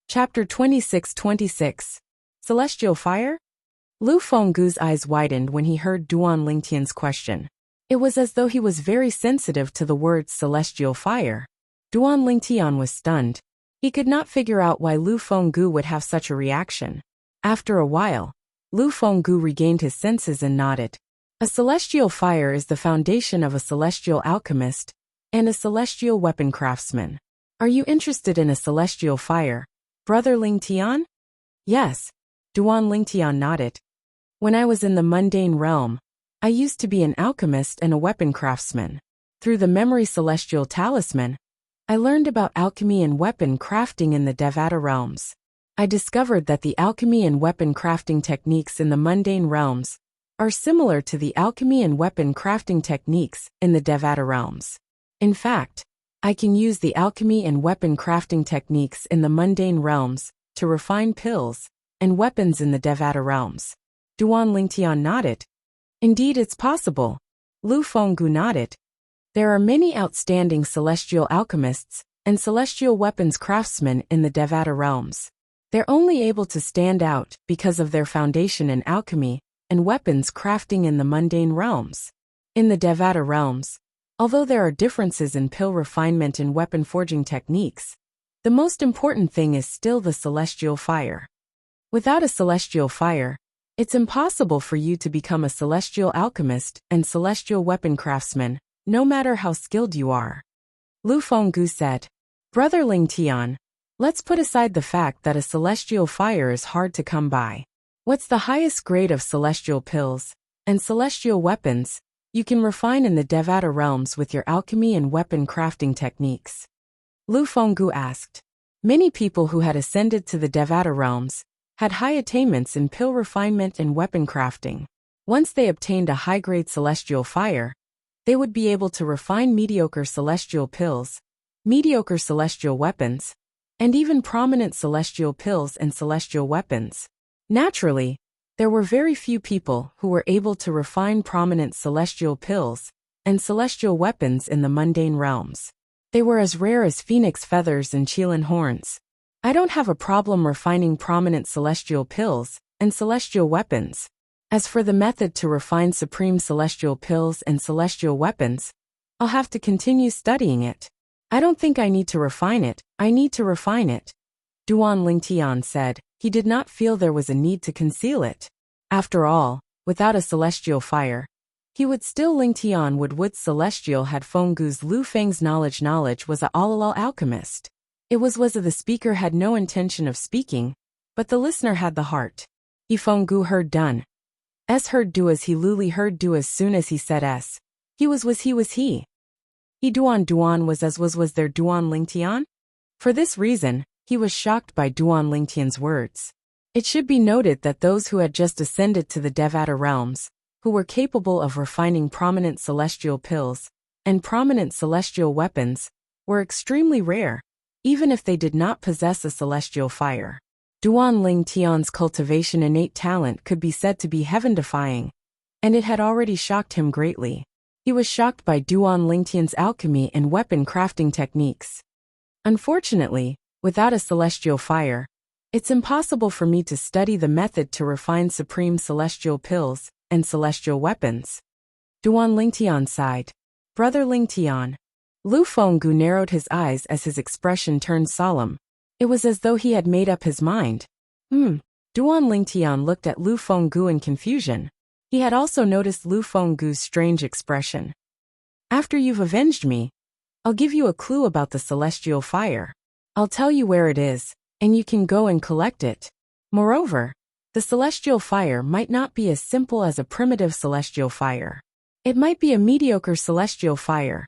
Chapter 26. Celestial Fire? Lu Fenggu's eyes widened when he heard Duan Lingtian's question. It was as though he was very sensitive to the words celestial fire. Duan Lingtian was stunned. He could not figure out why Lu Fenggu would have such a reaction. After a while, Lu Fenggu regained his senses and nodded. A celestial fire is the foundation of a celestial alchemist and a celestial weapon craftsman. Are you interested in a celestial fire, Brother Lingtian? Yes, Duan Lingtian nodded. When I was in the mundane realm, I used to be an alchemist and a weapon craftsman. Through the memory celestial talisman, I learned about alchemy and weapon crafting in the Devata realms. I discovered that the alchemy and weapon crafting techniques in the mundane realms are similar to the alchemy and weapon crafting techniques in the Devata realms. In fact, I can use the alchemy and weapon crafting techniques in the mundane realms to refine pills and weapons in the Devata realms. Duan Lingtian nodded. Indeed, it's possible. Lu Fenggu nodded. There are many outstanding celestial alchemists and celestial weapons craftsmen in the Devata realms. They're only able to stand out because of their foundation in alchemy and weapons crafting in the mundane realms. In the Devata realms, although there are differences in pill refinement and weapon forging techniques, the most important thing is still the celestial fire. Without a celestial fire, it's impossible for you to become a celestial alchemist and celestial weapon craftsman, no matter how skilled you are. Lu Fenggu said, Brother Lingtian, let's put aside the fact that a celestial fire is hard to come by. What's the highest grade of celestial pills and celestial weapons you can refine in the Devata realms with your alchemy and weapon crafting techniques? Lu Fenggu asked. Many people who had ascended to the Devata realms had high attainments in pill refinement and weapon crafting. Once they obtained a high-grade celestial fire, they would be able to refine mediocre celestial pills, mediocre celestial weapons, and even prominent celestial pills and celestial weapons. Naturally, there were very few people who were able to refine prominent celestial pills and celestial weapons in the mundane realms. They were as rare as phoenix feathers and qilin horns. I don't have a problem refining prominent celestial pills and celestial weapons. As for the method to refine supreme celestial pills and celestial weapons, I'll have to continue studying it. I don't think I need to refine it, I need to refine it. Duan Lingtian said. He did not feel there was a need to conceal it. After all, without a celestial fire, he would still Lingtian would celestial had Fenggu's Lu Feng's knowledge was a Alalal alchemist. It was the speaker had no intention of speaking, but the listener had the heart. Fenggu heard done. S heard do as he Luli heard do as soon as he said S. He was he. He Duan was there Duan Lingtian? For this reason, he was shocked by Duan Lingtian's words. It should be noted that those who had just ascended to the Devata realms, who were capable of refining prominent celestial pills and prominent celestial weapons, were extremely rare, even if they did not possess a celestial fire. Duan Lingtian's cultivation innate talent could be said to be heaven-defying, and it had already shocked him greatly. He was shocked by Duan Lingtian's alchemy and weapon crafting techniques. Unfortunately, without a celestial fire, it's impossible for me to study the method to refine supreme celestial pills and celestial weapons. Duan Lingtian sighed. Brother Lingtian. Lu Fenggu narrowed his eyes as his expression turned solemn. It was as though he had made up his mind. Duan Lingtian looked at Lu Fenggu in confusion. He had also noticed Lu Fenggu's strange expression. After you've avenged me, I'll give you a clue about the celestial fire. I'll tell you where it is, and you can go and collect it. Moreover, the celestial fire might not be as simple as a primitive celestial fire. It might be a mediocre celestial fire.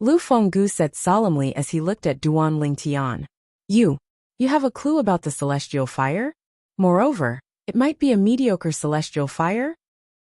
Lu Fenggu said solemnly as he looked at Duan Lingtian. You have a clue about the celestial fire? Moreover, it might be a mediocre celestial fire?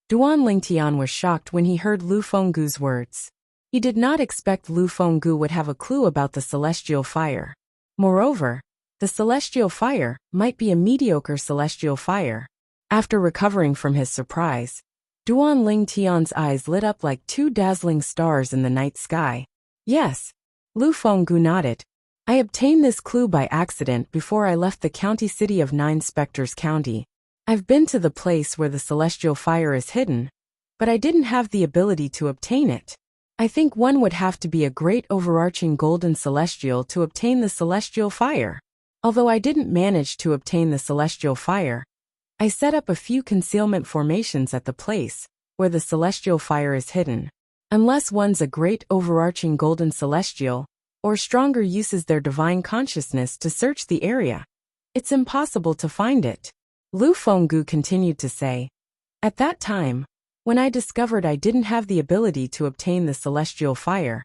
Duan Lingtian was shocked when he heard Lu Fenggu's words. He did not expect Lu Fenggu would have a clue about the celestial fire. Moreover, the celestial fire might be a mediocre celestial fire. After recovering from his surprise, Duan Lingtian's eyes lit up like two dazzling stars in the night sky. Yes, Lu Fenggu nodded. I obtained this clue by accident before I left the county city of Nine Spectres County. I've been to the place where the celestial fire is hidden, but I didn't have the ability to obtain it. I think one would have to be a great overarching golden celestial to obtain the celestial fire. Although I didn't manage to obtain the celestial fire, I set up a few concealment formations at the place where the celestial fire is hidden. Unless one's a great overarching golden celestial, or stronger uses their divine consciousness to search the area, it's impossible to find it. Lu Fenggu continued to say, at that time, when I discovered I didn't have the ability to obtain the celestial fire,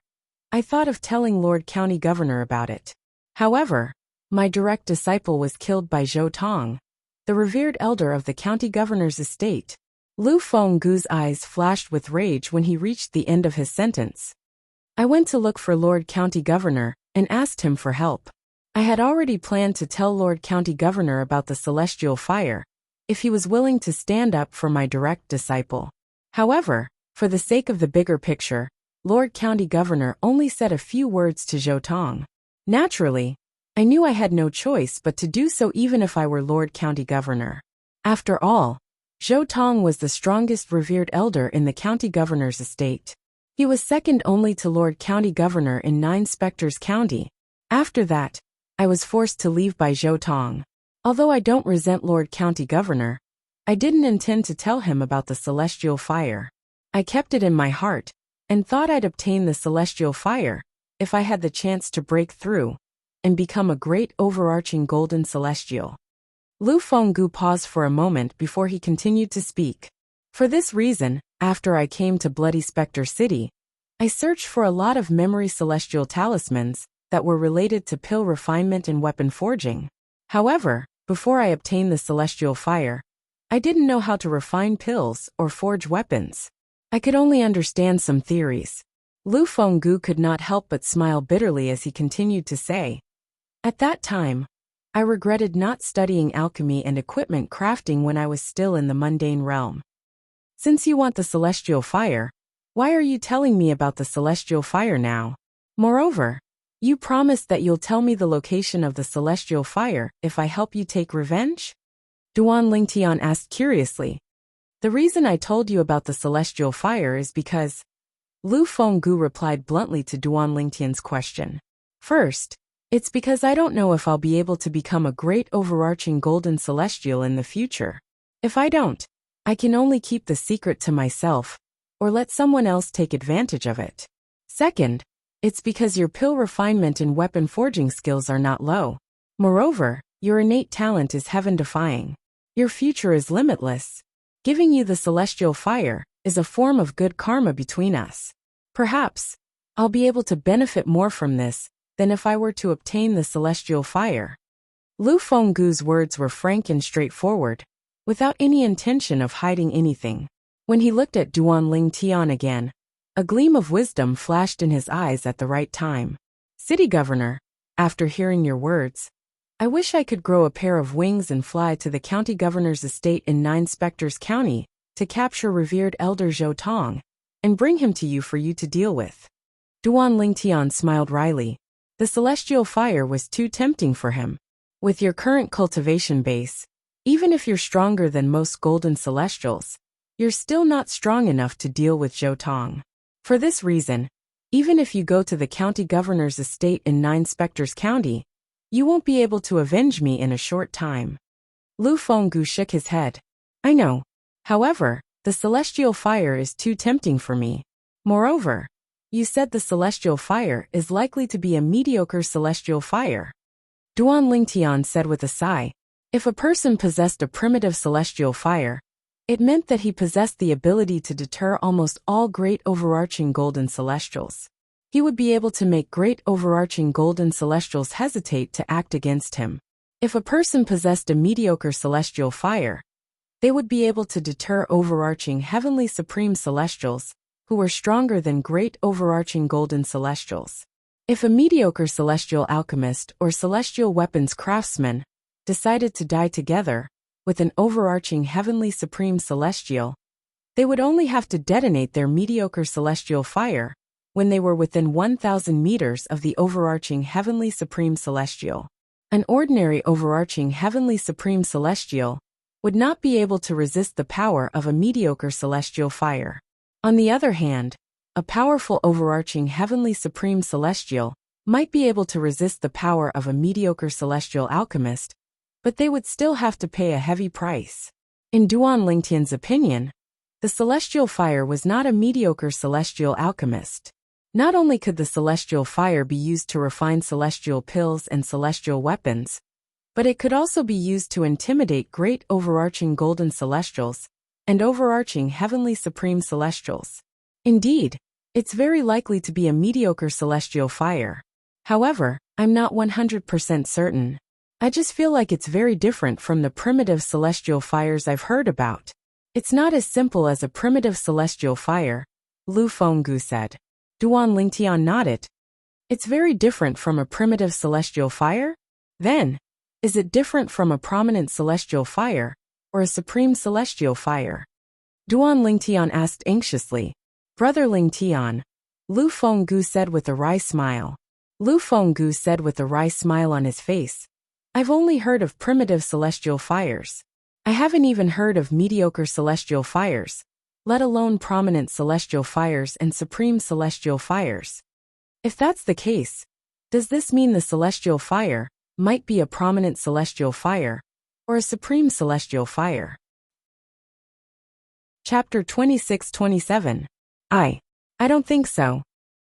I thought of telling Lord County Governor about it. However, my direct disciple was killed by Zhou Tong, the revered elder of the county governor's estate. Lu Fenggu's eyes flashed with rage when he reached the end of his sentence. I went to look for Lord County Governor and asked him for help. I had already planned to tell Lord County Governor about the celestial fire, if he was willing to stand up for my direct disciple. However, for the sake of the bigger picture, Lord County Governor only said a few words to Zhou Tong. Naturally, I knew I had no choice but to do so even if I were Lord County Governor. After all, Zhou Tong was the strongest revered elder in the county governor's estate. He was second only to Lord County Governor in Nine Spectres County. After that, I was forced to leave by Zhou Tong. Although I don't resent Lord County Governor, I didn't intend to tell him about the celestial fire. I kept it in my heart, and thought I'd obtain the celestial fire, if I had the chance to break through, and become a great overarching golden celestial. Lu Fenggu paused for a moment before he continued to speak. For this reason, after I came to Bloody Spectre City, I searched for a lot of memory celestial talismans that were related to pill refinement and weapon forging. However, before I obtained the celestial fire, I didn't know how to refine pills or forge weapons. I could only understand some theories. Lu Fenggu could not help but smile bitterly as he continued to say, at that time, I regretted not studying alchemy and equipment crafting when I was still in the mundane realm. Since you want the celestial fire, why are you telling me about the celestial fire now? Moreover, you promised that you'll tell me the location of the celestial fire if I help you take revenge? Duan Lingtian asked curiously. The reason I told you about the celestial fire is because... Lu Fenggu replied bluntly to Duan Lingtian's question. First, it's because I don't know if I'll be able to become a great overarching golden celestial in the future. If I don't, I can only keep the secret to myself, or let someone else take advantage of it. Second, it's because your pill refinement and weapon forging skills are not low. Moreover, your innate talent is heaven-defying. Your future is limitless. Giving you the celestial fire is a form of good karma between us. Perhaps, I'll be able to benefit more from this than if I were to obtain the celestial fire. Lu Fenggu's words were frank and straightforward, without any intention of hiding anything. When he looked at Duan Lingtian again, a gleam of wisdom flashed in his eyes at the right time. City Governor, after hearing your words, I wish I could grow a pair of wings and fly to the county governor's estate in Nine Spectres County to capture revered elder Zhou Tong and bring him to you for you to deal with. Duan Lingtian smiled wryly. The celestial fire was too tempting for him. With your current cultivation base, even if you're stronger than most golden celestials, you're still not strong enough to deal with Zhou Tong. For this reason, even if you go to the county governor's estate in Nine Spectres County, you won't be able to avenge me in a short time. Lu Fenggu shook his head. I know. However, the celestial fire is too tempting for me. Moreover, you said the celestial fire is likely to be a mediocre celestial fire. Duan Lingtian said with a sigh. If a person possessed a primitive celestial fire, it meant that he possessed the ability to deter almost all great overarching golden celestials. He would be able to make great overarching golden celestials hesitate to act against him. If a person possessed a mediocre celestial fire, they would be able to deter overarching heavenly supreme celestials, who were stronger than great overarching golden celestials. If a mediocre celestial alchemist or celestial weapons craftsman decided to die together with an overarching heavenly supreme celestial, they would only have to detonate their mediocre celestial fire when they were within 1,000 meters of the overarching Heavenly Supreme Celestial. An ordinary overarching Heavenly Supreme Celestial would not be able to resist the power of a mediocre celestial fire. On the other hand, a powerful overarching Heavenly Supreme Celestial might be able to resist the power of a mediocre celestial alchemist, but they would still have to pay a heavy price. In Duan Lingtian's opinion, the celestial fire was not a mediocre celestial alchemist. Not only could the celestial fire be used to refine celestial pills and celestial weapons, but it could also be used to intimidate great overarching golden celestials and overarching heavenly supreme celestials. Indeed, it's very likely to be a mediocre celestial fire. However, I'm not 100% certain. I just feel like it's very different from the primitive celestial fires I've heard about. It's not as simple as a primitive celestial fire, Lu Fenggu said. Duan Lingtian nodded. It's very different from a primitive celestial fire? Then, is it different from a prominent celestial fire, or a supreme celestial fire? Duan Lingtian asked anxiously. Brother Lingtian, Lu Fenggu said with a wry smile. Lu Fenggu said with a wry smile on his face. I've only heard of primitive celestial fires. I haven't even heard of mediocre celestial fires, let alone prominent celestial fires and supreme celestial fires. If that's the case, does this mean the celestial fire might be a prominent celestial fire, or a supreme celestial fire? Chapter 26-27. I don't think so.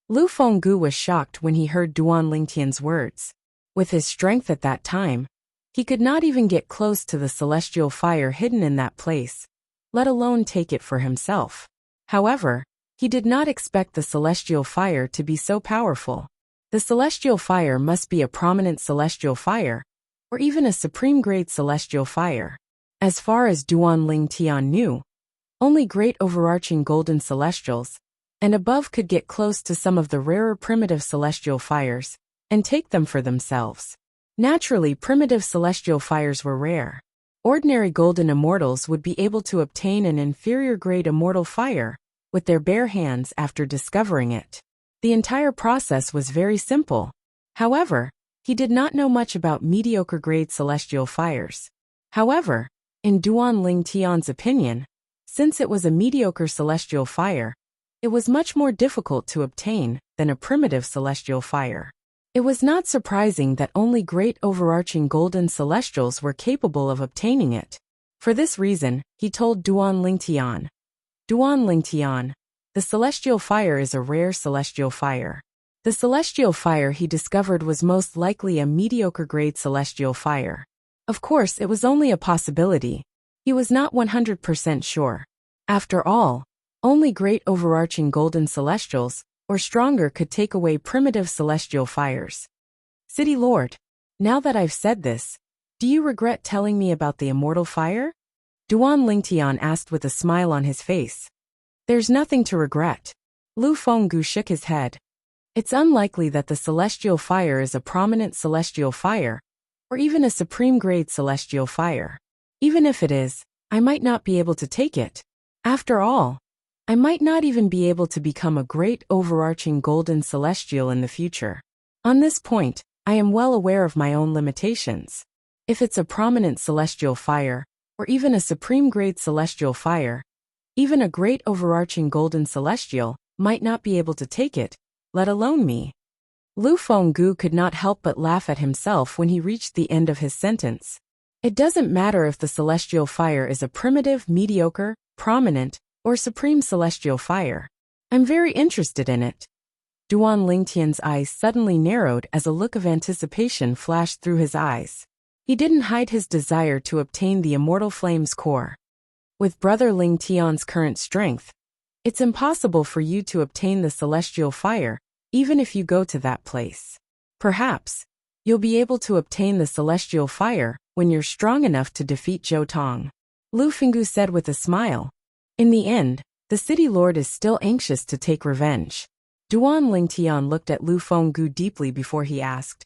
Lu Fenggu was shocked when he heard Duan Lingtian's words. With his strength at that time, he could not even get close to the celestial fire hidden in that place, let alone take it for himself. However, he did not expect the celestial fire to be so powerful. The celestial fire must be a prominent celestial fire, or even a supreme-grade celestial fire. As far as Duan Lingtian knew, only great overarching golden celestials and above could get close to some of the rarer primitive celestial fires and take them for themselves. Naturally, primitive celestial fires were rare. Ordinary golden immortals would be able to obtain an inferior-grade immortal fire with their bare hands after discovering it. The entire process was very simple. However, he did not know much about mediocre-grade celestial fires. However, in Duan Lingtian's opinion, since it was a mediocre celestial fire, it was much more difficult to obtain than a primitive celestial fire. It was not surprising that only great overarching golden celestials were capable of obtaining it. For this reason, he told Duan Lingtian, Duan Lingtian, the celestial fire is a rare celestial fire. The celestial fire he discovered was most likely a mediocre-grade celestial fire. Of course, it was only a possibility. He was not 100% sure. After all, only great overarching golden celestials, or stronger, could take away primitive celestial fires. City Lord, now that I've said this, do you regret telling me about the immortal fire? Duan Lingtian asked with a smile on his face. There's nothing to regret. Lu Fenggu shook his head. It's unlikely that the celestial fire is a prominent celestial fire, or even a supreme-grade celestial fire. Even if it is, I might not be able to take it. After all, I might not even be able to become a great overarching golden celestial in the future. On this point, I am well aware of my own limitations. If it's a prominent celestial fire, or even a supreme-grade celestial fire, even a great overarching golden celestial might not be able to take it, let alone me. Lu Fenggu could not help but laugh at himself when he reached the end of his sentence. It doesn't matter if the celestial fire is a primitive, mediocre, prominent, or supreme celestial fire. I'm very interested in it. Duan Lingtian's eyes suddenly narrowed as a look of anticipation flashed through his eyes. He didn't hide his desire to obtain the immortal flame's core. With Brother Lingtian's current strength, it's impossible for you to obtain the celestial fire, even if you go to that place. Perhaps, you'll be able to obtain the celestial fire when you're strong enough to defeat Zhou Tong. Lu Fenggu said with a smile. In the end, the city lord is still anxious to take revenge. Duan Lingtian looked at Lu Fenggu deeply before he asked,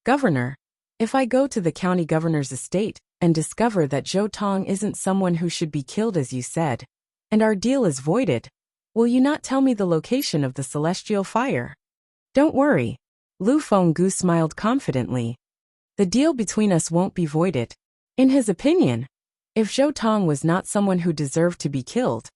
Governor, if I go to the county governor's estate and discover that Zhou Tong isn't someone who should be killed as you said, and our deal is voided, Will you not tell me the location of the celestial fire? Don't worry. Lu Fenggu smiled confidently. The deal between us won't be voided. In his opinion, if Zhou Tong was not someone who deserved to be killed,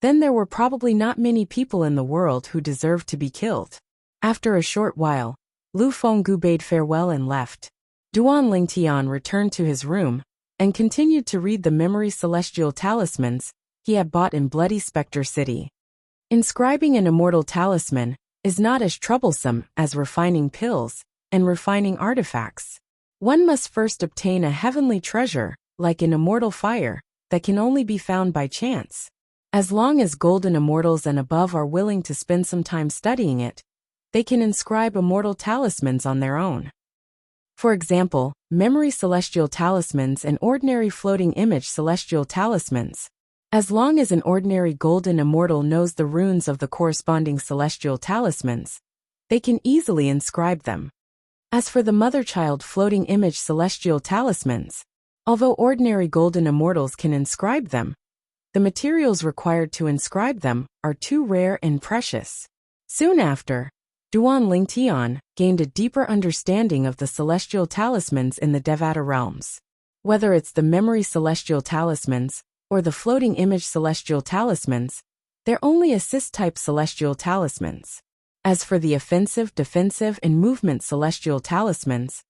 then there were probably not many people in the world who deserved to be killed. After a short while, Lu Fenggu bade farewell and left. Duan Lingtian returned to his room and continued to read the memory celestial talismans he had bought in Bloody Spectre City. Inscribing an immortal talisman is not as troublesome as refining pills and refining artifacts. One must first obtain a heavenly treasure, like an immortal fire, that can only be found by chance. As long as golden immortals and above are willing to spend some time studying it, they can inscribe immortal talismans on their own. For example, memory celestial talismans and ordinary floating image celestial talismans. As long as an ordinary golden immortal knows the runes of the corresponding celestial talismans, they can easily inscribe them. As for the mother-child floating image celestial talismans, although ordinary golden immortals can inscribe them, the materials required to inscribe them are too rare and precious. Soon after, Duan Lingtian gained a deeper understanding of the celestial talismans in the Devata realms. Whether it's the memory celestial talismans or the floating image celestial talismans, they're only assist-type celestial talismans. As for the offensive, defensive, and movement celestial talismans,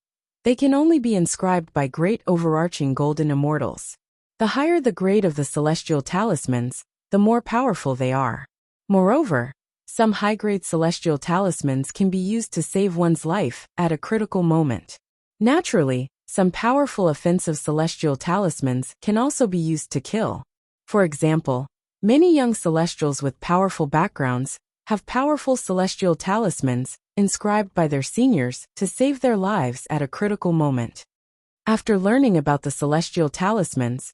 they can only be inscribed by great overarching golden immortals. The higher the grade of the celestial talismans, the more powerful they are. Moreover, some high-grade celestial talismans can be used to save one's life at a critical moment. Naturally, some powerful offensive celestial talismans can also be used to kill. For example, many young celestials with powerful backgrounds have powerful celestial talismans inscribed by their seniors to save their lives at a critical moment. After learning about the celestial talismans,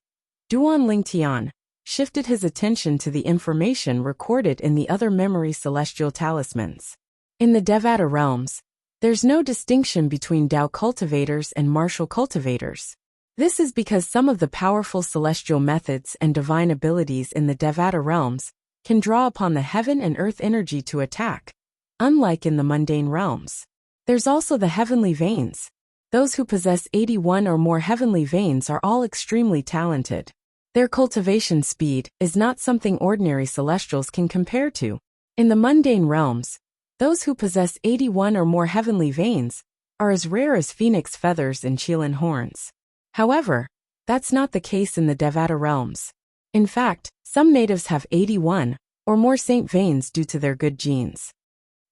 Duan Lingtian shifted his attention to the information recorded in the other memory celestial talismans. In the Devata realms, there's no distinction between Dao cultivators and martial cultivators. This is because some of the powerful celestial methods and divine abilities in the Devata realms can draw upon the heaven and earth energy to attack, unlike in the mundane realms. There's also the heavenly veins. Those who possess 81 or more heavenly veins are all extremely talented. Their cultivation speed is not something ordinary celestials can compare to. In the mundane realms, those who possess 81 or more heavenly veins are as rare as phoenix feathers and Qilin horns. However, that's not the case in the Devata realms. In fact, some natives have 81 or more saint veins due to their good genes.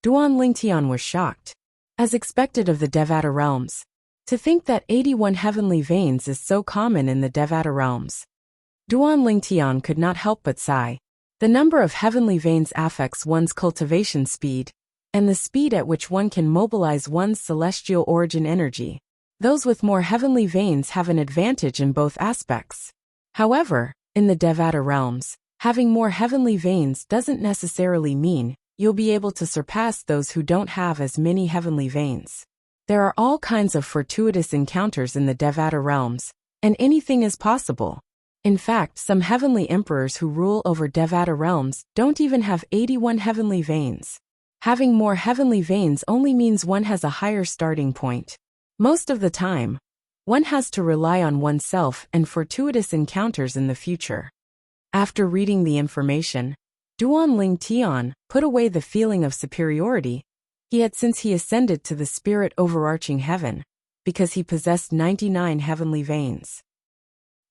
Duan Lingtian was shocked. As expected of the Devata realms, to think that 81 heavenly veins is so common in the Devata realms. Duan Lingtian could not help but sigh. The number of heavenly veins affects one's cultivation speed, and the speed at which one can mobilize one's celestial origin energy. Those with more heavenly veins have an advantage in both aspects. However, in the Devata realms, having more heavenly veins doesn't necessarily mean you'll be able to surpass those who don't have as many heavenly veins. There are all kinds of fortuitous encounters in the Devata realms, and anything is possible. In fact, some heavenly emperors who rule over Devata realms don't even have 81 heavenly veins. Having more heavenly veins only means one has a higher starting point. Most of the time, one has to rely on oneself and fortuitous encounters in the future. After reading the information, Duan Lingtian put away the feeling of superiority he had since he ascended to the spirit overarching heaven, because he possessed 99 heavenly veins.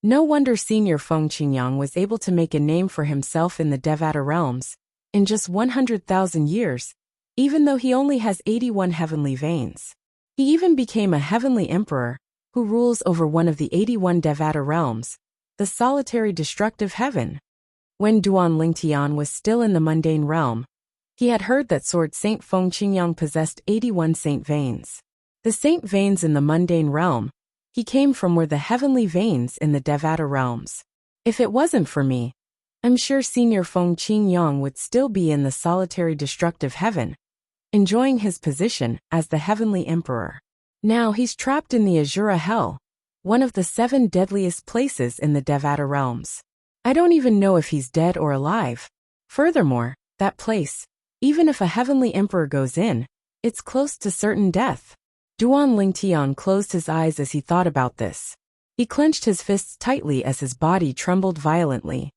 No wonder Senior Feng Qingyang was able to make a name for himself in the Devata realms in just 100,000 years, even though he only has 81 heavenly veins. He even became a heavenly emperor who rules over one of the 81 Devata realms, the solitary destructive heaven. When Duan Lingtian was still in the mundane realm, he had heard that Sword Saint Feng Qingyang possessed 81 saint veins. The saint veins in the mundane realm he came from were the heavenly veins in the Devata realms. If it wasn't for me, I'm sure Senior Feng Qingyang would still be in the solitary destructive heaven, enjoying his position as the heavenly emperor. Now he's trapped in the Azura Hell, one of the 7 deadliest places in the Devata realms. I don't even know if he's dead or alive. Furthermore, That place, even if a heavenly emperor goes in, it's close to certain death. Duan Lingtian closed his eyes as he thought about this. He clenched his fists tightly as his body trembled violently.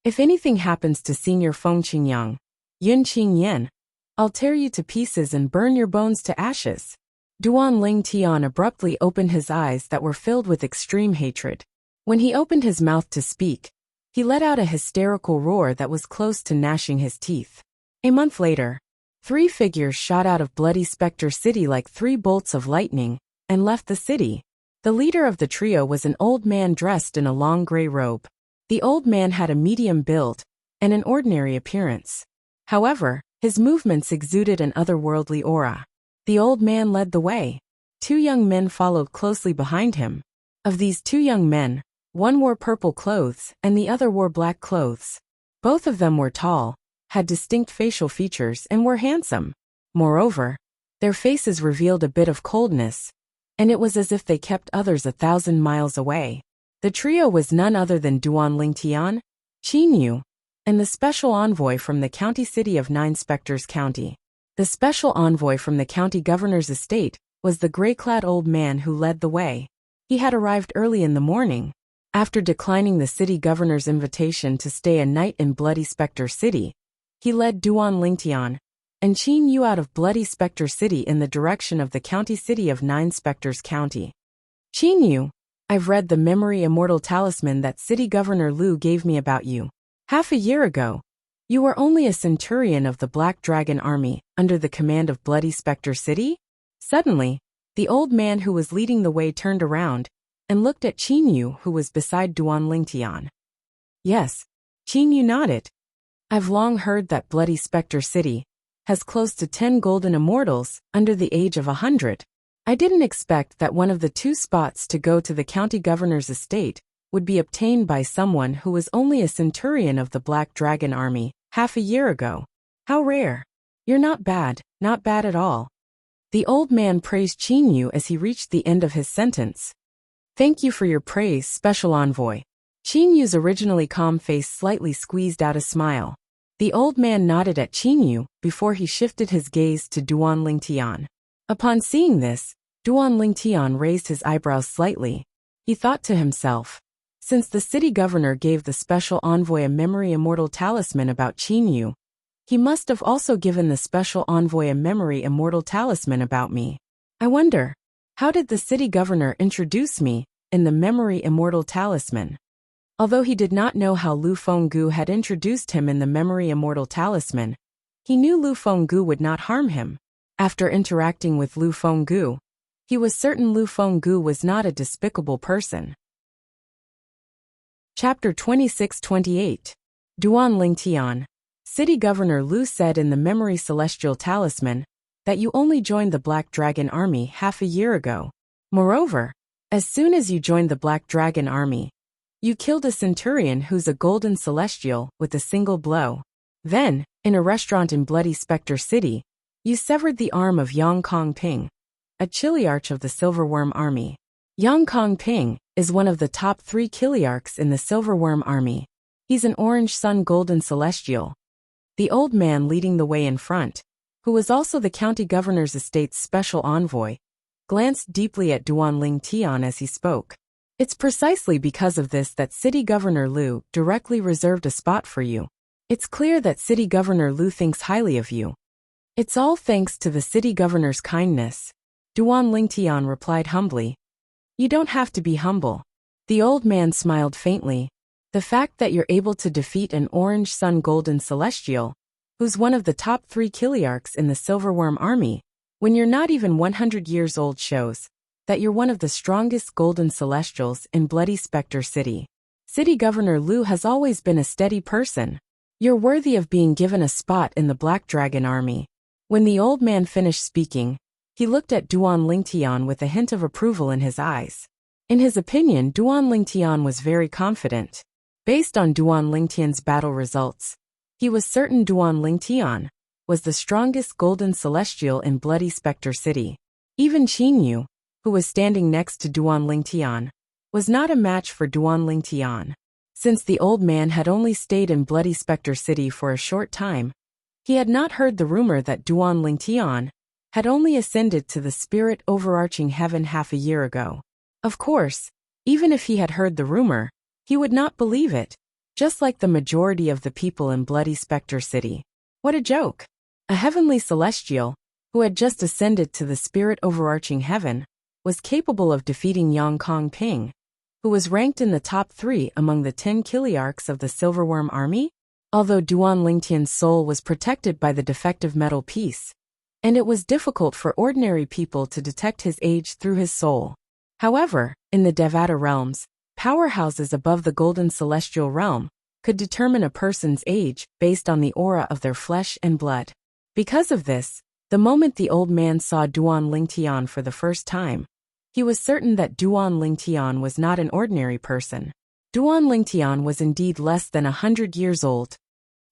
If anything happens to Senior Feng Qingyang, Yun Qingyan, I'll tear you to pieces and burn your bones to ashes. Duan Lingtian abruptly opened his eyes that were filled with extreme hatred. When he opened his mouth to speak, he let out a hysterical roar that was close to gnashing his teeth. A month later, 3 figures shot out of Bloody Spectre City like 3 bolts of lightning and left the city. The leader of the trio was an old man dressed in a long gray robe. The old man had a medium build and an ordinary appearance. However, his movements exuded an otherworldly aura. The old man led the way. 2 young men followed closely behind him. Of these 2 young men, one wore purple clothes and the other wore black clothes. Both of them were tall, had distinct facial features and were handsome. Moreover, their faces revealed a bit of coldness, and it was as if they kept others 1,000 miles away. The trio was none other than Duan Lingtian, Qin Yu, and the special envoy from the county city of Nine Spectres County. The special envoy from the county governor's estate was the gray-clad old man who led the way. He had arrived early in the morning. After declining the city governor's invitation to stay a night in Bloody Spectre City, he led Duan Lingtian and Qin Yu out of Bloody Spectre City in the direction of the county city of Nine Spectres County. Qin Yu, I've read the memory immortal talisman that City Governor Lu gave me about you. Half a year ago, you were only a centurion of the Black Dragon Army under the command of Bloody Spectre City? Suddenly, the old man who was leading the way turned around and looked at Qin Yu, who was beside Duan Lingtian. Yes, Qin Yu nodded. I've long heard that Bloody Spectre City has close to 10 golden immortals under the age of 100. I didn't expect that one of the 2 spots to go to the county governor's estate would be obtained by someone who was only a centurion of the Black Dragon Army half a year ago. How rare. You're not bad at all. The old man praised Qin Yu as he reached the end of his sentence. Thank you for your praise, Special Envoy. Qin Yu's originally calm face slightly squeezed out a smile. The old man nodded at Qin Yu before he shifted his gaze to Duan Lingtian. Upon seeing this, Duan Lingtian raised his eyebrows slightly. He thought to himself, since the city governor gave the special envoy a memory immortal talisman about Qin Yu, he must have also given the special envoy a memory immortal talisman about me. I wonder, how did the city governor introduce me in the memory immortal talisman? Although he did not know how Lu Fenggu had introduced him in the memory immortal talisman, he knew Lu Fenggu would not harm him. After interacting with Lu Fenggu, he was certain Lu Fenggu was not a despicable person. Chapter 26-28. Duan Lingtian. City Governor Lu said in the Memory Celestial Talisman that you only joined the Black Dragon Army half a year ago. Moreover, as soon as you joined the Black Dragon Army, you killed a centurion who's a golden celestial with a single blow. Then, in a restaurant in Bloody Spectre City, you severed the arm of Yang Kongping, a chiliarch of the Silverworm Army. Yang Kongping is one of the top 3 chiliarchs in the Silverworm Army. He's an orange sun golden celestial. The old man leading the way in front, who was also the county governor's estate's special envoy, glanced deeply at Duan Lingtian as he spoke. It's precisely because of this that City Governor Lu directly reserved a spot for you. It's clear that City Governor Lu thinks highly of you. It's all thanks to the city governor's kindness. Duan Lingtian replied humbly. You don't have to be humble. The old man smiled faintly. The fact that you're able to defeat an orange sun golden celestial, who's one of the top 3 chiliarchs in the Silverworm Army, when you're not even 100 years old shows that you're one of the strongest golden celestials in Bloody Spectre City. City Governor Lu has always been a steady person. You're worthy of being given a spot in the Black Dragon Army. When the old man finished speaking, he looked at Duan Lingtian with a hint of approval in his eyes. In his opinion, Duan Lingtian was very confident. Based on Duan Lingtian's battle results, he was certain Duan Lingtian was the strongest golden celestial in Bloody Spectre City. Even Qin Yu, who was standing next to Duan Lingtian, was not a match for Duan Lingtian. Since the old man had only stayed in Bloody Spectre City for a short time, He had not heard the rumor that Duan Lingtian had only ascended to the spirit overarching heaven half a year ago. Of course, even if he had heard the rumor, he would not believe it, just like the majority of the people in Bloody Spectre City. What a joke! A heavenly celestial, who had just ascended to the spirit overarching heaven, was capable of defeating Yang Kong Ping, who was ranked in the top 3 among the 10 Kiliarchs of the Silverworm Army? Although Duan Lingtian's soul was protected by the defective metal piece, and it was difficult for ordinary people to detect his age through his soul. However, in the Devata realms, powerhouses above the Golden Celestial Realm could determine a person's age based on the aura of their flesh and blood. Because of this, the moment the old man saw Duan Lingtian for the first time, he was certain that Duan Lingtian was not an ordinary person. Duan Lingtian was indeed less than 100 years old.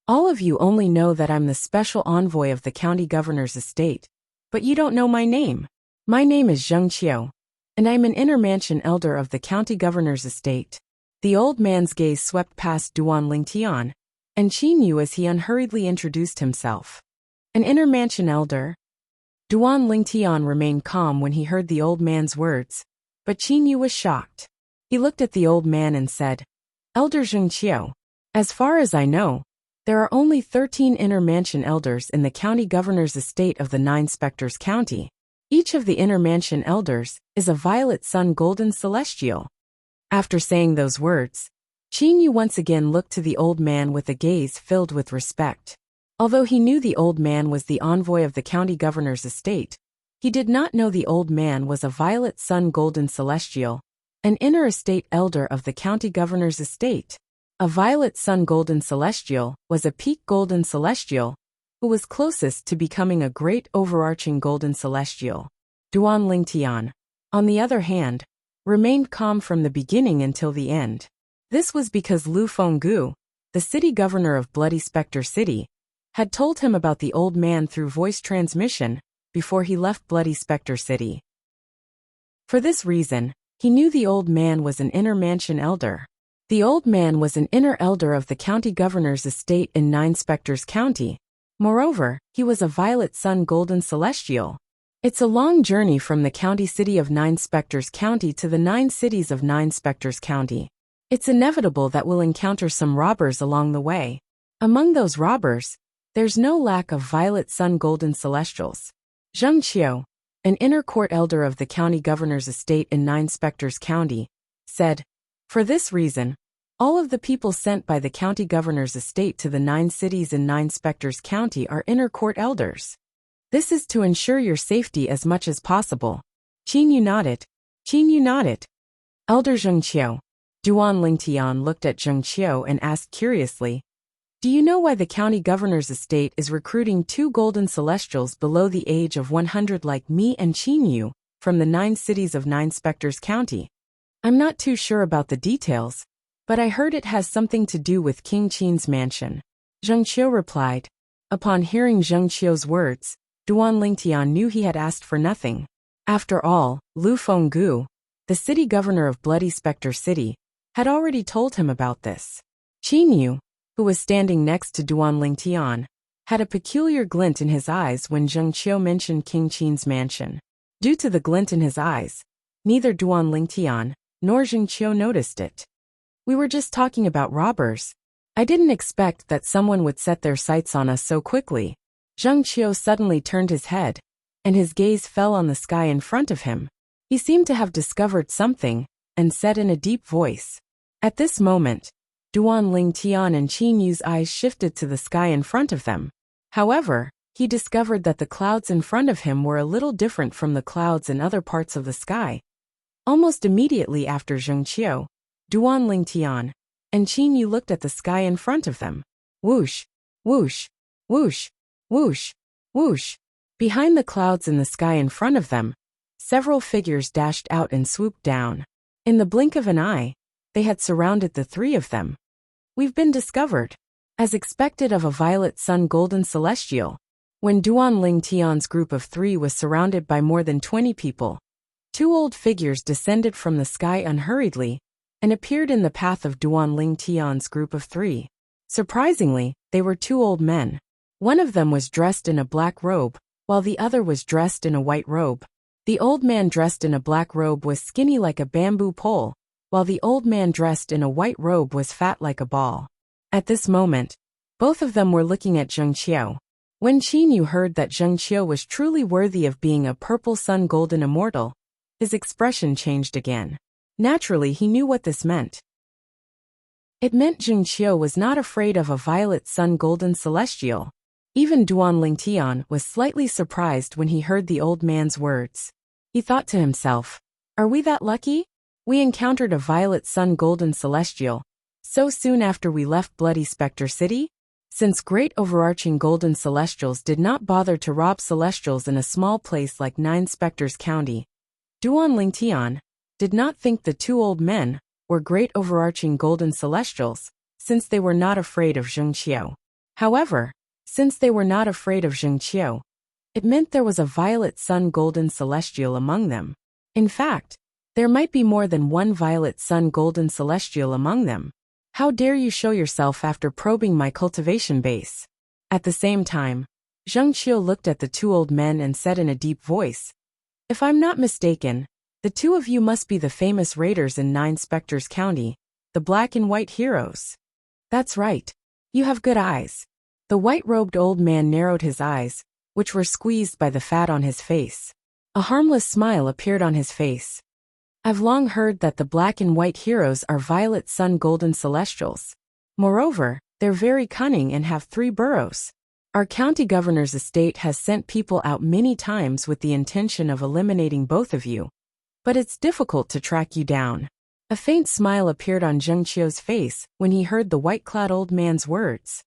All of you only know that I'm the special envoy of the county governor's estate, but you don't know my name. My name is Zheng Qiu, and I'm an inner mansion elder of the county governor's estate. The old man's gaze swept past Duan Lingtian, and Qin Yu as he unhurriedly introduced himself. An inner mansion elder? Duan Lingtian remained calm when he heard the old man's words, but Qin Yu was shocked. He looked at the old man and said, Elder Zheng Qiu, as far as I know, there are only 13 inner mansion elders in the county governor's estate of the 9 Spectres County. Each of the inner mansion elders is a Violet Sun Golden Celestial. After saying those words, Qin Yu once again looked to the old man with a gaze filled with respect. Although he knew the old man was the envoy of the county governor's estate, he did not know the old man was a Violet Sun Golden Celestial, an inner estate elder of the county governor's estate. A Violet Sun Golden Celestial was a peak Golden Celestial, who was closest to becoming a great overarching Golden Celestial. Duan Lingtian, on the other hand, remained calm from the beginning until the end. This was because Lu Fenggu, the city governor of Bloody Spectre City, had told him about the old man through voice transmission before he left Bloody Spectre City. For this reason, he knew the old man was an inner mansion elder. The old man was an inner elder of the county governor's estate in 9 Spectres County. Moreover, he was a Violet Sun Golden Celestial. It's a long journey from the county city of 9 Spectres County to the 9 cities of 9 Spectres County. It's inevitable that we'll encounter some robbers along the way. Among those robbers, there's no lack of Violet Sun Golden Celestials. Zheng Qiu, an inner court elder of the county governor's estate in 9 Spectres County, said, For this reason, all of the people sent by the county governor's estate to the 9 cities in 9 Spectres County are inner court elders. This is to ensure your safety as much as possible. Qin Yu nodded. Qin Yu nodded. Elder Zheng Qiu. Duan Lingtian looked at Zheng Qiu and asked curiously, Do you know why the county governor's estate is recruiting 2 golden celestials below the age of 100 like me and Qin Yu from the 9 cities of 9 Spectres County? I'm not too sure about the details, but I heard it has something to do with King Qin's mansion. Zheng Qiu replied. Upon hearing Zheng Qiu's words, Duan Lingtian knew he had asked for nothing. After all, Lu Fenggu, the city governor of Bloody Spectre City, had already told him about this. Qin Yu, who was standing next to Duan Lingtian, had a peculiar glint in his eyes when Zheng Qiu mentioned King Qin's mansion. Due to the glint in his eyes, neither Duan Lingtian nor Zheng Qiu noticed it. We were just talking about robbers. I didn't expect that someone would set their sights on us so quickly. Zheng Qiu suddenly turned his head, and his gaze fell on the sky in front of him. He seemed to have discovered something, and said in a deep voice. At this moment, Duan Lingtian and Qin Yu's eyes shifted to the sky in front of them. However, he discovered that the clouds in front of him were a little different from the clouds in other parts of the sky. Almost immediately after Zheng Qiu, Duan Lingtian and Qin Yu looked at the sky in front of them. Whoosh, whoosh, whoosh, whoosh, whoosh. Behind the clouds in the sky in front of them, several figures dashed out and swooped down. In the blink of an eye, they had surrounded the 3 of them. We've been discovered. As expected of a Violet Sun Golden Celestial, when Duan Lingtian's group of 3 was surrounded by more than 20 people, 2 old figures descended from the sky unhurriedly and appeared in the path of Duan Lingtian's group of 3. Surprisingly, they were 2 old men. One of them was dressed in a black robe, while the other was dressed in a white robe. The old man dressed in a black robe was skinny like a bamboo pole, while the old man dressed in a white robe was fat like a ball. At this moment, both of them were looking at Zheng Qiu. When Qin Yu heard that Zheng Qiu was truly worthy of being a purple sun golden immortal, his expression changed again. Naturally, he knew what this meant. It meant Zheng Qiu was not afraid of a violet sun golden celestial. Even Duan Lingtian was slightly surprised when he heard the old man's words. He thought to himself, "Are we that lucky? We encountered a violet sun golden celestial so soon after we left Bloody Spectre City?" Since great overarching golden celestials did not bother to rob celestials in a small place like Nine Spectres County, Duan Lingtian did not think the two old men were great overarching golden celestials, since they were not afraid of Zheng Qiu. However, since they were not afraid of Zheng Qiu, it meant there was a violet sun golden celestial among them. In fact, there might be more than one violet sun golden celestial among them. How dare you show yourself after probing my cultivation base? At the same time, Zheng Qiu looked at the two old men and said in a deep voice, "If I'm not mistaken, the two of you must be the famous raiders in Nine Spectres County, the black and white heroes." "That's right. You have good eyes." The white-robed old man narrowed his eyes, which were squeezed by the fat on his face. A harmless smile appeared on his face. "I've long heard that the black and white heroes are violet sun golden celestials. Moreover, they're very cunning and have 3 burrows. Our county governor's estate has sent people out many times with the intention of eliminating both of you, but it's difficult to track you down." A faint smile appeared on Zheng Qiu's face when he heard the white-clad old man's words.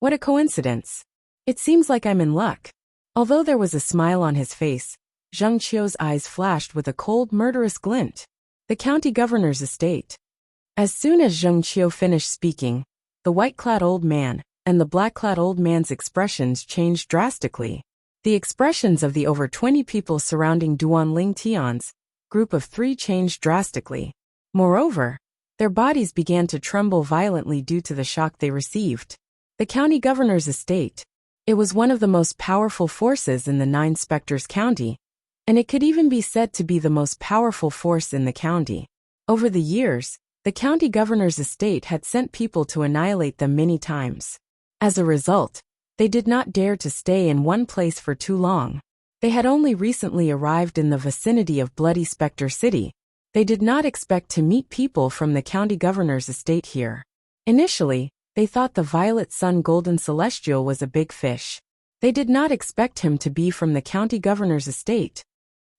What a coincidence. It seems like I'm in luck. Although there was a smile on his face, Zheng Qiu's eyes flashed with a cold, murderous glint. The county governor's estate. As soon as Zheng Qiu finished speaking, the white-clad old man and the black-clad old man's expressions changed drastically. The expressions of the over 20 people surrounding Duan Lingtian's group of 3 changed drastically. Moreover, their bodies began to tremble violently due to the shock they received. The county governor's estate. It was one of the most powerful forces in the Nine Spectres County, and it could even be said to be the most powerful force in the county. Over the years, the county governor's estate had sent people to annihilate them many times. As a result, they did not dare to stay in one place for too long. They had only recently arrived in the vicinity of Bloody Spectre City. They did not expect to meet people from the county governor's estate here. Initially, they thought the violet sun golden celestial was a big fish. They did not expect him to be from the county governor's estate.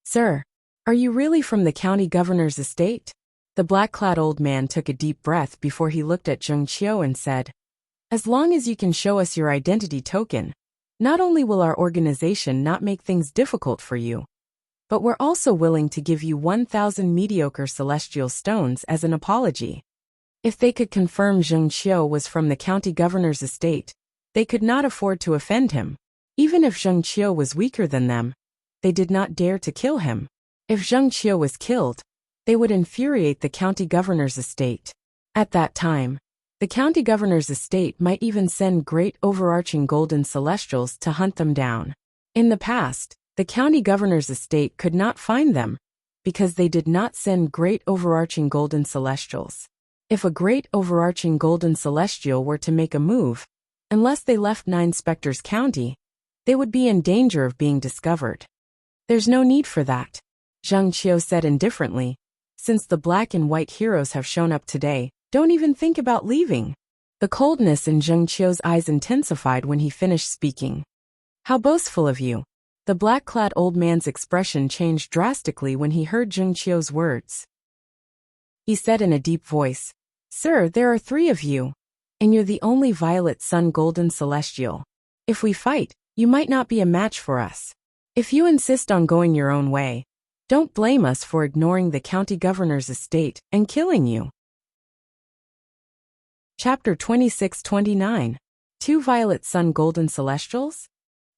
"Sir, are you really from the county governor's estate?" The black-clad old man took a deep breath before he looked at Zheng Qiu and said, "As long as you can show us your identity token, not only will our organization not make things difficult for you, but we're also willing to give you 1,000 mediocre celestial stones as an apology." If they could confirm Zheng Qiu was from the county governor's estate, they could not afford to offend him. Even if Zheng Qiu was weaker than them, they did not dare to kill him. If Zheng Qiu was killed, they would infuriate the county governor's estate. At that time, the county governor's estate might even send great overarching golden celestials to hunt them down. In the past, the county governor's estate could not find them, because they did not send great overarching golden celestials. If a great overarching golden celestial were to make a move, unless they left Nine Spectres County, they would be in danger of being discovered. "There's no need for that," Zheng Qiu said indifferently. "Since the black and white heroes have shown up today, don't even think about leaving." The coldness in Zheng Qiu's eyes intensified when he finished speaking. "How boastful of you." The black-clad old man's expression changed drastically when he heard Zheng Qiu's words. He said in a deep voice, "Sir, there are 3 of you, and you're the only violet sun golden celestial. If we fight, you might not be a match for us. If you insist on going your own way, don't blame us for ignoring the county governor's estate and killing you." Chapter 26-29. 2 Violet Sun Golden Celestials?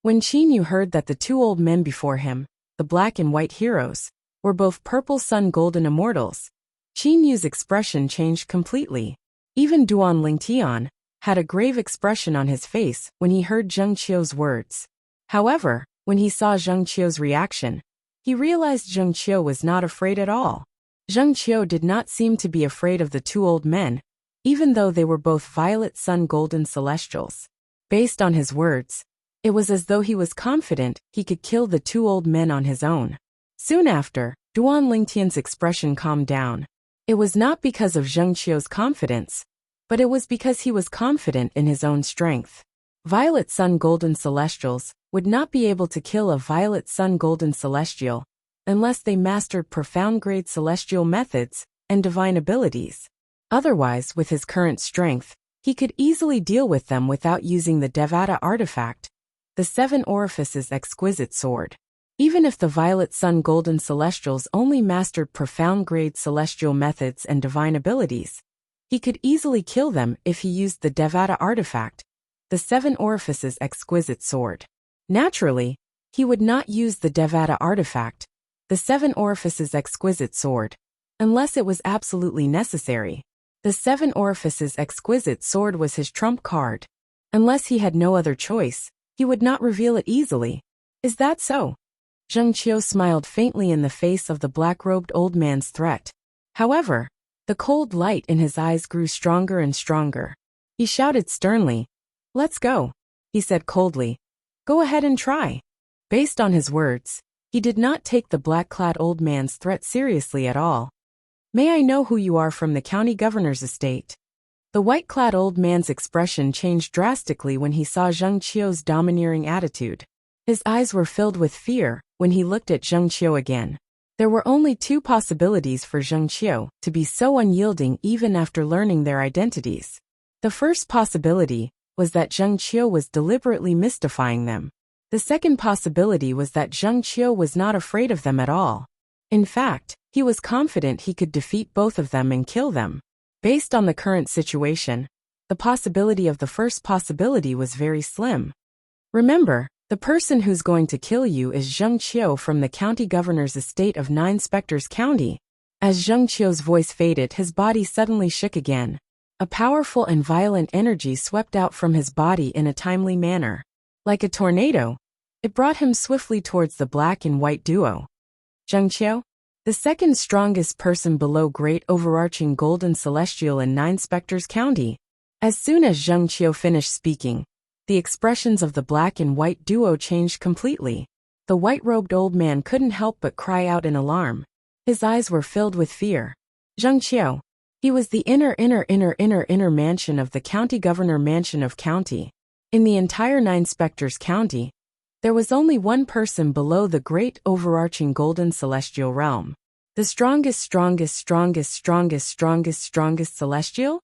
When Qin Yu heard that the 2 old men before him, the black and white heroes, were both purple sun golden immortals, Qin Yu's expression changed completely. Even Duan Lingtian, had a grave expression on his face when he heard Zheng Qiu's words. However, when he saw Zheng Qiu's reaction, he realized Zheng Qiu was not afraid at all. Zheng Qiu did not seem to be afraid of the two old men, even though they were both Violet Sun Golden Celestials. Based on his words, it was as though he was confident he could kill the two old men on his own. Soon after, Duan Lingtian's expression calmed down. It was not because of Zheng Qiu's confidence, but it was because he was confident in his own strength. Violet Sun Golden Celestials would not be able to kill a Violet Sun Golden Celestial unless they mastered profound-grade celestial methods and divine abilities. Otherwise, with his current strength, he could easily deal with them without using the Devata artifact, the Seven Orifices exquisite sword. Even if the Violet Sun Golden Celestials only mastered profound-grade celestial methods and divine abilities, he could easily kill them if he used the Devata artifact, the Seven Orifices exquisite sword. Naturally, he would not use the Devata artifact, the Seven Orifices exquisite sword, unless it was absolutely necessary. The Seven Orifices exquisite sword was his trump card. Unless he had no other choice, he would not reveal it easily. Is that so? Zheng Qiu smiled faintly in the face of the black-robed old man's threat. However, the cold light in his eyes grew stronger and stronger. He shouted sternly, "Let's go," he said coldly. "Go ahead and try." Based on his words, he did not take the black-clad old man's threat seriously at all. "May I know who you are from the county governor's estate?" The white-clad old man's expression changed drastically when he saw Zheng Qiu's domineering attitude. His eyes were filled with fear when he looked at Zheng Qiu again. There were only two possibilities for Zheng Qiu to be so unyielding even after learning their identities. The first possibility was that Zheng Qiu was deliberately mystifying them. The second possibility was that Zheng Qiu was not afraid of them at all. In fact, he was confident he could defeat both of them and kill them. Based on the current situation, the possibility of the first possibility was very slim. Remember, the person who's going to kill you is Zheng Qiu from the county governor's estate of Nine Spectres County. As Zheng Qiu's voice faded, his body suddenly shook again. A powerful and violent energy swept out from his body in a timely manner. Like a tornado, it brought him swiftly towards the black and white duo. Zheng Qiu, the second strongest person below Great Overarching Golden Celestial in Nine Spectres County. As soon as Zheng Qiu finished speaking, the expressions of the black and white duo changed completely. The white-robed old man couldn't help but cry out in alarm. His eyes were filled with fear. Zheng Qiu. He was the inner mansion of the county governor mansion of county. In the entire Nine Spectres County, there was only one person below the great overarching golden celestial realm. The strongest celestial?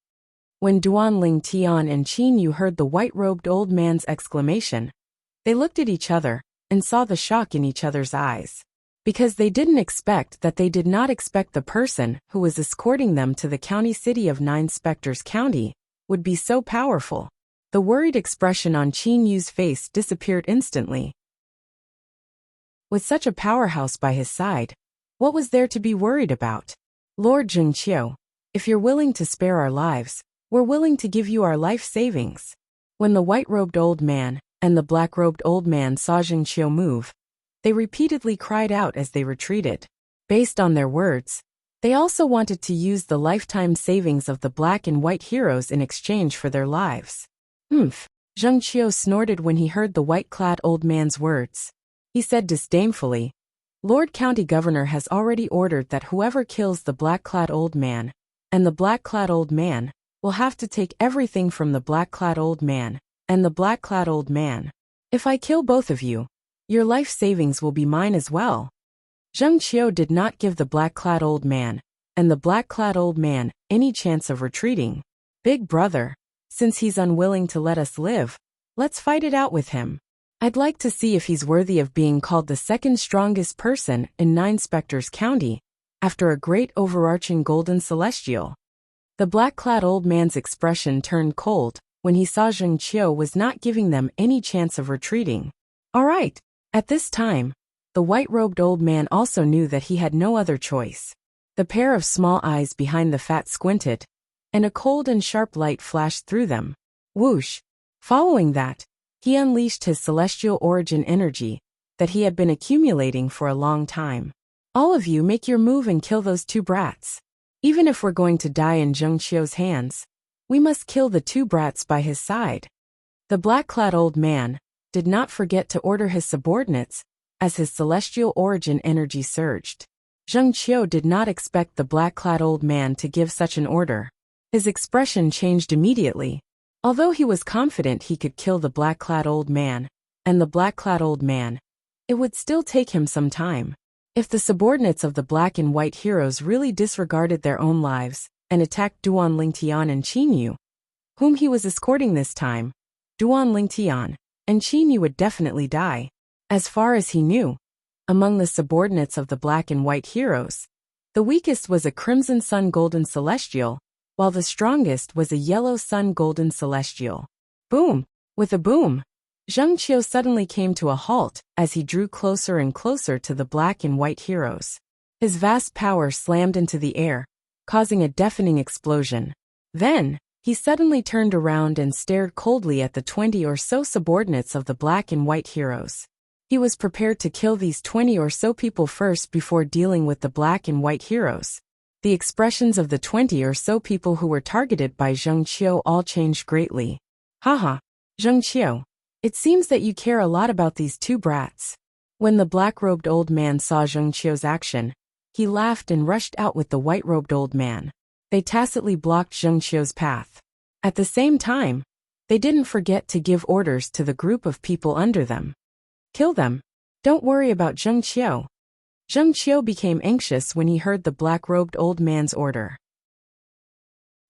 When Duan Lingtian and Qin Yu heard the white-robed old man's exclamation, they looked at each other and saw the shock in each other's eyes. Because they did not expect the person who was escorting them to the county city of Nine Spectres County would be so powerful. The worried expression on Qin Yu's face disappeared instantly. With such a powerhouse by his side, what was there to be worried about? Lord Zheng Qiu, if you're willing to spare our lives, we're willing to give you our life savings. When the white-robed old man and the black-robed old man saw Zheng Qiu move, they repeatedly cried out as they retreated. Based on their words, they also wanted to use the lifetime savings of the black and white heroes in exchange for their lives. Zheng Qiu snorted when he heard the white-clad old man's words. He said disdainfully, "Lord County Governor has already ordered that whoever kills the black-clad old man and the black-clad old man will have to take everything from the black-clad old man and the black-clad old man. If I kill both of you, your life savings will be mine as well." Zheng Qiu did not give the black-clad old man and the black-clad old man any chance of retreating. "Big brother, since he's unwilling to let us live, let's fight it out with him. I'd like to see if he's worthy of being called the second strongest person in Nine Spectres County, after a great overarching golden celestial." The black-clad old man's expression turned cold when he saw Zheng Qiu was not giving them any chance of retreating. All right. At this time, the white-robed old man also knew that he had no other choice. The pair of small eyes behind the fat squinted, and a cold and sharp light flashed through them. Whoosh! Following that, he unleashed his celestial origin energy that he had been accumulating for a long time. All of you make your move and kill those two brats. Even if we're going to die in Zheng Qiu's hands, we must kill the two brats by his side. The black-clad old man did not forget to order his subordinates as his celestial origin energy surged. Zheng Qiu did not expect the black-clad old man to give such an order. His expression changed immediately. Although he was confident he could kill the black-clad old man and the black-clad old man, it would still take him some time. If the subordinates of the black and white heroes really disregarded their own lives and attacked Duan Lingtian and Qin Yu, whom he was escorting this time, Duan Lingtian and Qin Yu would definitely die. As far as he knew, among the subordinates of the black and white heroes, the weakest was a crimson sun golden celestial, while the strongest was a yellow sun golden celestial. Boom! With a boom, Zheng Qiu suddenly came to a halt as he drew closer and closer to the black and white heroes. His vast power slammed into the air, causing a deafening explosion. Then, he suddenly turned around and stared coldly at the 20 or so subordinates of the black and white heroes. He was prepared to kill these 20 or so people first before dealing with the black and white heroes. The expressions of the 20 or so people who were targeted by Zheng Qiu all changed greatly. Haha, Zheng Qiu. It seems that you care a lot about these two brats. When the black-robed old man saw Zheng Qiu's action, he laughed and rushed out with the white-robed old man. They tacitly blocked Zheng Qiu's path. At the same time, they didn't forget to give orders to the group of people under them. Kill them. Don't worry about Zheng Qiu. Zheng Qiu became anxious when he heard the black-robed old man's order.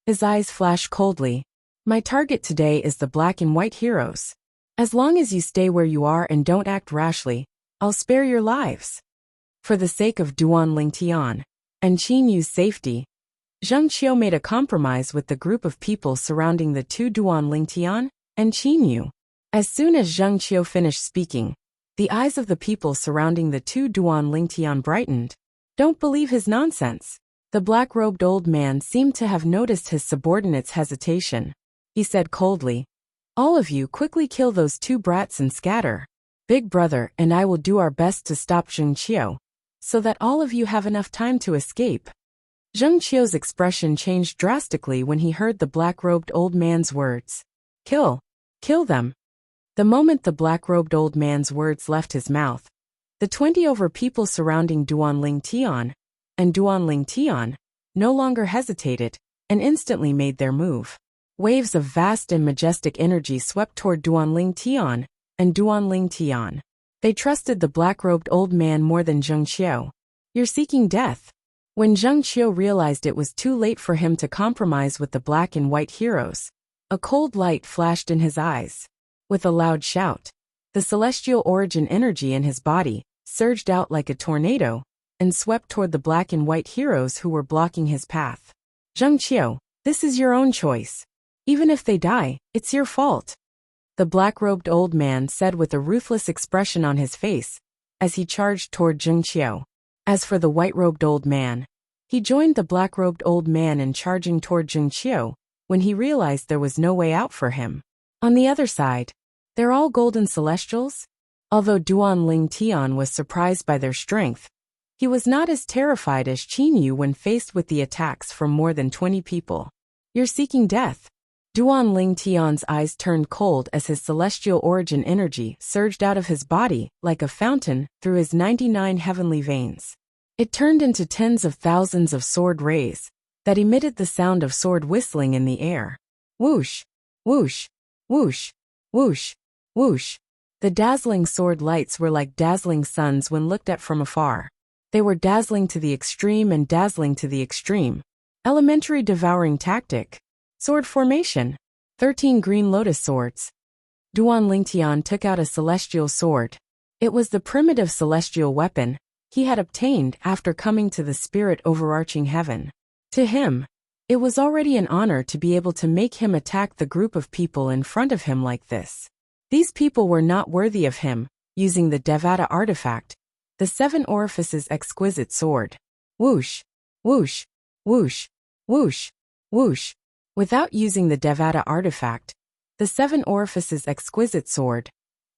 His eyes flashed coldly. My target today is the black and white heroes. As long as you stay where you are and don't act rashly, I'll spare your lives. For the sake of Duan Lingtian and Qin Yu's safety, Zheng Qiu made a compromise with the group of people surrounding the two Duan Lingtian and Qin Yu. As soon as Zheng Qiu finished speaking, the eyes of the people surrounding the two Duan Lingtian brightened. Don't believe his nonsense. The black-robed old man seemed to have noticed his subordinate's hesitation. He said coldly, all of you quickly kill those two brats and scatter. Big brother and I will do our best to stop Zheng Qiu, so that all of you have enough time to escape. Zheng Qiu's expression changed drastically when he heard the black-robed old man's words. Kill them. The moment the black-robed old man's words left his mouth, the 20 over people surrounding Duan Lingtian and Duan Lingtian no longer hesitated and instantly made their move. Waves of vast and majestic energy swept toward Duan Lingtian and Duan Lingtian. They trusted the black-robed old man more than Zheng Qiu. You're seeking death. When Zheng Qiu realized it was too late for him to compromise with the black and white heroes, a cold light flashed in his eyes. With a loud shout, the celestial origin energy in his body surged out like a tornado and swept toward the black and white heroes who were blocking his path. Zheng Qiu, this is your own choice. Even if they die, it's your fault. The black-robed old man said with a ruthless expression on his face as he charged toward Zheng Qiu. As for the white-robed old man, he joined the black-robed old man in charging toward Zheng Qiu when he realized there was no way out for him. On the other side, they're all golden celestials. Although Duan Lingtian was surprised by their strength, he was not as terrified as Qin Yu when faced with the attacks from more than 20 people. You're seeking death. Duan Lingtian's eyes turned cold as his celestial origin energy surged out of his body like a fountain through his 99 heavenly veins. It turned into tens of thousands of sword rays that emitted the sound of sword whistling in the air. Whoosh, whoosh, whoosh, whoosh, whoosh. The dazzling sword lights were like dazzling suns when looked at from afar. They were dazzling to the extreme and dazzling to the extreme. Elementary devouring tactic. Sword formation. 13 green lotus swords. Duan Lingtian took out a celestial sword. It was the primitive celestial weapon he had obtained after coming to the spirit overarching heaven. To him, it was already an honor to be able to make him attack the group of people in front of him like this. These people were not worthy of him, using the Devata artifact, the 7 orifices exquisite sword. Whoosh, whoosh, whoosh, whoosh, whoosh. Without using the Devata artifact, The seven orifices exquisite sword.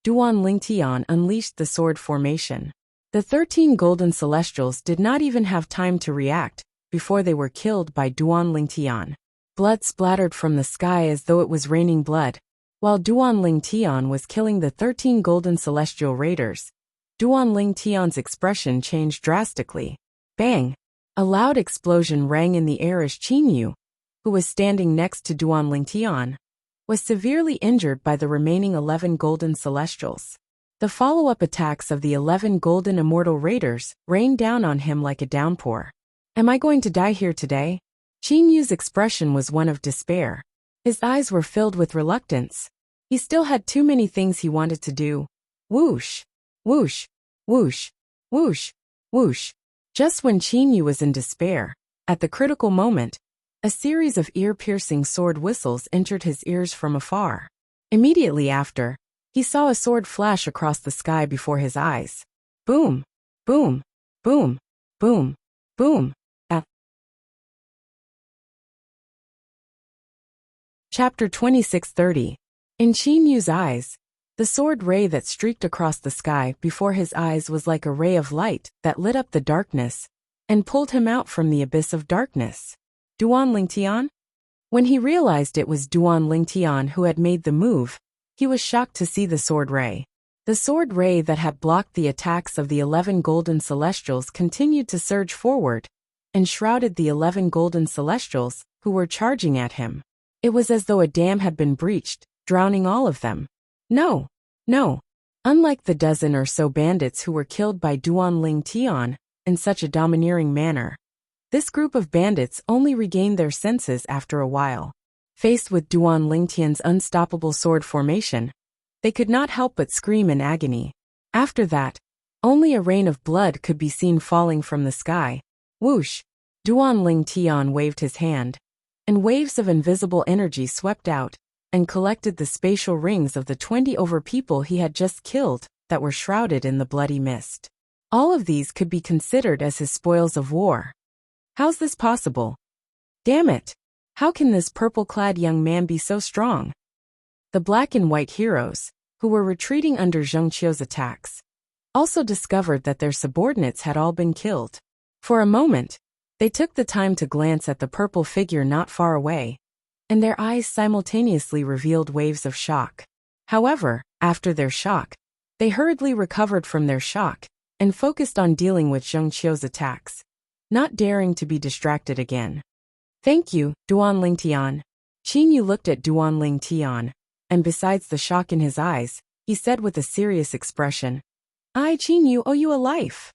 Duan Lingtian unleashed the sword formation. The 13 golden celestials did not even have time to react before they were killed by Duan Lingtian. Blood splattered from the sky as though it was raining blood. While Duan Lingtian was killing the 13 golden celestial raiders, Duan Lingtian's expression changed drastically. Bang! A loud explosion rang in the air as Qinyu, who was standing next to Duan Lingtian, was severely injured by the remaining 11 golden celestials. The follow-up attacks of the 11 golden immortal raiders rained down on him like a downpour. Am I going to die here today? Qinyu's expression was one of despair. His eyes were filled with reluctance. He still had too many things he wanted to do. Whoosh! Whoosh! Whoosh! Whoosh! Whoosh! Just when Qinyu was in despair, at the critical moment, a series of ear-piercing sword whistles entered his ears from afar. Immediately after, he saw a sword flash across the sky before his eyes. Boom! Boom! Boom! Boom! Boom! Chapter 26:30. In Qinyu's eyes, the sword ray that streaked across the sky before his eyes was like a ray of light that lit up the darkness and pulled him out from the abyss of darkness. Duan Lingtian? When he realized it was Duan Lingtian who had made the move, he was shocked to see the sword ray. The sword ray that had blocked the attacks of the 11 golden celestials continued to surge forward and shrouded the 11 golden celestials who were charging at him. It was as though a dam had been breached, drowning all of them. No, no. Unlike the dozen or so bandits who were killed by Duan Lingtian in such a domineering manner, this group of bandits only regained their senses after a while. Faced with Duan Lingtian's unstoppable sword formation, they could not help but scream in agony. After that, only a rain of blood could be seen falling from the sky. Whoosh! Duan Lingtian waved his hand, and waves of invisible energy swept out and collected the spatial rings of the 20 over people he had just killed that were shrouded in the bloody mist. All of these could be considered as his spoils of war. How's this possible? Damn it! How can this purple-clad young man be so strong? The black and white heroes, who were retreating under Zheng Qiu's attacks, also discovered that their subordinates had all been killed. For a moment, they took the time to glance at the purple figure not far away, and their eyes simultaneously revealed waves of shock. However, after their shock, they hurriedly recovered from their shock and focused on dealing with Zheng Qiu's attacks, not daring to be distracted again. Thank you, Duan Lingtian. Qinyu looked at Duan Lingtian, and besides the shock in his eyes, he said with a serious expression, I, Qinyu, owe you a life.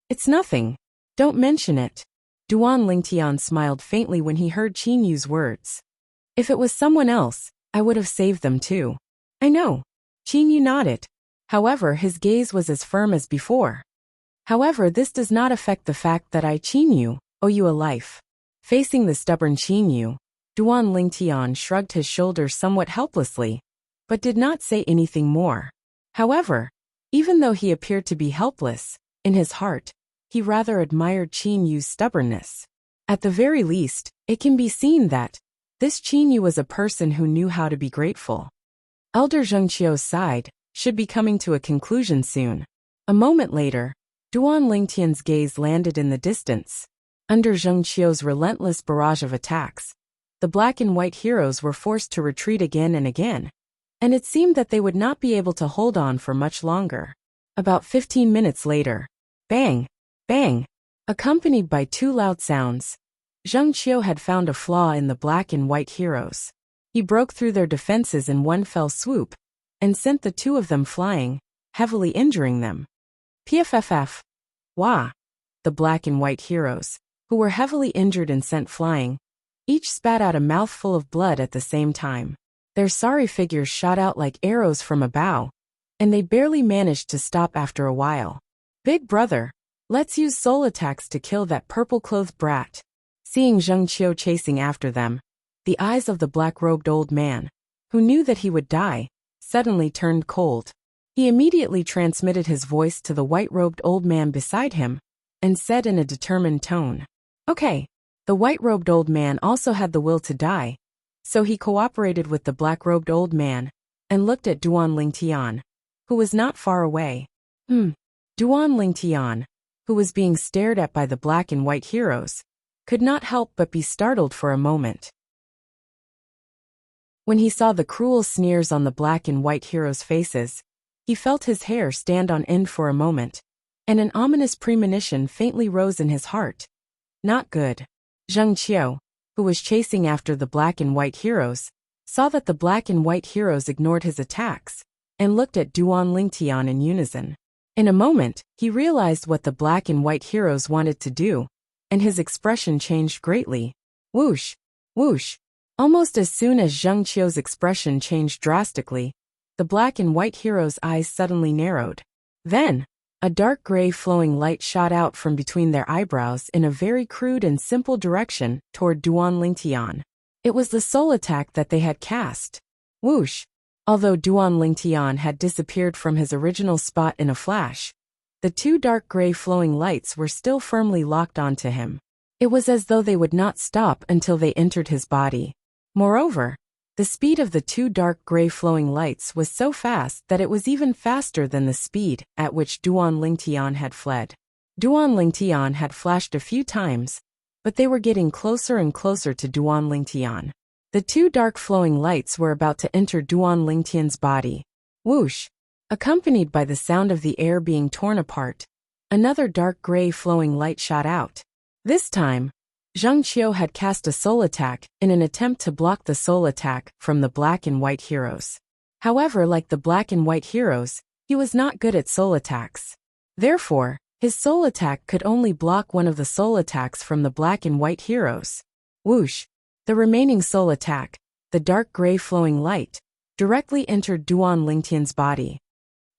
It's nothing. Don't mention it. Duan Lingtian smiled faintly when he heard Qinyu's words. If it was someone else, I would have saved them too. I know. Qinyu nodded. However, his gaze was as firm as before. However, this does not affect the fact that I, Qinyu, owe you a life. Facing the stubborn Qinyu, Duan Lingtian shrugged his shoulders somewhat helplessly, but did not say anything more. However, even though he appeared to be helpless, in his heart, he rather admired Qinyu's stubbornness. At the very least, it can be seen that this Qinyu was a person who knew how to be grateful. Elder Zheng Qiu's side should be coming to a conclusion soon. A moment later, Duan Lingtian's gaze landed in the distance. Under Zheng Qiu's relentless barrage of attacks, the black and white heroes were forced to retreat again and again, and it seemed that they would not be able to hold on for much longer. About 15 minutes later, bang! Bang! Accompanied by two loud sounds, Zheng Qiu had found a flaw in the black and white heroes. He broke through their defenses in one fell swoop, and sent the two of them flying, heavily injuring them. PFFF. Wah! The black and white heroes, who were heavily injured and sent flying, each spat out a mouthful of blood at the same time. Their sorry figures shot out like arrows from a bow, and they barely managed to stop after a while. Big brother, let's use soul attacks to kill that purple-clothed brat. Seeing Zheng Qiu chasing after them, the eyes of the black-robed old man, who knew that he would die, suddenly turned cold. He immediately transmitted his voice to the white-robed old man beside him, and said in a determined tone, Okay. The white-robed old man also had the will to die, So he cooperated with the black-robed old man and looked at Duan Lingtian, who was not far away. Duan Lingtian, who was being stared at by the black and white heroes, could not help but be startled for a moment. When he saw the cruel sneers on the black and white heroes' faces, he felt his hair stand on end for a moment, and an ominous premonition faintly rose in his heart. Not good. Zheng Qiu, who was chasing after the black and white heroes, saw that the black and white heroes ignored his attacks and looked at Duan Lingtian in unison. In a moment, he realized what the black and white heroes wanted to do, and his expression changed greatly. Whoosh! Whoosh! Almost as soon as Zheng Qiu's expression changed drastically, the black and white heroes' eyes suddenly narrowed. Then, a dark gray flowing light shot out from between their eyebrows in a very crude and simple direction toward Duan Lingtian. It was the soul attack that they had cast. Whoosh! Although Duan Lingtian had disappeared from his original spot in a flash, the two dark gray flowing lights were still firmly locked onto him. It was as though they would not stop until they entered his body. Moreover, the speed of the two dark gray flowing lights was so fast that it was even faster than the speed at which Duan Lingtian had fled. Duan Lingtian had flashed a few times, but they were getting closer and closer to Duan Lingtian. The two dark flowing lights were about to enter Duan Lingtian's body. Whoosh! Accompanied by the sound of the air being torn apart, another dark gray flowing light shot out. This time, Zheng Qiu had cast a soul attack in an attempt to block the soul attack from the black and white heroes. However, like the black and white heroes, he was not good at soul attacks. Therefore, his soul attack could only block one of the soul attacks from the black and white heroes. Whoosh! The remaining soul attack, the dark gray flowing light, directly entered Duan Lingtian's body.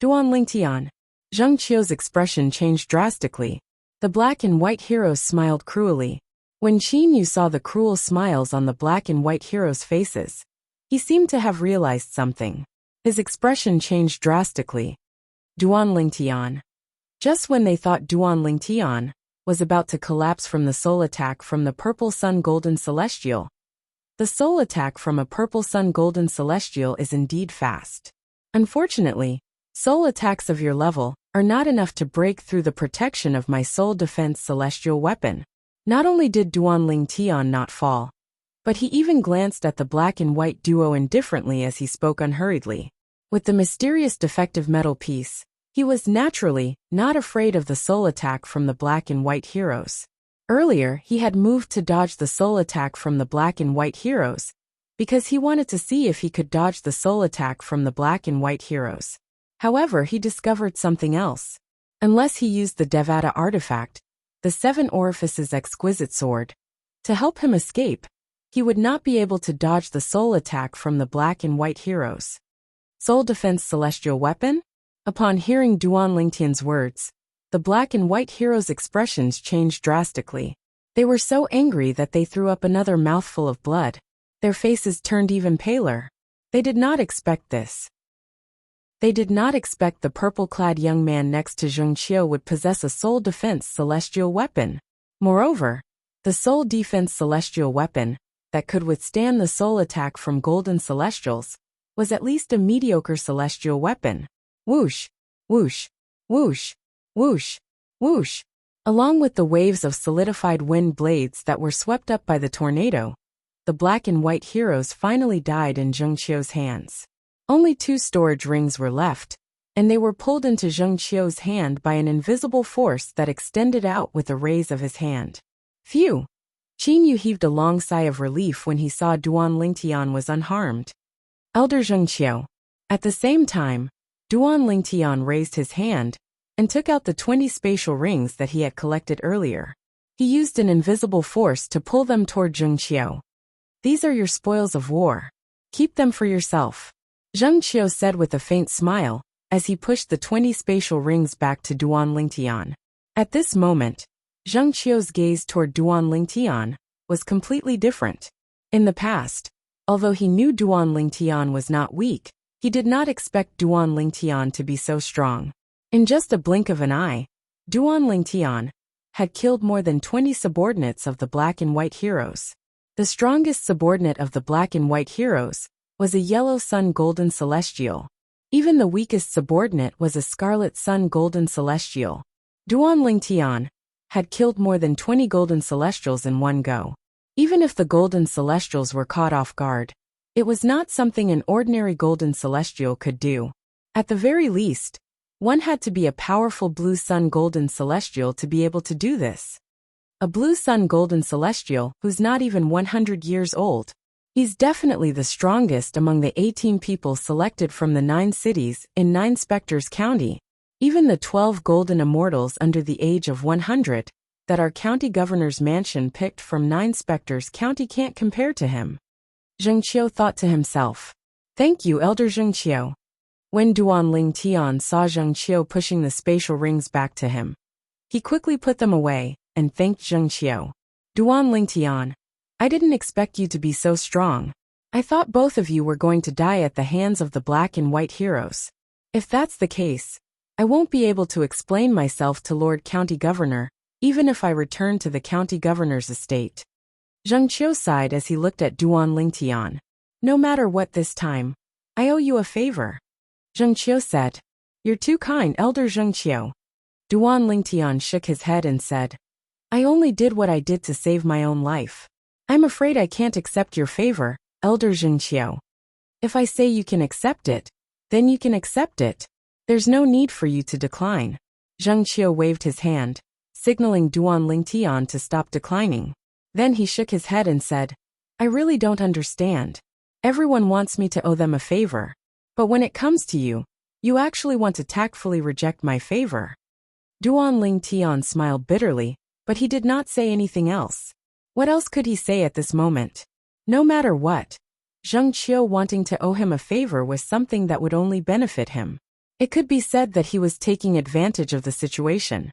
Duan Lingtian. Zheng Qiu's expression changed drastically. The black and white heroes smiled cruelly. When Qin Yu saw the cruel smiles on the black and white heroes' faces, he seemed to have realized something. His expression changed drastically. Duan Lingtian. Just when they thought Duan Lingtian was about to collapse from the soul attack from the Purple Sun Golden Celestial. The soul attack from a Purple Sun Golden Celestial is indeed fast. Unfortunately, soul attacks of your level are not enough to break through the protection of my soul defense celestial weapon. Not only did Duan Lingtian not fall, but he even glanced at the black and white duo indifferently as he spoke unhurriedly. With the mysterious defective metal piece, he was naturally not afraid of the soul attack from the black and white heroes. Earlier, he had moved to dodge the soul attack from the black and white heroes, because he wanted to see if he could dodge the soul attack from the black and white heroes. However, he discovered something else. Unless he used the Devata artifact, the Seven Orifices exquisite sword, to help him escape, he would not be able to dodge the soul attack from the black and white heroes. Soul defense celestial weapon? Upon hearing Duan Lingtian's words, the black and white heroes' expressions changed drastically. They were so angry that they threw up another mouthful of blood. Their faces turned even paler. They did not expect this. They did not expect the purple-clad young man next to Zheng Qiu would possess a soul defense celestial weapon. Moreover, the soul defense celestial weapon, that could withstand the soul attack from golden celestials, was at least a mediocre celestial weapon. Whoosh! Whoosh! Whoosh! Whoosh! Whoosh! Along with the waves of solidified wind blades that were swept up by the tornado, the black and white heroes finally died in Zheng Qiu's hands. Only 2 storage rings were left, and they were pulled into Zheng Qiu's hand by an invisible force that extended out with a raise of his hand. Phew! Qin Yu heaved a long sigh of relief when he saw Duan Lingtian was unharmed. Elder Zheng Qiu. At the same time, Duan Lingtian raised his hand and took out the 20 spatial rings that he had collected earlier. He used an invisible force to pull them toward Zheng Qiu. These are your spoils of war. Keep them for yourself. Zheng Qiu said with a faint smile, as he pushed the 20 spatial rings back to Duan Lingtian. At this moment, Zheng Qiu's gaze toward Duan Lingtian was completely different. In the past, although he knew Duan Lingtian was not weak, he did not expect Duan Lingtian to be so strong. In just a blink of an eye, Duan Lingtian had killed more than 20 subordinates of the black and white heroes. The strongest subordinate of the black and white heroes was a yellow sun golden celestial. Even the weakest subordinate was a scarlet sun golden celestial. Duan Lingtian had killed more than 20 golden celestials in one go. Even if the golden celestials were caught off guard, it was not something an ordinary golden celestial could do. At the very least, one had to be a powerful blue sun golden celestial to be able to do this. A blue sun golden celestial who's not even 100 years old. He's definitely the strongest among the 18 people selected from the 9 cities in 9 Spectres County. Even the 12 golden immortals under the age of 100 that our county governor's mansion picked from 9 Spectres County can't compare to him. Zheng Qiu thought to himself. Thank you, Elder Zheng Qiu. When Duan Lingtian saw Zheng Qiu pushing the spatial rings back to him, he quickly put them away and thanked Zheng Qiu. Duan Lingtian, I didn't expect you to be so strong. I thought both of you were going to die at the hands of the black and white heroes. If that's the case, I won't be able to explain myself to Lord County Governor, even if I return to the county governor's estate. Zheng Qiu sighed as he looked at Duan Lingtian. No matter what this time, I owe you a favor. Zheng Qiu said. You're too kind, Elder Zheng Qiu. Duan Lingtian shook his head and said, I only did what I did to save my own life. I'm afraid I can't accept your favor, Elder Zheng Qiu. If I say you can accept it, then you can accept it. There's no need for you to decline. Zheng Qiu waved his hand, signaling Duan Lingtian to stop declining. Then he shook his head and said, I really don't understand. Everyone wants me to owe them a favor. But when it comes to you, you actually want to tactfully reject my favor. Duan Lingtian smiled bitterly, but he did not say anything else. What else could he say at this moment? No matter what, Zheng Qiu wanting to owe him a favor was something that would only benefit him. It could be said that he was taking advantage of the situation.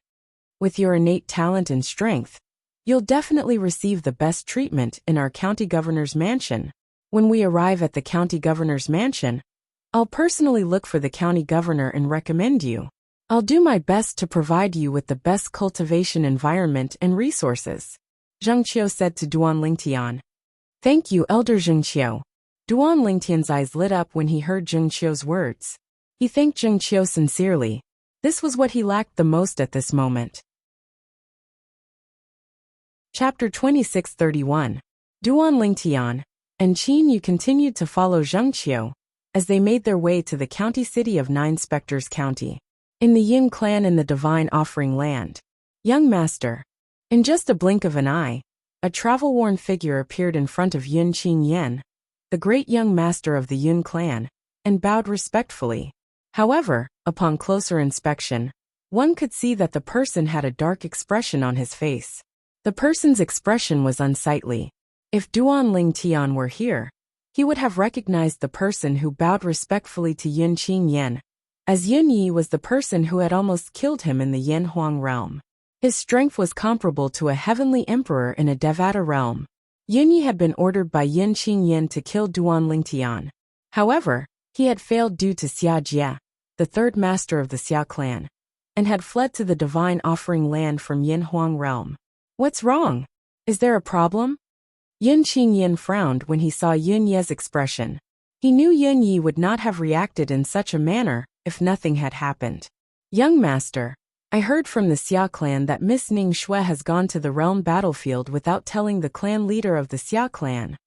With your innate talent and strength, you'll definitely receive the best treatment in our county governor's mansion. When we arrive at the county governor's mansion, I'll personally look for the county governor and recommend you. I'll do my best to provide you with the best cultivation environment and resources. Zheng Qiu said to Duan Lingtian. Thank you, Elder Zheng Qiu. Duan Lingtian's eyes lit up when he heard Zheng Qiu's words. He thanked Zheng Qiu sincerely. This was what he lacked the most at this moment. Chapter 2631. Duan Lingtian and Qin Yu continued to follow Zheng Qiu as they made their way to the county city of 9 Spectres County, in the Yin clan in the Divine Offering Land. Young Master. In just a blink of an eye, a travel-worn figure appeared in front of Yun Qin Yen, the great young master of the Yun clan, and bowed respectfully. However, upon closer inspection, one could see that the person had a dark expression on his face. The person's expression was unsightly. If Duan Lingtian were here, he would have recognized the person who bowed respectfully to Yun Qin Yen, as Yun Yi was the person who had almost killed him in the Yen Huang realm. His strength was comparable to a heavenly emperor in a Devata realm. Yun Yi had been ordered by Yun Qin Yen to kill Duan Lingtian. However, he had failed due to Xia Jia, the third master of the Xia clan, and had fled to the Divine Offering Land from Yen Huang realm. What's wrong? Is there a problem? Yun Qin Yen frowned when he saw Yun Ye's expression. He knew Yun Yi would not have reacted in such a manner if nothing had happened. Young Master, I heard from the Xia clan that Miss Ning Shui has gone to the realm battlefield without telling the clan leader of the Xia clan.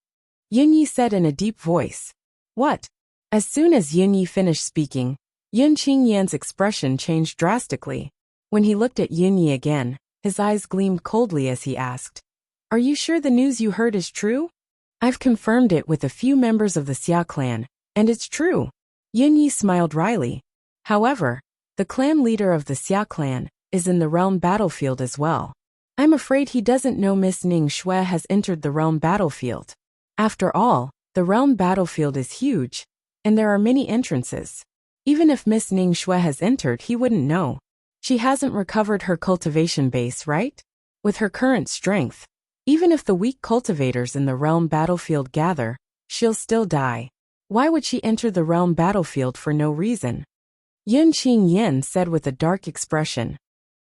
Yun Yi said in a deep voice. What? As soon as Yun Yi finished speaking, Yun Qin Yan's expression changed drastically. When he looked at Yun Yi again, his eyes gleamed coldly as he asked, Are you sure the news you heard is true? I've confirmed it with a few members of the Xia clan, and it's true. Yun Yi smiled wryly. However, the clan leader of the Xia clan is in the realm battlefield as well. I'm afraid he doesn't know Miss Ning Shui has entered the realm battlefield. After all, the realm battlefield is huge, and there are many entrances. Even if Miss Ning Shui has entered, he wouldn't know. She hasn't recovered her cultivation base, right? With her current strength, even if the weak cultivators in the realm battlefield gather, she'll still die. Why would she enter the realm battlefield for no reason? Yun Qin Yen said with a dark expression.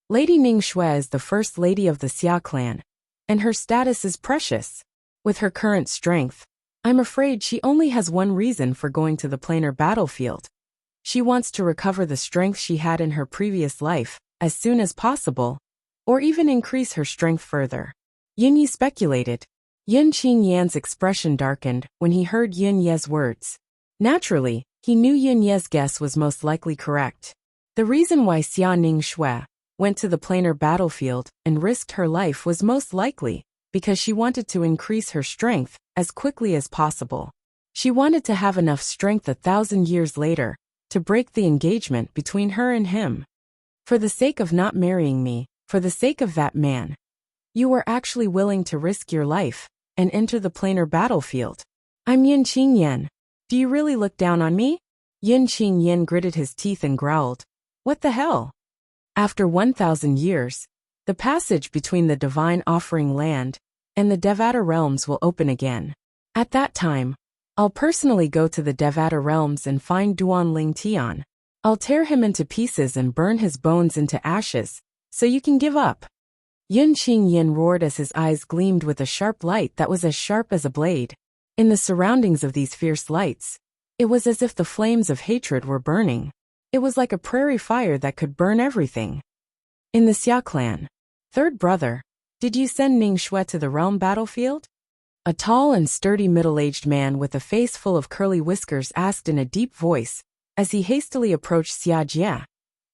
Lady Ning Shui is the first lady of the Xia clan, and her status is precious. With her current strength, I'm afraid she only has one reason for going to the planar battlefield. She wants to recover the strength she had in her previous life, as soon as possible, or even increase her strength further. Yun Yi speculated. Yun Qingyan's expression darkened when he heard Yun Ye's words. Naturally, he knew Yun Ye's guess was most likely correct. The reason why Xia Ning Shui went to the planar battlefield and risked her life was most likely because she wanted to increase her strength as quickly as possible. She wanted to have enough strength 1,000 years later to break the engagement between her and him. For the sake of not marrying me, for the sake of that man, you were actually willing to risk your life and enter the planar battlefield. I'm Yun Qingyan. Do you really look down on me? Yun Qingyan gritted his teeth and growled. What the hell? After 1,000 years, the passage between the divine offering land and the Devata realms will open again. At that time, I'll personally go to the Devata realms and find Duan Ling Tian. I'll tear him into pieces and burn his bones into ashes, so you can give up. Yun Qingyan roared as his eyes gleamed with a sharp light that was as sharp as a blade. In the surroundings of these fierce lights, it was as if the flames of hatred were burning. It was like a prairie fire that could burn everything. In the Xia clan, third brother, did you send Ning Shui to the realm battlefield? A tall and sturdy middle-aged man with a face full of curly whiskers asked in a deep voice, as he hastily approached Xia Jie,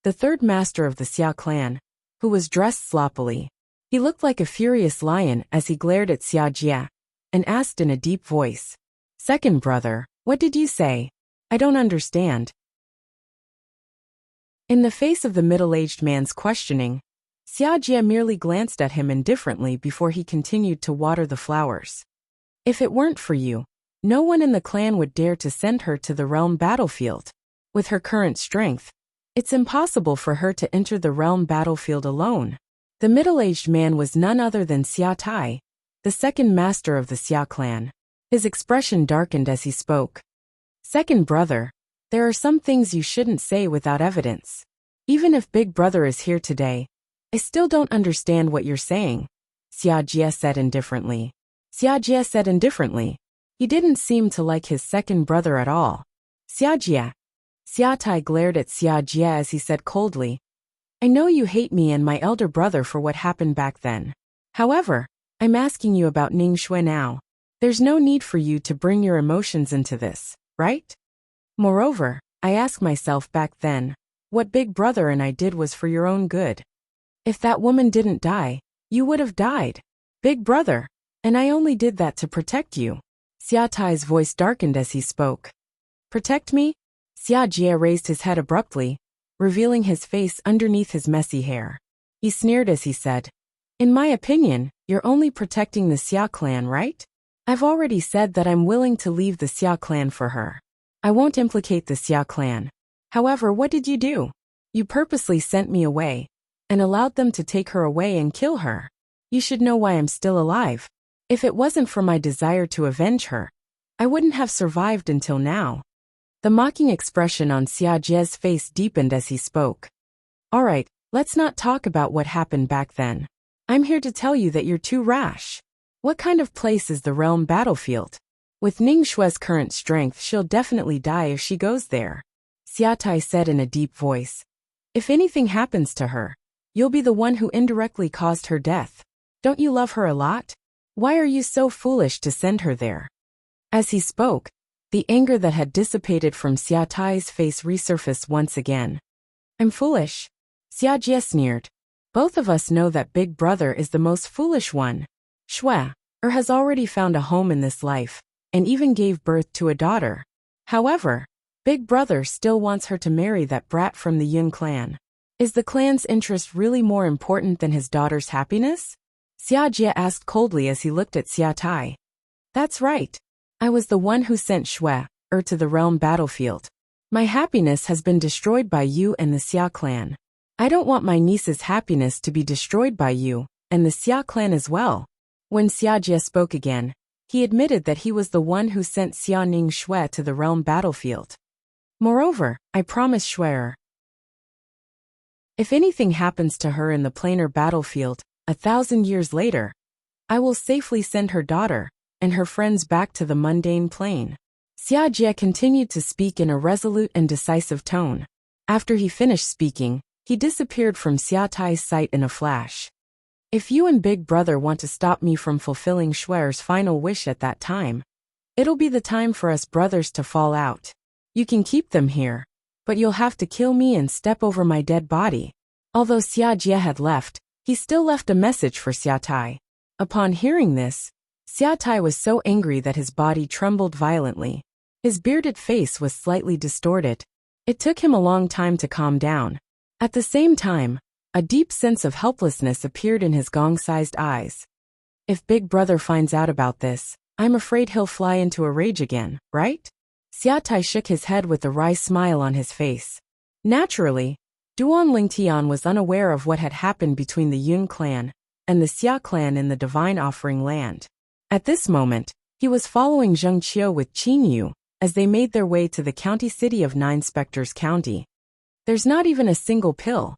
the third master of the Xia clan, who was dressed sloppily. He looked like a furious lion as he glared at Xia Jie, and asked in a deep voice, Second brother, what did you say? I don't understand. In the face of the middle-aged man's questioning, Xia Jie merely glanced at him indifferently before he continued to water the flowers. If it weren't for you, no one in the clan would dare to send her to the realm battlefield. With her current strength, it's impossible for her to enter the realm battlefield alone. The middle-aged man was none other than Xia Tai, the second master of the Xia clan. His expression darkened as he spoke. Second brother, there are some things you shouldn't say without evidence. Even if Big Brother is here today, I still don't understand what you're saying, Xia Jie said indifferently. Xia Jie said indifferently. He didn't seem to like his second brother at all. Xia Jie. Xia Tai glared at Xia Jie as he said coldly, I know you hate me and my elder brother for what happened back then. However, I'm asking you about Ning Shui now. There's no need for you to bring your emotions into this, right? Moreover, I ask myself back then, what Big Brother and I did was for your own good. If that woman didn't die, you would have died. Big Brother, and I only did that to protect you. Xia Tai's voice darkened as he spoke. Protect me? Xia Jie raised his head abruptly, revealing his face underneath his messy hair. He sneered as he said, In my opinion, you're only protecting the Xia clan, right? I've already said that I'm willing to leave the Xia clan for her. I won't implicate the Xia clan. However, what did you do? You purposely sent me away and allowed them to take her away and kill her. You should know why I'm still alive. If it wasn't for my desire to avenge her, I wouldn't have survived until now. The mocking expression on Xia Jie's face deepened as he spoke. All right, let's not talk about what happened back then. I'm here to tell you that you're too rash. What kind of place is the realm battlefield? With Ning Shui's current strength, she'll definitely die if she goes there. Xia Tai said in a deep voice. If anything happens to her, you'll be the one who indirectly caused her death. Don't you love her a lot? Why are you so foolish to send her there? As he spoke, the anger that had dissipated from Xia Tai's face resurfaced once again. I'm foolish. Xia Jie sneered. Both of us know that Big Brother is the most foolish one. Shui has already found a home in this life, and even gave birth to a daughter. However, Big Brother still wants her to marry that brat from the Yun clan. Is the clan's interest really more important than his daughter's happiness? Xia Jie asked coldly as he looked at Xia Tai. That's right. I was the one who sent Shui to the realm battlefield. My happiness has been destroyed by you and the Xia clan. I don't want my niece's happiness to be destroyed by you and the Xia clan as well. When Xia Jie spoke again, he admitted that he was the one who sent Xia Ning Shui to the realm battlefield. Moreover, I promise Shui, if anything happens to her in the planar battlefield, 1,000 years later, I will safely send her daughter, and her friends back to the mundane plane. Xia Jie continued to speak in a resolute and decisive tone. After he finished speaking, he disappeared from Xia Tai's sight in a flash. If you and Big Brother want to stop me from fulfilling Shuer's final wish at that time, it'll be the time for us brothers to fall out. You can keep them here, but you'll have to kill me and step over my dead body. Although Xia Jie had left, he still left a message for Xia Tai. Upon hearing this, Xia Tai was so angry that his body trembled violently. His bearded face was slightly distorted. It took him a long time to calm down. At the same time, a deep sense of helplessness appeared in his gong-sized eyes. If Big Brother finds out about this, I'm afraid he'll fly into a rage again, right? Xia Tai shook his head with a wry smile on his face. Naturally, Duan Lingtian was unaware of what had happened between the Yun clan and the Xia clan in the Divine Offering Land. At this moment, he was following Zheng Qiu with Qin Yu as they made their way to the county city of Nine Spectres County. There's not even a single pill.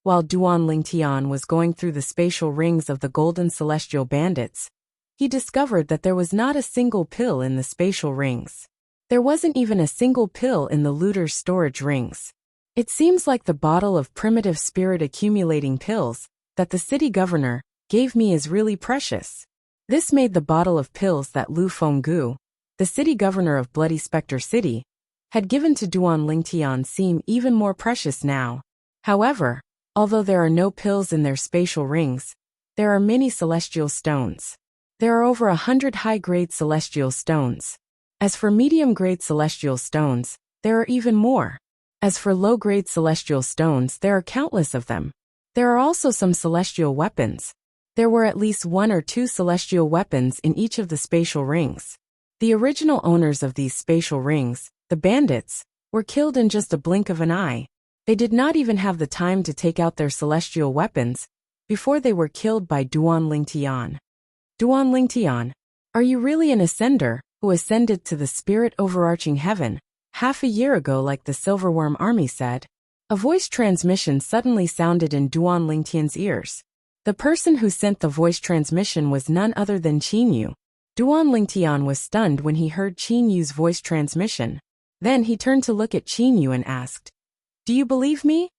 While Duan Lingtian was going through the spatial rings of the Golden Celestial Bandits, he discovered that there was not a single pill in the spatial rings. There wasn't even a single pill in the looter's storage rings. It seems like the bottle of primitive spirit accumulating pills that the city governor gave me is really precious. This made the bottle of pills that Lu Fenggu, the city governor of Bloody Spectre City, had given to Duan Lingtian seem even more precious now. However, although there are no pills in their spatial rings, there are many celestial stones. There are over 100 high-grade celestial stones. As for medium-grade celestial stones, there are even more. As for low-grade celestial stones, there are countless of them. There are also some celestial weapons. There were at least 1 or 2 celestial weapons in each of the spatial rings. The original owners of these spatial rings, the bandits, were killed in just a blink of an eye. They did not even have the time to take out their celestial weapons before they were killed by Duan Lingtian. Duan Lingtian, are you really an ascender who ascended to the spirit overarching heaven half a year ago like the Silverworm army said? A voice transmission suddenly sounded in Duan Lingtian's ears. The person who sent the voice transmission was none other than Qin Yu. Duan Lingtian was stunned when he heard Qin Yu's voice transmission. Then he turned to look at Qin Yu and asked, "Do you believe me?"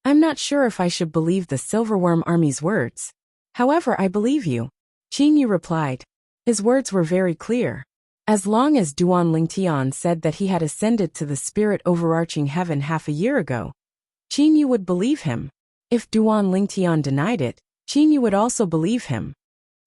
"I'm not sure if I should believe the Silverworm army's words. However, I believe you," Qin Yu replied. His words were very clear. As long as Duan Lingtian said that he had ascended to the spirit overarching heaven half a year ago, Qin Yu would believe him. If Duan Lingtian denied it, Qin Yu would also believe him.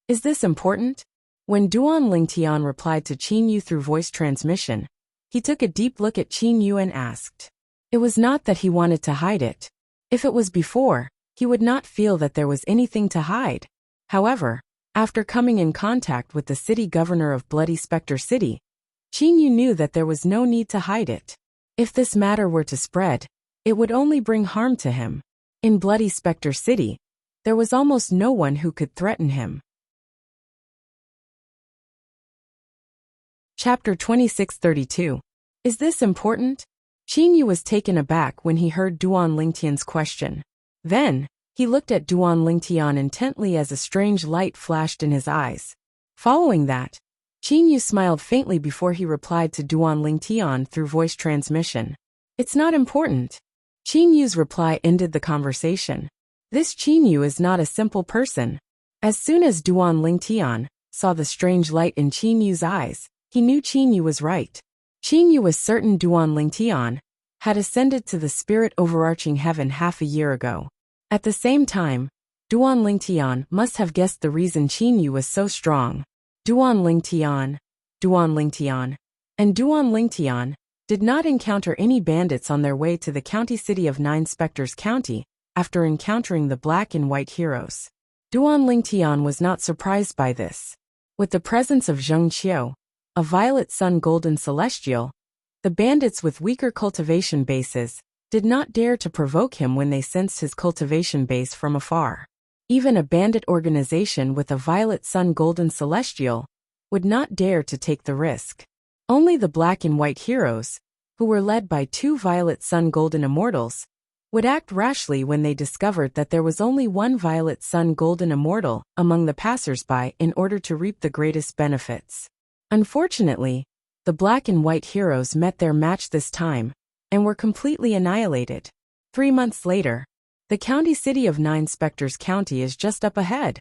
Is this important? When Duan Lingtian replied to Qin Yu through voice transmission, he took a deep look at Qin Yu and asked. It was not that he wanted to hide it. If it was before, he would not feel that there was anything to hide. However, after coming in contact with the city governor of Bloody Spectre City, Qin Yu knew that there was no need to hide it. If this matter were to spread, it would only bring harm to him. In Bloody Spectre City, there was almost no one who could threaten him. Chapter 2632. Is this important? Qin Yu was taken aback when he heard Duan Lingtian's question. Then, he looked at Duan Lingtian intently as a strange light flashed in his eyes. Following that, Qin Yu smiled faintly before he replied to Duan Lingtian through voice transmission. It's not important. Qin Yu's reply ended the conversation. This Qin Yu is not a simple person. As soon as Duan Lingtian saw the strange light in Qin Yu's eyes, he knew Qin Yu was right. Qin Yu was certain Duan Lingtian had ascended to the spirit overarching heaven half a year ago. At the same time, Duan Lingtian must have guessed the reason Qin Yu was so strong. Duan Lingtian, and Duan Lingtian did not encounter any bandits on their way to the county city of Nine Spectres County after encountering the black and white heroes. Duan Lingtian was not surprised by this. With the presence of Zheng Qiu, a Violet Sun Golden Celestial, the bandits with weaker cultivation bases did not dare to provoke him when they sensed his cultivation base from afar. Even a bandit organization with a Violet Sun Golden Celestial would not dare to take the risk. Only the black and white heroes, who were led by 2 Violet Sun Golden Immortals, would act rashly when they discovered that there was only one violet sun golden immortal among the passers-by in order to reap the greatest benefits. Unfortunately, the black and white heroes met their match this time and were completely annihilated. 3 months later, the county city of Nine Spectres County is just up ahead.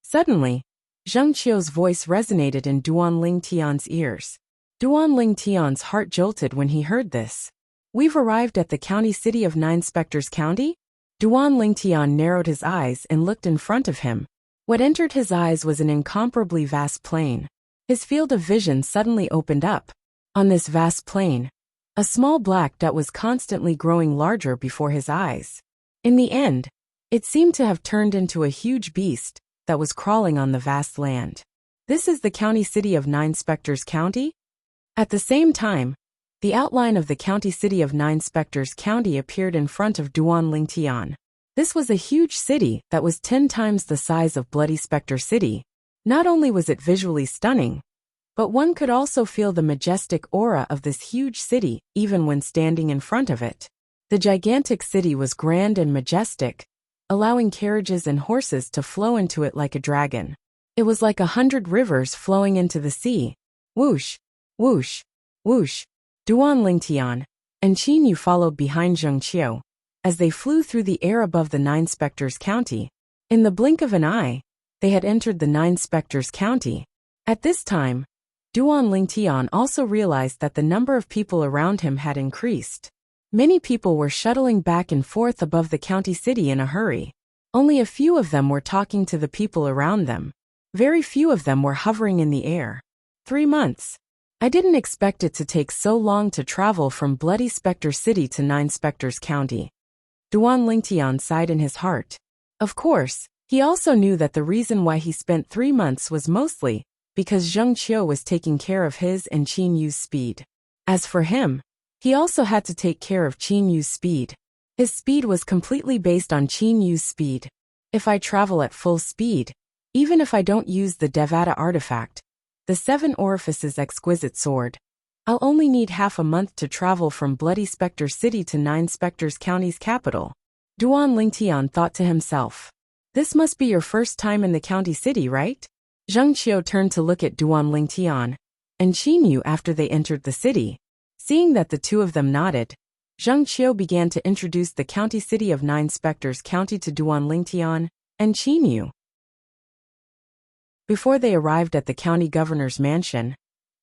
Suddenly, Zheng Qiu's voice resonated in Duan Lingtian's ears. Duan Lingtian's heart jolted when he heard this. We've arrived at the county city of Nine Spectres County? Duan Lingtian narrowed his eyes and looked in front of him. What entered his eyes was an incomparably vast plain. His field of vision suddenly opened up. On this vast plain, a small black dot was constantly growing larger before his eyes. In the end, it seemed to have turned into a huge beast that was crawling on the vast land. This is the county city of Nine Spectres County? At the same time, the outline of the county city of Nine Spectres County appeared in front of Duan Lingtian. This was a huge city that was 10 times the size of Bloody Spectre City. Not only was it visually stunning, but one could also feel the majestic aura of this huge city even when standing in front of it. The gigantic city was grand and majestic, allowing carriages and horses to flow into it like a dragon. It was like 100 rivers flowing into the sea. Whoosh, whoosh, whoosh. Duan Lingtian and Qin Yu followed behind Zheng Qiu as they flew through the air above the Nine Spectres County. In the blink of an eye, they had entered the Nine Spectres County. At this time, Duan Lingtian also realized that the number of people around him had increased. Many people were shuttling back and forth above the county city in a hurry. Only a few of them were talking to the people around them. Very few of them were hovering in the air. 3 months. I didn't expect it to take so long to travel from Bloody Spectre City to Nine Spectres County. Duan Lingtian sighed in his heart. Of course, he also knew that the reason why he spent 3 months was mostly because Zheng Qiu was taking care of his and Qin Yu's speed. As for him, he also had to take care of Qin Yu's speed. His speed was completely based on Qin Yu's speed. If I travel at full speed, even if I don't use the Devata artifact, the 7 Orifices exquisite sword, I'll only need half a month to travel from Bloody Spectre City to Nine Spectres County's capital. Duan Lingtian thought to himself. This must be your first time in the county city, right? Zheng Qiu turned to look at Duan Lingtian and Qin Yu after they entered the city. Seeing that the two of them nodded, Zheng Qiu began to introduce the county city of Nine Spectres County to Duan Lingtian and Qin Yu. Before they arrived at the county governor's mansion,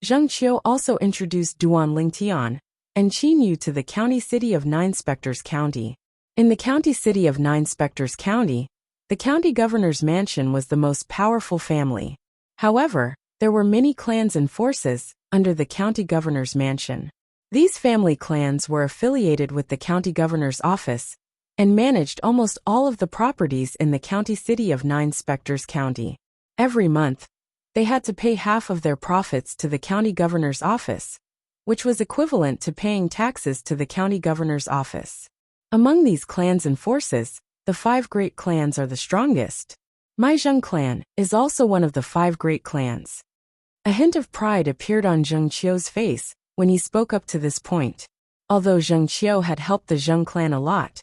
Zheng Qiu also introduced Duan Lingtian and Qin Yu to the county city of Nine Spectres County. In the county city of Nine Spectres County, the county governor's mansion was the most powerful family. However, there were many clans and forces under the county governor's mansion. These family clans were affiliated with the county governor's office and managed almost all of the properties in the county city of Nine Spectres County. Every month, they had to pay half of their profits to the county governor's office, which was equivalent to paying taxes to the county governor's office. Among these clans and forces, the 5 great clans are the strongest. Maizheng clan is also one of the 5 great clans. A hint of pride appeared on Zheng Qiu's face when he spoke up to this point. Although Zheng Qiu had helped the Zheng clan a lot,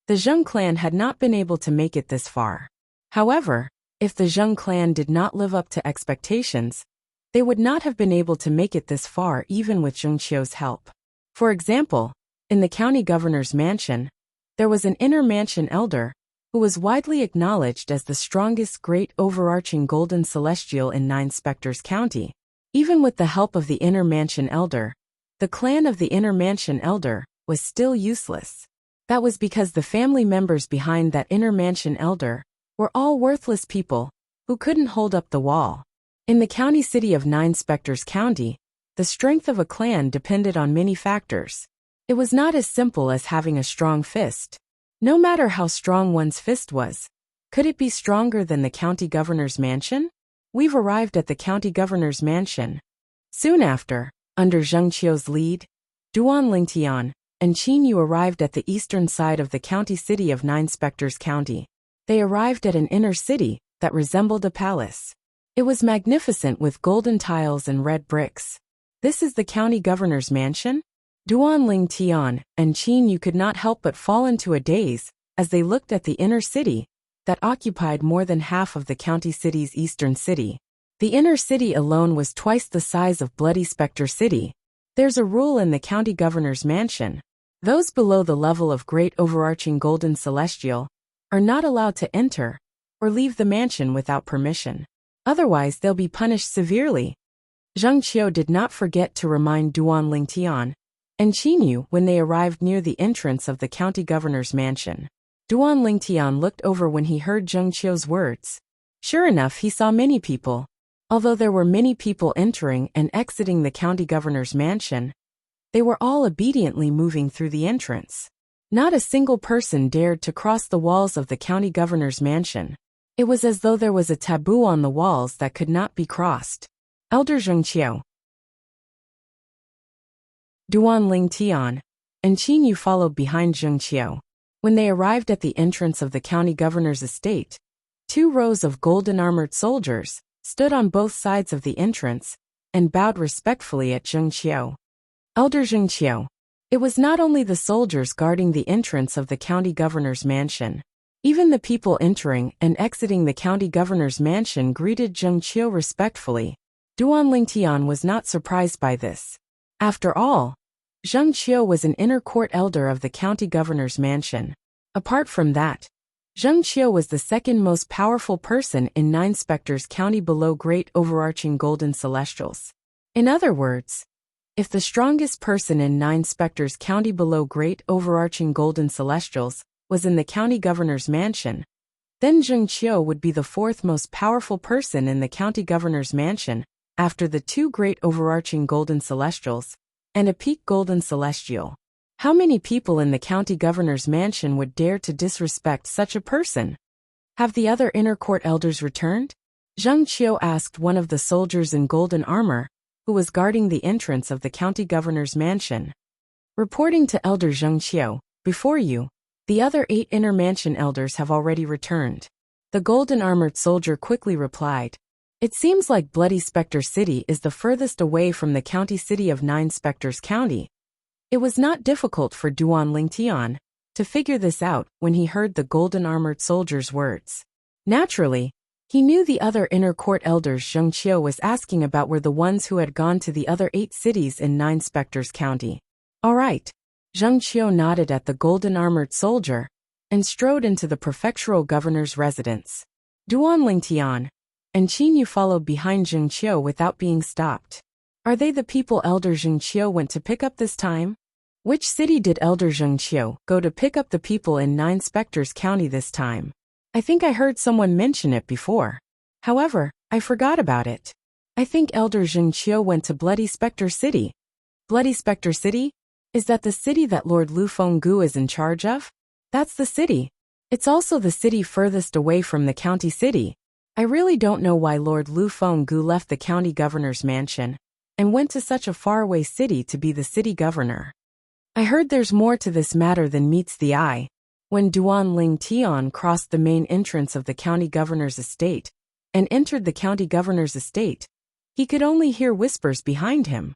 the Zheng clan had not been able to make it this far. However, if the Zheng clan did not live up to expectations, they would not have been able to make it this far even with Zheng Qiu's help. For example, in the county governor's mansion, there was an inner mansion elder who was widely acknowledged as the strongest great overarching golden celestial in Nine Spectres County. Even with the help of the inner mansion elder, the clan of the inner mansion elder was still useless. That was because the family members behind that inner mansion elder were all worthless people who couldn't hold up the wall. In the county city of Nine Spectres County, the strength of a clan depended on many factors. It was not as simple as having a strong fist. No matter how strong one's fist was, could it be stronger than the county governor's mansion? We've arrived at the county governor's mansion. Soon after, under Zheng Qiu's lead, Duan Lingtian and Qin Yu arrived at the eastern side of the county city of Nine Spectres County. They arrived at an inner city that resembled a palace. It was magnificent with golden tiles and red bricks. This is the county governor's mansion? Duan Ling Tian and Qin Yu could not help but fall into a daze as they looked at the inner city that occupied more than half of the county city's eastern city. The inner city alone was twice the size of Bloody Spectre City. There's a rule in the county governor's mansion. Those below the level of Great Overarching Golden Celestial are not allowed to enter or leave the mansion without permission. Otherwise, they'll be punished severely. Zheng Qiu did not forget to remind Duan Ling Tian and Qin Yu when they arrived near the entrance of the county governor's mansion. Duan Ling Tian looked over when he heard Zheng Qiu's words. Sure enough, he saw many people. Although there were many people entering and exiting the county governor's mansion, they were all obediently moving through the entrance. Not a single person dared to cross the walls of the county governor's mansion. It was as though there was a taboo on the walls that could not be crossed. Elder Zheng Qiu, Duan Ling Tian, and Qin Yu followed behind Zheng Qiu. When they arrived at the entrance of the county governor's estate, 2 rows of golden-armored soldiers stood on both sides of the entrance and bowed respectfully at Zheng Qiu. Elder Zheng Qiu. It was not only the soldiers guarding the entrance of the county governor's mansion. Even the people entering and exiting the county governor's mansion greeted Zheng Qiu respectfully. Duan Ling Tian was not surprised by this. After all, Zheng Qiu was an inner court elder of the county governor's mansion. Apart from that, Zheng Qiu was the second most powerful person in 9 Spectres County below Great Overarching Golden Celestials. In other words, if the strongest person in 9 Spectres County below Great Overarching Golden Celestials was in the county governor's mansion, then Zheng Qiu would be the 4th most powerful person in the county governor's mansion, after the 2 Great Overarching Golden Celestials and a Peak Golden Celestial. How many people in the county governor's mansion would dare to disrespect such a person? Have the other inner court elders returned? Zheng Qiu asked one of the soldiers in golden armor, who was guarding the entrance of the county governor's mansion. Reporting to Elder Zheng Qiu, before you, the other 8 inner mansion elders have already returned. The golden-armored soldier quickly replied. It seems like Bloody Spectre City is the furthest away from the county city of 9 Spectres County. It was not difficult for Duan Ling Tian to figure this out when he heard the golden-armored soldier's words. Naturally, he knew the other inner court elders Zheng Qiu was asking about were the ones who had gone to the other 8 cities in 9 Spectres County. All right. Zheng Qiu nodded at the golden-armored soldier and strode into the prefectural governor's residence. Duan Ling Tian and Qin Yu followed behind Zheng Qiu without being stopped. Are they the people Elder Zheng Qiu went to pick up this time? Which city did Elder Zheng Qiu go to pick up the people in 9 Spectres County this time? I think I heard someone mention it before. However, I forgot about it. I think Elder Zheng Qiu went to Bloody Spectre City. Bloody Spectre City? Is that the city that Lord Lu Fenggu is in charge of? That's the city. It's also the city furthest away from the county city. I really don't know why Lord Lu Fenggu left the county governor's mansion and went to such a faraway city to be the city governor. I heard there's more to this matter than meets the eye. When Duan Ling Tian crossed the main entrance of the county governor's estate and entered the county governor's estate, he could only hear whispers behind him.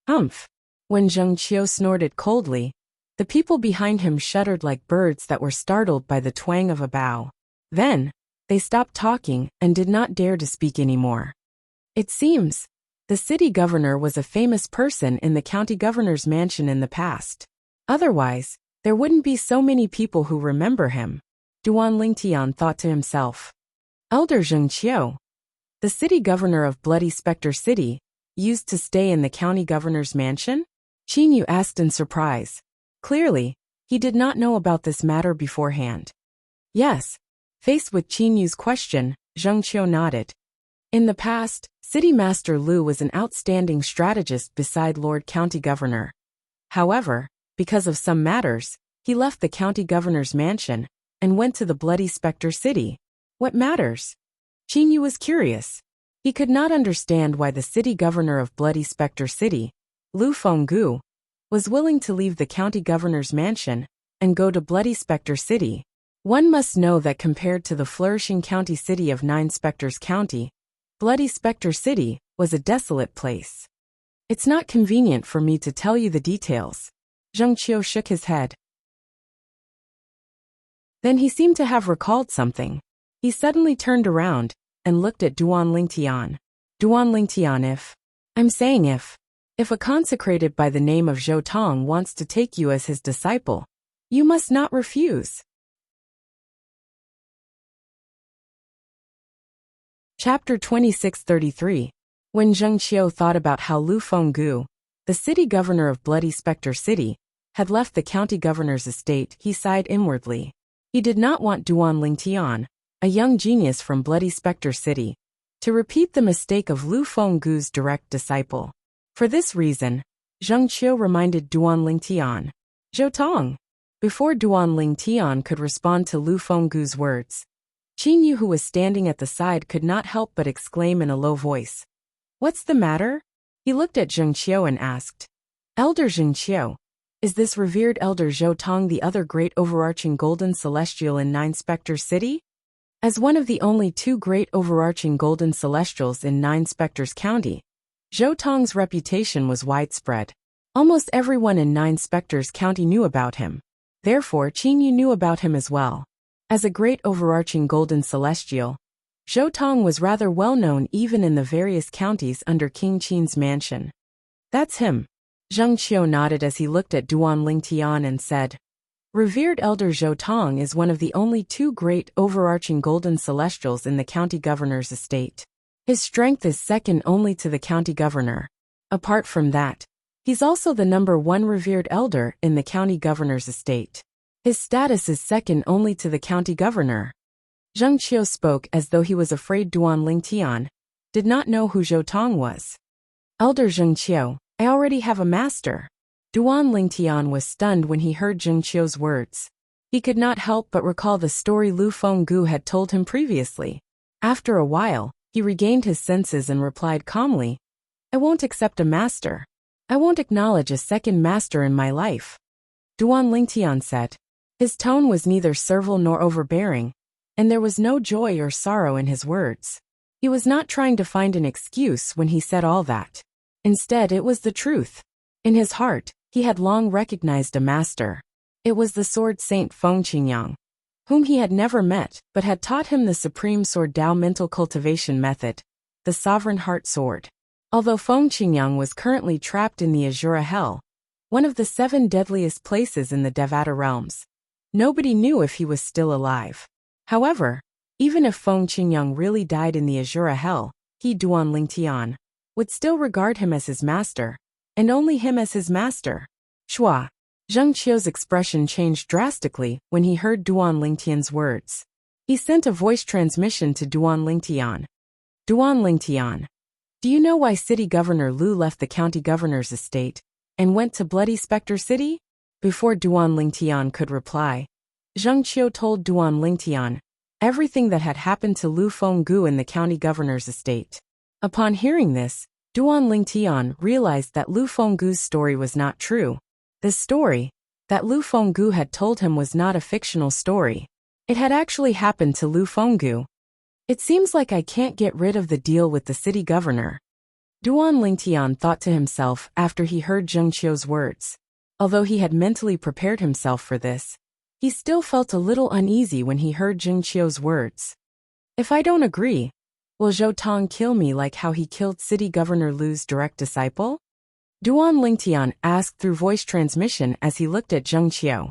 Humph! When Zheng Qiu snorted coldly, the people behind him shuddered like birds that were startled by the twang of a bow. Then, they stopped talking and did not dare to speak anymore. It seems, the city governor was a famous person in the county governor's mansion in the past. Otherwise, there wouldn't be so many people who remember him. Duan Ling Tian thought to himself. Elder Zheng Qiu, the city governor of Bloody Spectre City, used to stay in the county governor's mansion? Qin Yu asked in surprise. Clearly, he did not know about this matter beforehand. Yes. Faced with Qin Yu's question, Zheng Qiu nodded. In the past, City Master Lu was an outstanding strategist beside Lord County Governor. However, because of some matters, he left the county governor's mansion and went to the Bloody Spectre City. What matters? Qin Yu was curious. He could not understand why the city governor of Bloody Spectre City, Lu Fenggu, was willing to leave the county governor's mansion and go to Bloody Spectre City. One must know that compared to the flourishing county city of 9 Spectres County, Bloody Spectre City was a desolate place. It's not convenient for me to tell you the details. Zheng Qiu shook his head. Then he seemed to have recalled something. He suddenly turned around and looked at Duan Lingtian. Duan Lingtian, if a consecrated by the name of Zhou Tong wants to take you as his disciple, you must not refuse. Chapter 2633. When Zheng Qiu thought about how Lu Fenggu, the city governor of Bloody Spectre City, had left the county governor's estate, he sighed inwardly. He did not want Duan Lingtian, a young genius from Bloody Spectre City, to repeat the mistake of Lu Fenggu's direct disciple. For this reason, Zheng Qiu reminded Duan Lingtian, Zhou Tong. Before Duan Lingtian could respond to Lu Fenggu's words, Qin Yu, who was standing at the side, could not help but exclaim in a low voice, "What's the matter?" He looked at Zheng Qiu and asked, "Elder Zheng Qiu, is this revered Elder Zhou Tong the other great overarching golden celestial in Nine Spectre City?" As one of the only two great overarching golden celestials in Nine Spectres County, Zhou Tong's reputation was widespread. Almost everyone in Nine Spectres County knew about him. Therefore, Qin Yu knew about him as well. As a great overarching golden celestial, Zhou Tong was rather well known even in the various counties under King Qin's mansion. "That's him." Zheng Qiu nodded as he looked at Duan Lingtian and said, "Revered Elder Zhou Tong is one of the only two great overarching golden celestials in the county governor's estate. His strength is second only to the county governor. Apart from that, he's also the number one revered elder in the county governor's estate. His status is second only to the county governor." Zheng Qiu spoke as though he was afraid Duan Lingtian did not know who Zhou Tong was. "Elder Zheng Qiu, I already have a master." Duan Lingtian was stunned when he heard Zheng Qiu's words. He could not help but recall the story Lu Fenggu had told him previously. After a while, he regained his senses and replied calmly, "I won't accept a master. I won't acknowledge a second master in my life." Duan Lingtian said. His tone was neither servile nor overbearing, and there was no joy or sorrow in his words. He was not trying to find an excuse when he said all that. Instead, it was the truth. In his heart, he had long recognized a master. It was the sword saint Feng Qingyang, whom he had never met but had taught him the supreme sword Dao mental cultivation method, the sovereign heart sword. Although Feng Qingyang was currently trapped in the Azura Hell, one of the 7 deadliest places in the Devata realms, nobody knew if he was still alive. However, even if Feng Qingyang really died in the Azura Hell, he, Duan Lingtian, would still regard him as his master, and only him as his master. Shua. Zheng Qiu's expression changed drastically when he heard Duan Lingtian's words. He sent a voice transmission to Duan Lingtian. "Duan Lingtian, do you know why City Governor Lu left the county governor's estate and went to Bloody Spectre City?" Before Duan Lingtian could reply, Zheng Qiu told Duan Lingtian everything that had happened to Lu Fenggu in the county governor's estate. Upon hearing this, Duan Lingtian realized that Lu Fenggu's story was not true. The story that Lu Fenggu had told him was not a fictional story. It had actually happened to Lu Fenggu. "It seems like I can't get rid of the deal with the city governor," Duan Lingtian thought to himself after he heard Zheng Qiu's words. Although he had mentally prepared himself for this, he still felt a little uneasy when he heard Zheng Qiu's words. "If I don't agree, will Zhou Tong kill me like how he killed City Governor Lu's direct disciple?" Duan Lingtian asked through voice transmission as he looked at Zheng Qiu.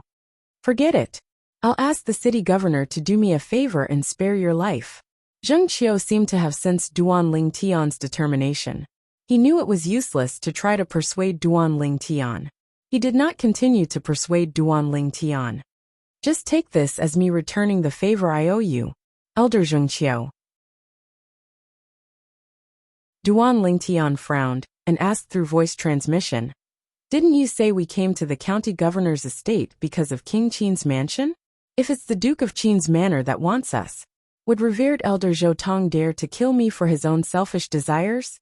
"Forget it. I'll ask the city governor to do me a favor and spare your life." Zheng Qiu seemed to have sensed Duan Lingtian's determination. He knew it was useless to try to persuade Duan Lingtian. He did not continue to persuade Duan Lingtian. "Just take this as me returning the favor I owe you, Elder Zheng Qiu." Duan Lingtian frowned and asked through voice transmission, "Didn't you say we came to the county governor's estate because of King Qin's mansion? If it's the Duke of Qin's manor that wants us, would revered Elder Zhou Tong dare to kill me for his own selfish desires?"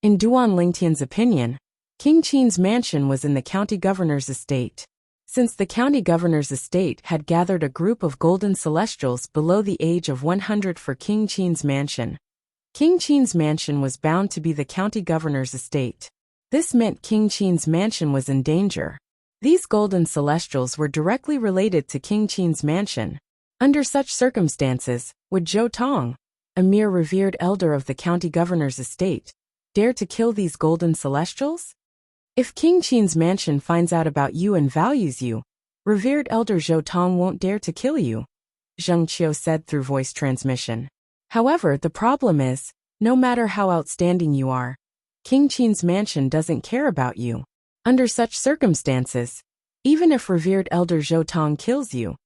In Duan Lingtian's opinion, King Qin's mansion was in the county governor's estate. Since the county governor's estate had gathered a group of golden celestials below the age of 100 for King Qin's mansion, King Qin's mansion was bound to be the county governor's estate. This meant King Qin's mansion was in danger. These golden celestials were directly related to King Qin's mansion. Under such circumstances, would Zhou Tong, a mere revered elder of the county governor's estate, dare to kill these golden celestials? If King Qin's mansion finds out about you and values you, revered elder Zhou Tong won't dare to kill you, Zheng Qiu said through voice transmission. However, the problem is, no matter how outstanding you are, King Qin's mansion doesn't care about you. Under such circumstances, even if revered elder Zhou Tong kills you,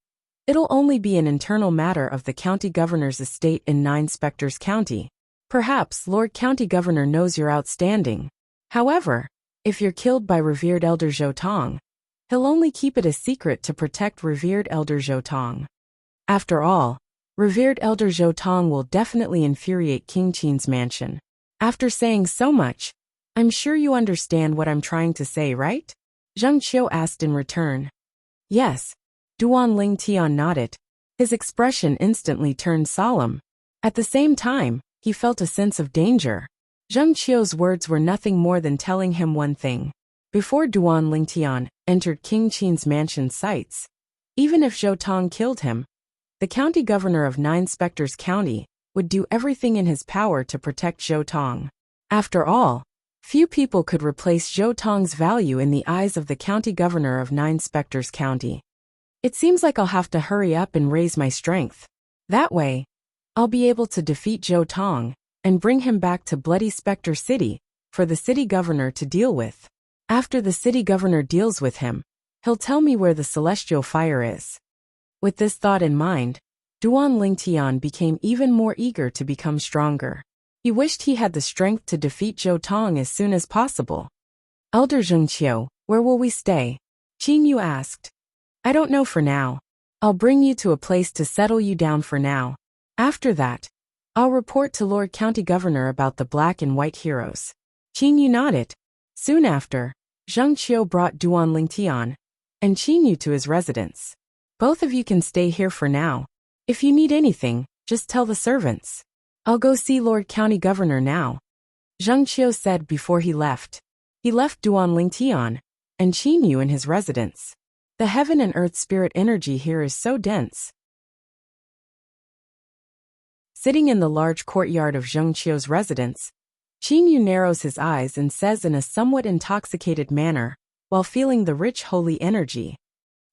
it'll only be an internal matter of the county governor's estate in Nine Spectres County. Perhaps Lord County Governor knows you're outstanding. However, if you're killed by revered elder Zhou Tong, he'll only keep it a secret to protect revered elder Zhou Tong. After all, revered elder Zhou Tong will definitely infuriate King Qin's mansion. After saying so much, I'm sure you understand what I'm trying to say, right? Zheng Qiu asked in return. Yes. Duan Lingtian nodded. His expression instantly turned solemn. At the same time, he felt a sense of danger. Zheng Qiu's words were nothing more than telling him one thing. Before Duan Lingtian entered King Qin's mansion's sights, even if Zhou Tong killed him, the county governor of Nine Spectres County would do everything in his power to protect Zhou Tong. After all, few people could replace Zhou Tong's value in the eyes of the county governor of Nine Spectres County. It seems like I'll have to hurry up and raise my strength. That way, I'll be able to defeat Zhou Tong and bring him back to Bloody Spectre City for the city governor to deal with. After the city governor deals with him, he'll tell me where the celestial fire is. With this thought in mind, Duan Lingtian became even more eager to become stronger. He wished he had the strength to defeat Zhou Tong as soon as possible. Elder Zheng Qiu, where will we stay? Qin Yu asked. I don't know for now. I'll bring you to a place to settle you down for now. After that, I'll report to Lord County Governor about the black and white heroes. Qin Yu nodded. Soon after, Zheng Qiu brought Duan Lingtian and Qin Yu to his residence. Both of you can stay here for now. If you need anything, just tell the servants. I'll go see Lord County Governor now, Zheng Qiu said before he left. He left Duan Lingtian and Qin Yu in his residence. The heaven and earth spirit energy here is so dense. Sitting in the large courtyard of Zheng Qiu's residence, Qin Yu narrows his eyes and says in a somewhat intoxicated manner, while feeling the rich holy energy.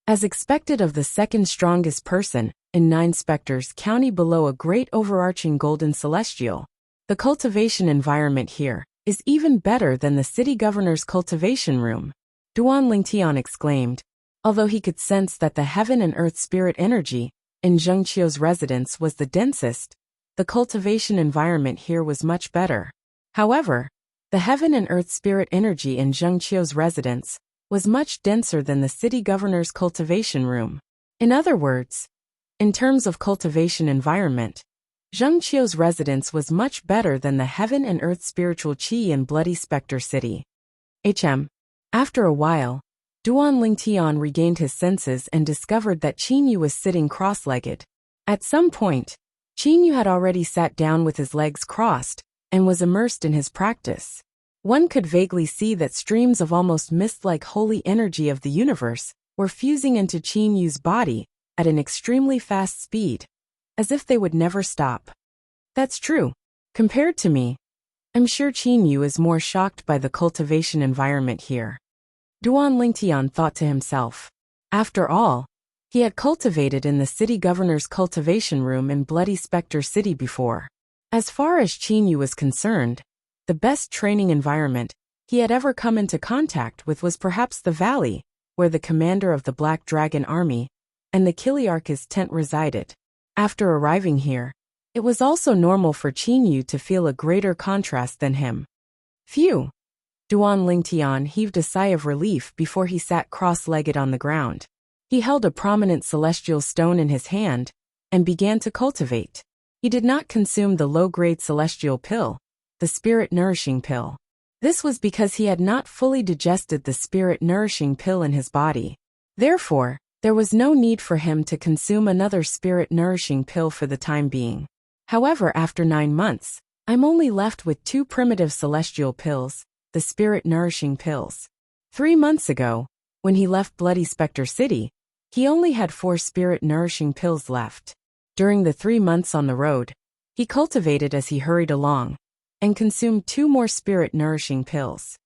As expected of the second strongest person in Nine Spectres County below a great overarching golden celestial, the cultivation environment here is even better than the city governor's cultivation room, Duan Lingtian exclaimed. Although he could sense that the heaven and earth spirit energy in Zheng Qiu's residence was the densest, the cultivation environment here was much better. However, the heaven and earth spirit energy in Zheng Qiu's residence was much denser than the city governor's cultivation room. In other words, in terms of cultivation environment, Zheng Qiu's residence was much better than the heaven and earth spiritual qi in Bloody Spectre City. After a while, Duan Lingtian regained his senses and discovered that Qin Yu was sitting cross-legged. At some point, Qin Yu had already sat down with his legs crossed and was immersed in his practice. One could vaguely see that streams of almost mist-like holy energy of the universe were fusing into Qin Yu's body at an extremely fast speed, as if they would never stop. That's true. Compared to me, I'm sure Qin Yu is more shocked by the cultivation environment here. Duan Lingtian thought to himself. After all, he had cultivated in the city governor's cultivation room in Bloody Spectre City before. As far as Qin Yu was concerned, the best training environment he had ever come into contact with was perhaps the valley, where the commander of the Black Dragon Army and the Kiliarch's tent resided. After arriving here, it was also normal for Qin Yu to feel a greater contrast than him. Phew! Duan Lingtian heaved a sigh of relief before he sat cross-legged on the ground. He held a prominent celestial stone in his hand and began to cultivate. He did not consume the low-grade celestial pill, the spirit-nourishing pill. This was because he had not fully digested the spirit-nourishing pill in his body. Therefore, there was no need for him to consume another spirit-nourishing pill for the time being. However, after 9 months, I'm only left with 2 primitive celestial pills, the spirit-nourishing pills. 3 months ago, when he left Bloody Spectre City, he only had 4 spirit-nourishing pills left. During the 3 months on the road, he cultivated as he hurried along, and consumed 2 more spirit-nourishing pills.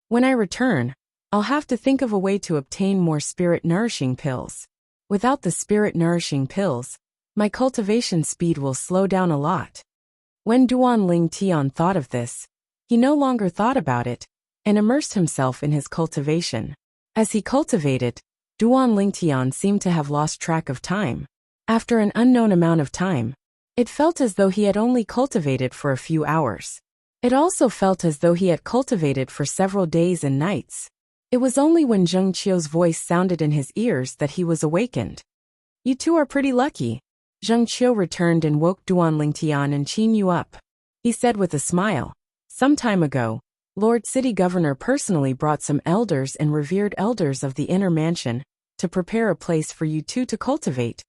When I return, I'll have to think of a way to obtain more spirit-nourishing pills. Without the spirit-nourishing pills, my cultivation speed will slow down a lot. When Duan Ling Tian thought of this, he no longer thought about it, and immersed himself in his cultivation. As he cultivated, Duan Ling Tian seemed to have lost track of time. After an unknown amount of time, it felt as though he had only cultivated for a few hours. It also felt as though he had cultivated for several days and nights. It was only when Zheng Qiu's voice sounded in his ears that he was awakened. "You two are pretty lucky." Zheng Qiu returned and woke Duan Ling Tian and Qin Yu up. He said with a smile, "Some time ago, Lord City Governor personally brought some elders and revered elders of the inner mansion to prepare a place for you two to cultivate.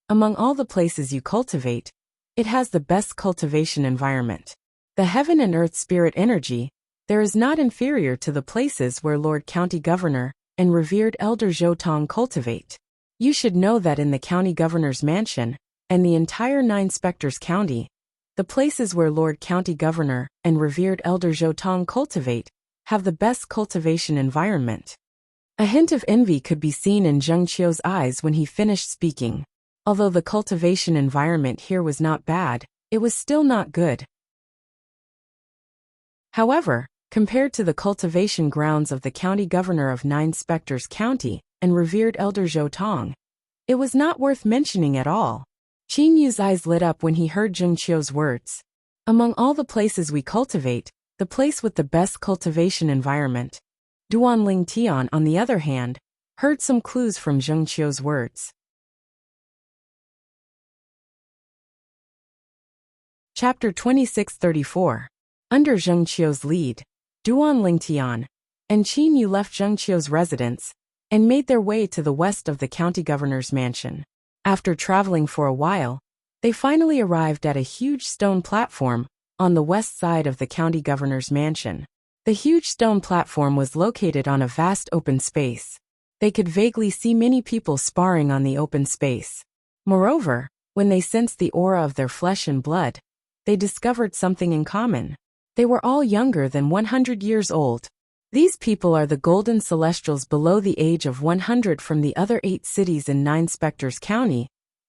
Among all the places you cultivate, it has the best cultivation environment. The heaven and earth spirit energy, there is not inferior to the places where Lord County Governor and revered Elder Zhou Tong cultivate. You should know that in the County Governor's mansion, and the entire 9 Spectres County, the places where Lord County Governor and revered Elder Zhou Tong cultivate have the best cultivation environment." A hint of envy could be seen in Zheng Qiu's eyes when he finished speaking. Although the cultivation environment here was not bad, it was still not good. However, compared to the cultivation grounds of the County Governor of 9 Spectres County and revered Elder Zhou Tong, it was not worth mentioning at all. Qin Yu's eyes lit up when he heard Zheng Qiu's words. Among all the places we cultivate, the place with the best cultivation environment. Duan Ling Tian, on the other hand, heard some clues from Zheng Qiu's words. Chapter 2634. Under Zheng Qiu's lead, Duan Ling Tian and Qin Yu left Zheng Qiu's residence and made their way to the west of the county governor's mansion. After traveling for a while, they finally arrived at a huge stone platform on the west side of the county governor's mansion. The huge stone platform was located on a vast open space. They could vaguely see many people sparring on the open space. Moreover, when they sensed the aura of their flesh and blood, they discovered something in common. They were all younger than 100 years old. These people are the golden celestials below the age of 100 from the other 8 cities in 9 Spectres County,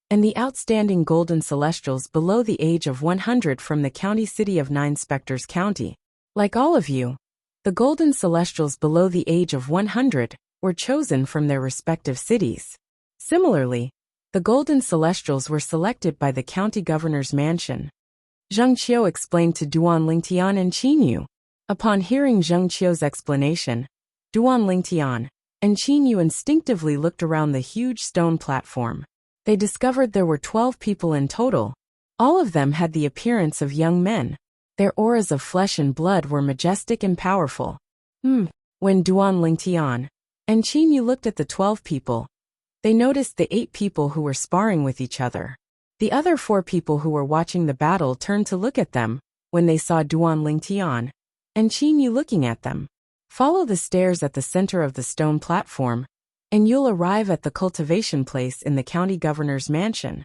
and the outstanding golden celestials below the age of 100 from the county city of 9 Spectres County. Like all of you, the golden celestials below the age of 100 were chosen from their respective cities. Similarly, the golden celestials were selected by the county governor's mansion. Zheng Qiu explained to Duan Ling Tian and Qin Yu. Upon hearing Zheng Qiu's explanation, Duan Ling Tian and Qin Yu instinctively looked around the huge stone platform. They discovered there were 12 people in total. All of them had the appearance of young men. Their auras of flesh and blood were majestic and powerful. When Duan Ling Tian and Qin Yu looked at the 12 people, they noticed the 8 people who were sparring with each other. The other 4 people who were watching the battle turned to look at them when they saw Duan Ling Tian and Qin Yu looking at them. Follow the stairs at the center of the stone platform, and you'll arrive at the cultivation place in the county governor's mansion.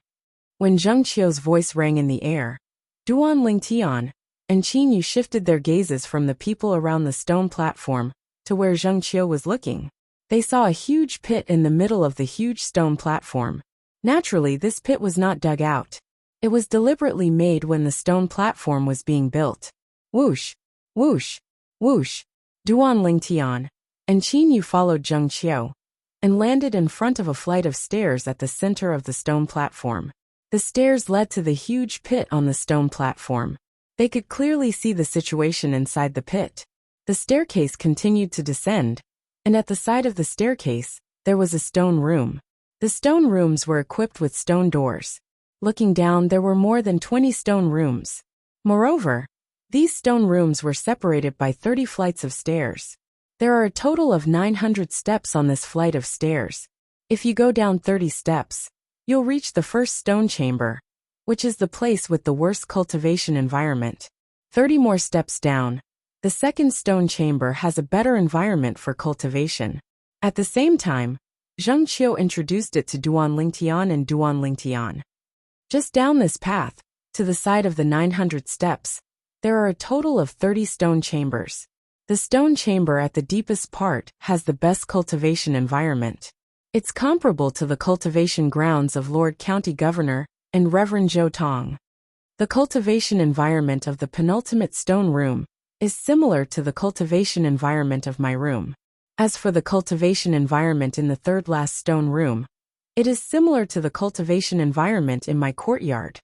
When Zheng Qiu's voice rang in the air, Duan Ling Tian and Qin Yu shifted their gazes from the people around the stone platform to where Zheng Qiu was looking. They saw a huge pit in the middle of the huge stone platform. Naturally, this pit was not dug out. It was deliberately made when the stone platform was being built. Whoosh, whoosh, whoosh. Duan Ling Tian and Qin Yu followed Zheng Qiu and landed in front of a flight of stairs at the center of the stone platform. The stairs led to the huge pit on the stone platform. They could clearly see the situation inside the pit. The staircase continued to descend, and at the side of the staircase, there was a stone room. The stone rooms were equipped with stone doors. Looking down, there were more than 20 stone rooms. Moreover, these stone rooms were separated by 30 flights of stairs. There are a total of 900 steps on this flight of stairs. If you go down 30 steps, you'll reach the first stone chamber, which is the place with the worst cultivation environment. 30 more steps down, The second stone chamber has a better environment for cultivation. At the same time, Zheng Qiu introduced it to Duan Lingtian and Duan Lingtian. Just down this path, to the side of the 900 steps, there are a total of 30 stone chambers. The stone chamber at the deepest part has the best cultivation environment. It's comparable to the cultivation grounds of Lord County Governor and Reverend Zhou Tong. The cultivation environment of the penultimate stone room is similar to the cultivation environment of my room. As for the cultivation environment in the third last stone room, it is similar to the cultivation environment in my courtyard.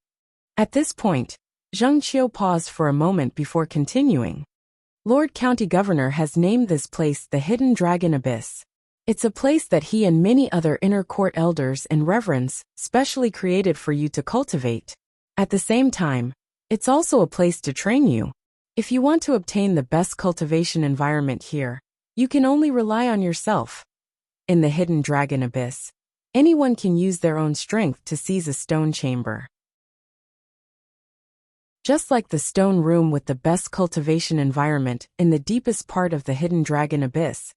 At this point, Zheng Qiu paused for a moment before continuing. Lord County Governor has named this place the Hidden Dragon Abyss. It's a place that he and many other inner court elders and reverends specially created for you to cultivate. At the same time, it's also a place to train you. If you want to obtain the best cultivation environment here, you can only rely on yourself. In the Hidden Dragon Abyss, anyone can use their own strength to seize a stone chamber. Just like the stone room with the best cultivation environment in the deepest part of the Hidden Dragon Abyss,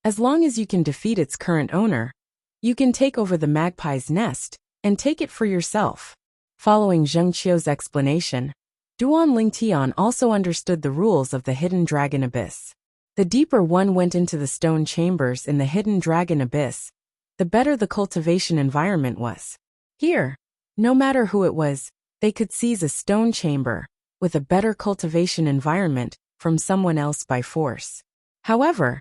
as long as you can defeat its current owner, you can take over the magpie's nest and take it for yourself. Following Zheng Qiu's explanation, Duan Lingtian also understood the rules of the Hidden Dragon Abyss. The deeper one went into the stone chambers in the Hidden Dragon Abyss, the better the cultivation environment was. Here, no matter who it was, they could seize a stone chamber with a better cultivation environment from someone else by force. However,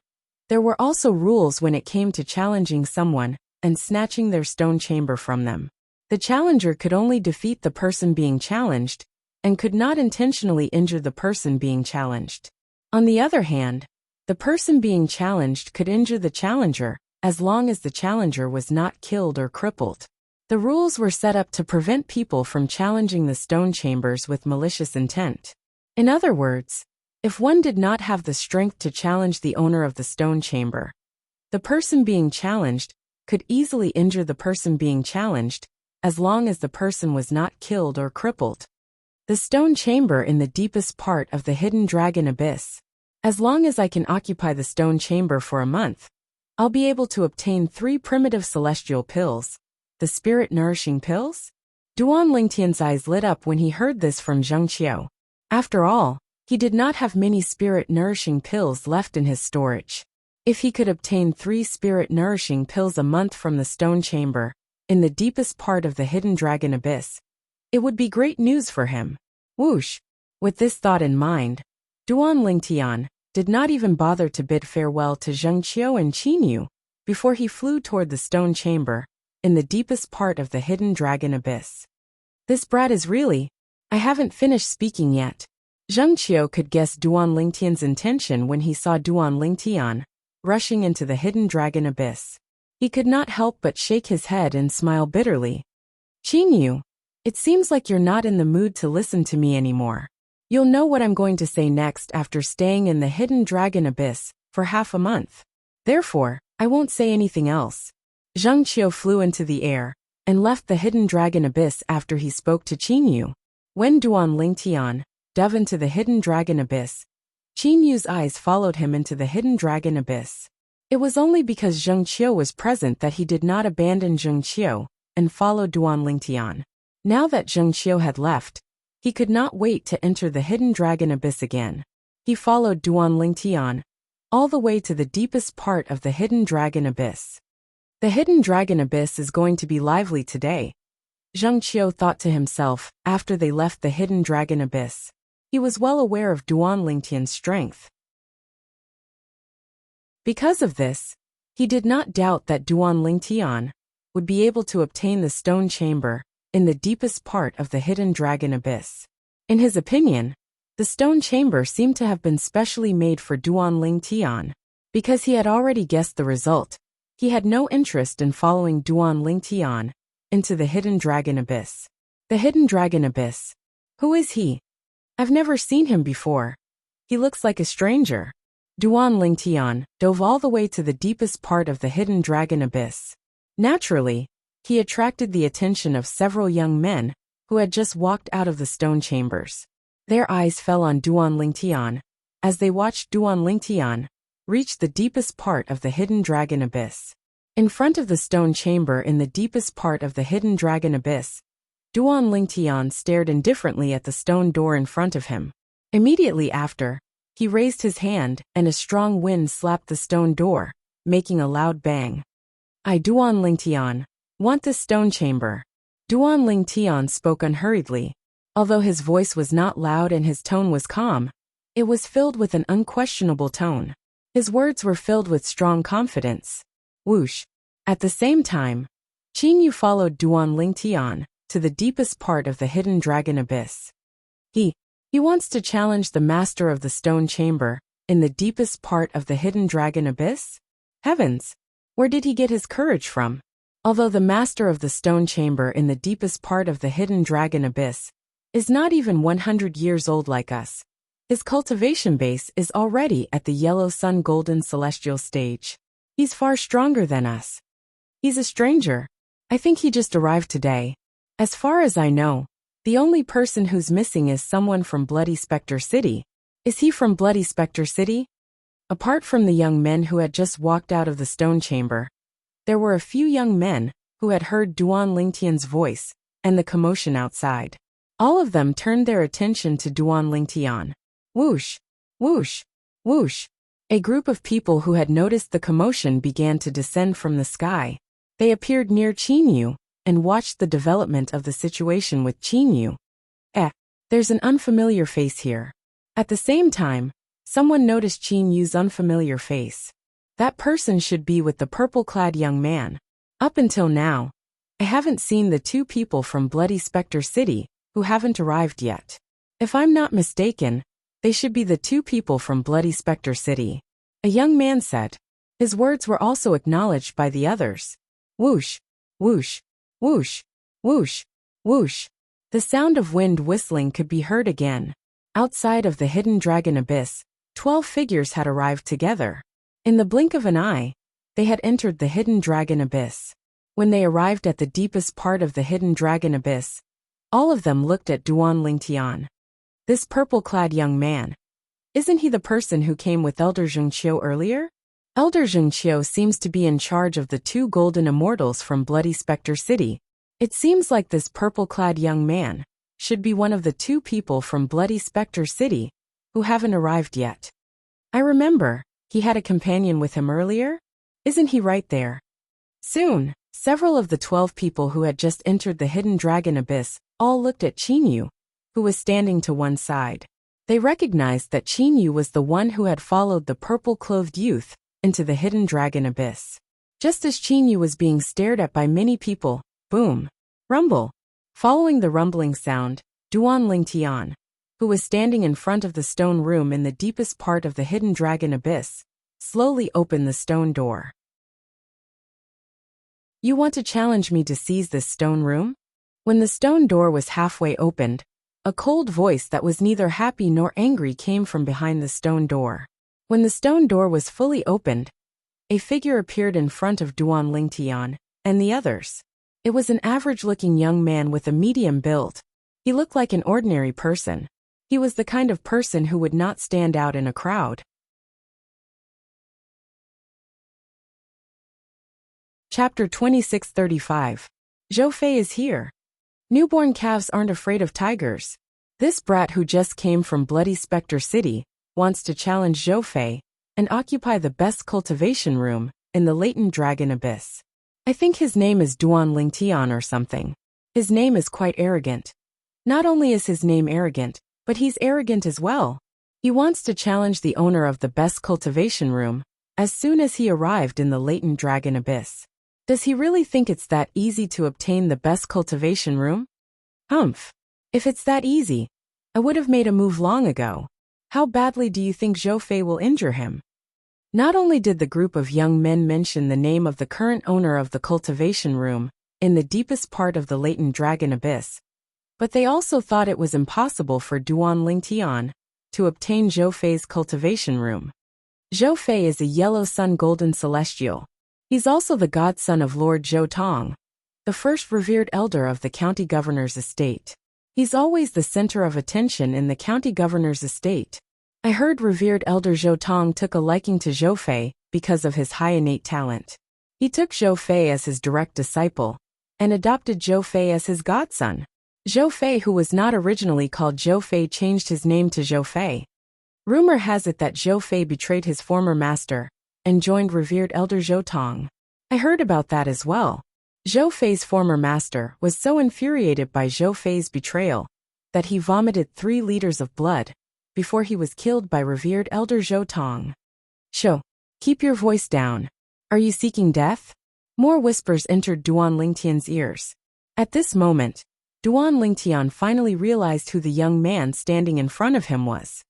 there were also rules when it came to challenging someone and snatching their stone chamber from them. The challenger could only defeat the person being challenged and could not intentionally injure the person being challenged. On the other hand, the person being challenged could injure the challenger as long as the challenger was not killed or crippled. The rules were set up to prevent people from challenging the stone chambers with malicious intent. In other words, if one did not have the strength to challenge the owner of the stone chamber, the person being challenged could easily injure the person being challenged as long as the person was not killed or crippled. The stone chamber in the deepest part of the Hidden Dragon Abyss. As long as I can occupy the stone chamber for a month, I'll be able to obtain 3 primitive celestial pills. The spirit-nourishing pills? Duan Lingtian's eyes lit up when he heard this from Zheng Qiu. After all, he did not have many spirit-nourishing pills left in his storage. If he could obtain 3 spirit-nourishing pills a month from the stone chamber, in the deepest part of the Hidden Dragon Abyss, it would be great news for him. Whoosh! With this thought in mind, Duan Lingtian did not even bother to bid farewell to Zheng Qiu and Qin Yu before he flew toward the stone chamber in the deepest part of the Hidden Dragon Abyss. This brat is really... I haven't finished speaking yet. Zheng Qiu could guess Duan Lingtian's intention when he saw Duan Lingtian rushing into the Hidden Dragon Abyss. He could not help but shake his head and smile bitterly. Qin Yu, it seems like you're not in the mood to listen to me anymore. You'll know what I'm going to say next after staying in the Hidden Dragon Abyss for half a month. Therefore, I won't say anything else. Zheng Qiu flew into the air and left the Hidden Dragon Abyss after he spoke to Qin Yu. When Duan Lingtian dove into the Hidden Dragon Abyss, Qin Yu's eyes followed him into the Hidden Dragon Abyss. It was only because Zheng Qiu was present that he did not abandon Zheng Qiu and follow Duan Lingtian. Now that Zheng Qiu had left, he could not wait to enter the Hidden Dragon Abyss again. He followed Duan Lingtian all the way to the deepest part of the Hidden Dragon Abyss. The Hidden Dragon Abyss is going to be lively today, Zheng Qiu thought to himself after they left the Hidden Dragon Abyss. He was well aware of Duan Lingtian's strength. Because of this, he did not doubt that Duan Lingtian would be able to obtain the stone chamber in the deepest part of the Hidden Dragon Abyss. In his opinion, the stone chamber seemed to have been specially made for Duan Lingtian. Because he had already guessed the result, he had no interest in following Duan Lingtian into the Hidden Dragon Abyss. The Hidden Dragon Abyss. Who is he? I've never seen him before. He looks like a stranger. Duan Lingtian dove all the way to the deepest part of the Hidden Dragon Abyss. Naturally, he attracted the attention of several young men who had just walked out of the stone chambers. Their eyes fell on Duan Lingtian as they watched Duan Lingtian reach the deepest part of the hidden dragon abyss. In front of the stone chamber in the deepest part of the hidden dragon abyss, Duan Lingtian stared indifferently at the stone door in front of him. Immediately after, he raised his hand and a strong wind slapped the stone door, making a loud bang. I, Duan Lingtian, want this stone chamber. Duan Lingtian spoke unhurriedly. Although his voice was not loud and his tone was calm, it was filled with an unquestionable tone. His words were filled with strong confidence. Whoosh. At the same time, Qin Yu followed Duan Lingtian to the deepest part of the hidden dragon abyss. He wants to challenge the master of the stone chamber in the deepest part of the hidden dragon abyss? Heavens! Where did he get his courage from? Although the master of the stone chamber in the deepest part of the hidden dragon abyss is not even 100 years old like us, his cultivation base is already at the yellow sun golden celestial stage. He's far stronger than us. He's a stranger. I think he just arrived today. As far as I know, the only person who's missing is someone from Bloody Spectre City. Is he from Bloody Spectre City? Apart from the young men who had just walked out of the stone chamber, there were a few young men who had heard Duan Lingtian's voice and the commotion outside. All of them turned their attention to Duan Lingtian. Whoosh, whoosh, whoosh. A group of people who had noticed the commotion began to descend from the sky. They appeared near Qin Yu and watched the development of the situation with Qin Yu. There's an unfamiliar face here. At the same time, someone noticed Qin Yu's unfamiliar face. That person should be with the purple-clad young man. Up until now, I haven't seen the two people from Bloody Spectre City who haven't arrived yet. If I'm not mistaken, they should be the two people from Bloody Spectre City. A young man said. His words were also acknowledged by the others. Whoosh, whoosh, whoosh, whoosh, whoosh. The sound of wind whistling could be heard again. Outside of the hidden dragon abyss, 12 figures had arrived together. In the blink of an eye, they had entered the hidden dragon abyss. When they arrived at the deepest part of the hidden dragon abyss, all of them looked at Duan Lingtian. This purple-clad young man. Isn't he the person who came with Elder Zhengqiu earlier? Elder Zhengqiu seems to be in charge of the two golden immortals from Bloody Spectre City. It seems like this purple-clad young man should be one of the two people from Bloody Spectre City who haven't arrived yet. I remember, he had a companion with him earlier? Isn't he right there? Soon, several of the 12 people who had just entered the hidden dragon abyss all looked at Qin Yu, who was standing to one side. They recognized that Qin Yu was the one who had followed the purple-clothed youth into the hidden dragon abyss. Just as Qin Yu was being stared at by many people, boom, rumble. Following the rumbling sound, Duan Lingtian, who was standing in front of the stone room in the deepest part of the hidden dragon abyss, slowly opened the stone door. You want to challenge me to seize this stone room? When the stone door was halfway opened, a cold voice that was neither happy nor angry came from behind the stone door. When the stone door was fully opened, a figure appeared in front of Duan Lingtian and the others. It was an average-looking young man with a medium build. He looked like an ordinary person. He was the kind of person who would not stand out in a crowd. Chapter 2635. Zhou Fei is here. Newborn calves aren't afraid of tigers. This brat who just came from Bloody Spectre City wants to challenge Zhou Fei and occupy the best cultivation room in the latent dragon abyss. I think his name is Duan Lingtian or something. His name is quite arrogant. Not only is his name arrogant, but he's arrogant as well. He wants to challenge the owner of the best cultivation room as soon as he arrived in the latent dragon abyss. Does he really think it's that easy to obtain the best cultivation room? Humph. If it's that easy, I would have made a move long ago. How badly do you think Zhou Fei will injure him? Not only did the group of young men mention the name of the current owner of the cultivation room in the deepest part of the latent dragon abyss, but they also thought it was impossible for Duan Lingtian to obtain Zhou Fei's cultivation room. Zhou Fei is a yellow sun golden celestial. He's also the godson of Lord Zhou Tong, the first revered elder of the county governor's estate. He's always the center of attention in the county governor's estate. I heard revered Elder Zhou Tong took a liking to Zhou Fei because of his high innate talent. He took Zhou Fei as his direct disciple and adopted Zhou Fei as his godson. Zhou Fei, who was not originally called Zhou Fei, changed his name to Zhou Fei. Rumor has it that Zhou Fei betrayed his former master and joined revered Elder Zhou Tong. I heard about that as well. Zhou Fei's former master was so infuriated by Zhou Fei's betrayal that he vomited 3 liters of blood before he was killed by revered Elder Zhou Tong. Shou, keep your voice down. Are you seeking death? More whispers entered Duan Lingtian's ears. At this moment, Duan Lingtian finally realized who the young man standing in front of him was.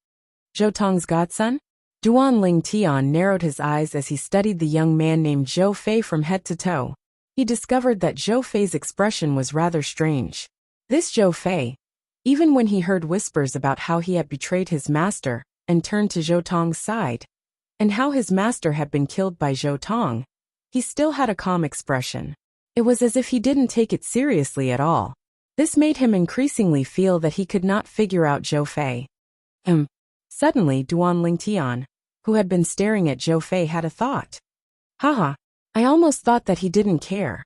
Zhou Tong's godson? Duan Lingtian narrowed his eyes as he studied the young man named Zhou Fei from head to toe. He discovered that Zhou Fei's expression was rather strange. This Zhou Fei, even when he heard whispers about how he had betrayed his master and turned to Zhou Tong's side, and how his master had been killed by Zhou Tong, he still had a calm expression. It was as if he didn't take it seriously at all. This made him increasingly feel that he could not figure out Zhou Fei. Suddenly Duan Lingtian, who had been staring at Zhou Fei, had a thought. Haha, I almost thought that he didn't care.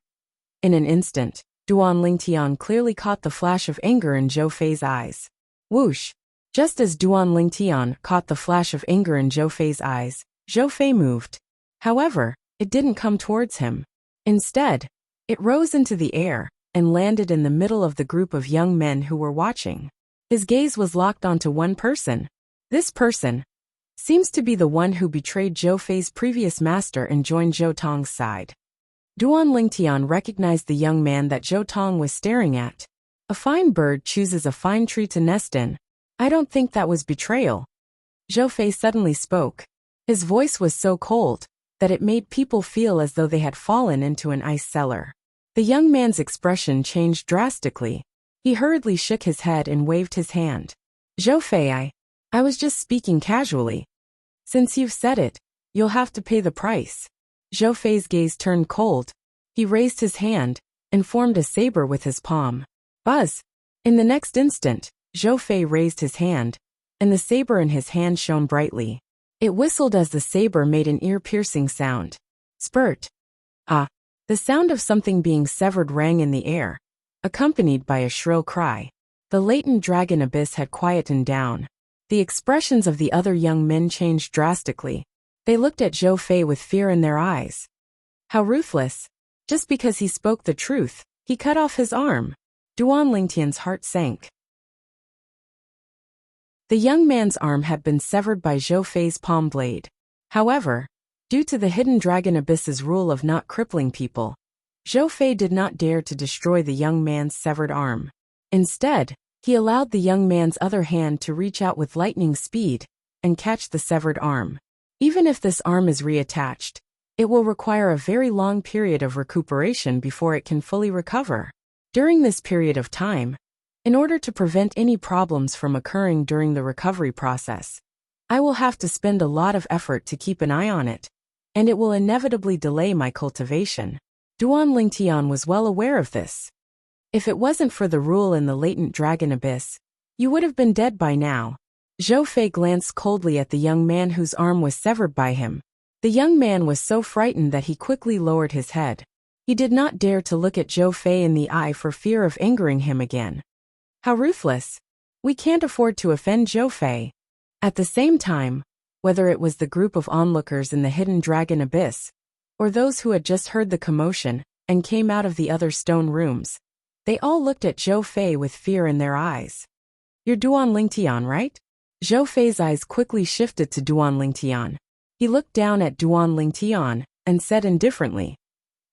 In an instant, Duan Lingtian clearly caught the flash of anger in Zhou Fei's eyes. Whoosh! Just as Duan Lingtian caught the flash of anger in Zhou Fei's eyes, Zhou Fei moved. However, it didn't come towards him. Instead, it rose into the air and landed in the middle of the group of young men who were watching. His gaze was locked onto one person. This person seems to be the one who betrayed Zhou Fei's previous master and joined Zhou Tong's side. Duan Lingtian recognized the young man that Zhou Tong was staring at. A fine bird chooses a fine tree to nest in. I don't think that was betrayal. Zhou Fei suddenly spoke. His voice was so cold that it made people feel as though they had fallen into an ice cellar. The young man's expression changed drastically. He hurriedly shook his head and waved his hand. Zhou Fei, I was just speaking casually. Since you've said it, you'll have to pay the price. Zhou Fei's gaze turned cold. He raised his hand and formed a saber with his palm. Buzz! In the next instant, Zhou Fei raised his hand, and the saber in his hand shone brightly. It whistled as the saber made an ear-piercing sound. Spurt! Ah! The sound of something being severed rang in the air, accompanied by a shrill cry. The latent dragon abyss had quietened down. The expressions of the other young men changed drastically. They looked at Zhou Fei with fear in their eyes. How ruthless! Just because he spoke the truth, he cut off his arm. Duan Lingtian's heart sank. The young man's arm had been severed by Zhou Fei's palm blade. However, due to the hidden dragon abyss's rule of not crippling people, Zhou Fei did not dare to destroy the young man's severed arm. Instead, he allowed the young man's other hand to reach out with lightning speed and catch the severed arm. Even if this arm is reattached, it will require a very long period of recuperation before it can fully recover. During this period of time, in order to prevent any problems from occurring during the recovery process, I will have to spend a lot of effort to keep an eye on it, and it will inevitably delay my cultivation. Duan Lingtian was well aware of this. If it wasn't for the rule in the latent dragon abyss, you would have been dead by now. Zhou Fei glanced coldly at the young man whose arm was severed by him. The young man was so frightened that he quickly lowered his head. He did not dare to look at Zhou Fei in the eye for fear of angering him again. How ruthless! We can't afford to offend Zhou Fei. At the same time, whether it was the group of onlookers in the hidden dragon abyss, or those who had just heard the commotion and came out of the other stone rooms, they all looked at Zhou Fei with fear in their eyes. You're Duan Lingtian, right? Zhou Fei's eyes quickly shifted to Duan Lingtian. He looked down at Duan Lingtian and said indifferently,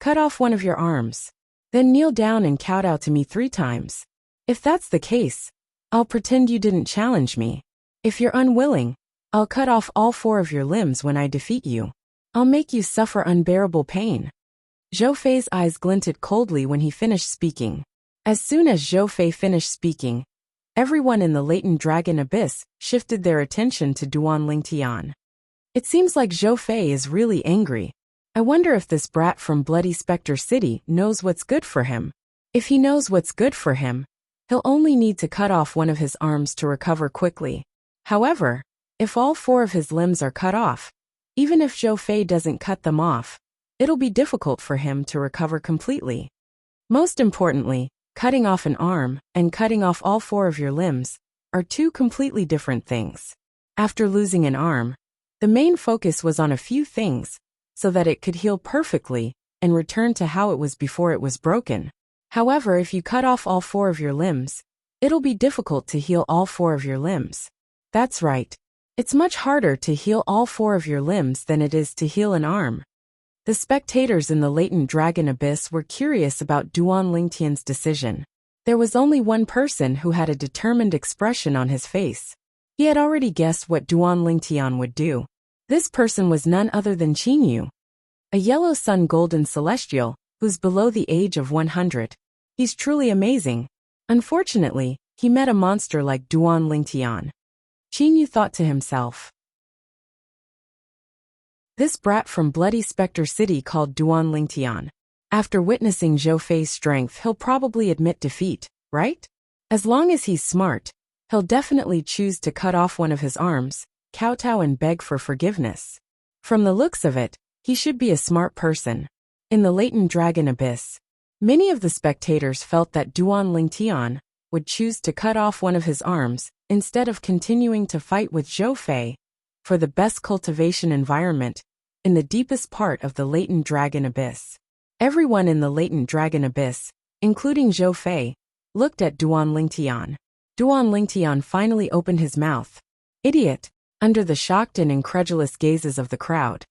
Cut off one of your arms. Then kneel down and kowtow to me 3 times. If that's the case, I'll pretend you didn't challenge me. If you're unwilling, I'll cut off all 4 of your limbs when I defeat you. I'll make you suffer unbearable pain. Zhou Fei's eyes glinted coldly when he finished speaking. As soon as Zhou Fei finished speaking, everyone in the latent dragon abyss shifted their attention to Duan Lingtian. It seems like Zhou Fei is really angry. I wonder if this brat from Bloody Spectre City knows what's good for him. If he knows what's good for him, he'll only need to cut off one of his arms to recover quickly. However, If all 4 of his limbs are cut off, even if Zhou Fei doesn't cut them off, it'll be difficult for him to recover completely. Most importantly, cutting off an arm and cutting off all 4 of your limbs are 2 completely different things. After losing an arm, the main focus was on a few things so that it could heal perfectly and return to how it was before it was broken. However, if you cut off all 4 of your limbs, it'll be difficult to heal all 4 of your limbs. That's right. It's much harder to heal all 4 of your limbs than it is to heal an arm. The spectators in the latent dragon abyss were curious about Duan Lingtian's decision. There was only one person who had a determined expression on his face. He had already guessed what Duan Lingtian would do. This person was none other than Qinyu, a yellow sun golden celestial, who's below the age of 100. He's truly amazing. Unfortunately, he met a monster like Duan Lingtian. Qinyu thought to himself. This brat from bloody Spectre City called Duan Lingtian. After witnessing Zhou Fei's strength, he'll probably admit defeat, right? As long as he's smart, he'll definitely choose to cut off one of his arms, kowtow and beg for forgiveness. From the looks of it, he should be a smart person. In the latent dragon abyss, many of the spectators felt that Duan Lingtian would choose to cut off one of his arms instead of continuing to fight with Zhou Fei for the best cultivation environment in the deepest part of the latent dragon abyss. Everyone in the latent dragon abyss, including Zhou Fei, looked at Duan Lingtian. Duan Lingtian finally opened his mouth. Idiot! Under the shocked and incredulous gazes of the crowd,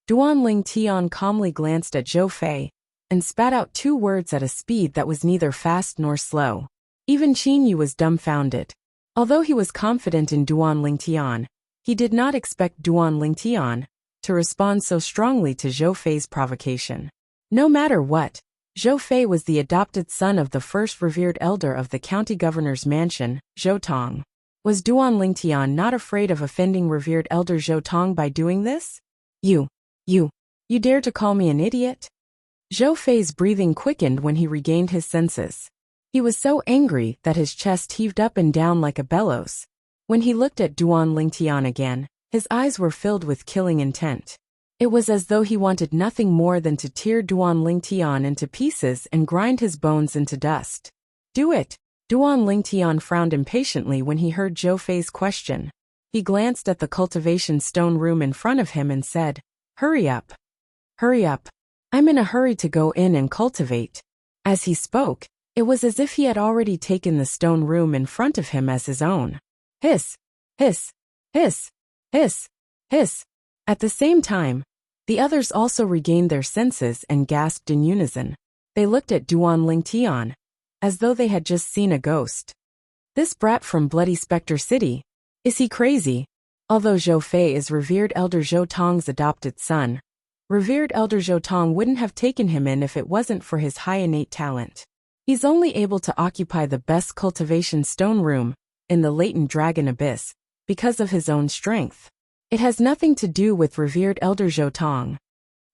Duan Lingtian calmly glanced at Zhou Fei and spat out 2 words at a speed that was neither fast nor slow. Even Qinyu was dumbfounded. Although he was confident in Duan Lingtian, he did not expect Duan Lingtian to respond so strongly to Zhou Fei's provocation. No matter what, Zhou Fei was the adopted son of the first revered elder of the county governor's mansion, Zhou Tong. Was Duan Lingtian not afraid of offending revered elder Zhou Tong by doing this? You dare to call me an idiot? Zhou Fei's breathing quickened when he regained his senses. He was so angry that his chest heaved up and down like a bellows. When he looked at Duan Lingtian again, his eyes were filled with killing intent. It was as though he wanted nothing more than to tear Duan Lingtian into pieces and grind his bones into dust. Do it! Duan Lingtian frowned impatiently when he heard Zhou Fei's question. He glanced at the cultivation stone room in front of him and said, "Hurry up. Hurry up. I'm in a hurry to go in and cultivate." As he spoke, it was as if he had already taken the stone room in front of him as his own. Hiss! Hiss! Hiss! Hiss! Hiss! At the same time, the others also regained their senses and gasped in unison. They looked at Duan Lingtian, as though they had just seen a ghost. This brat from bloody Spectre City, is he crazy? Although Zhou Fei is revered elder Zhou Tong's adopted son, revered elder Zhou Tong wouldn't have taken him in if it wasn't for his high innate talent. He's only able to occupy the best cultivation stone room in the latent dragon abyss because of his own strength. It has nothing to do with revered elder Zhou Tong.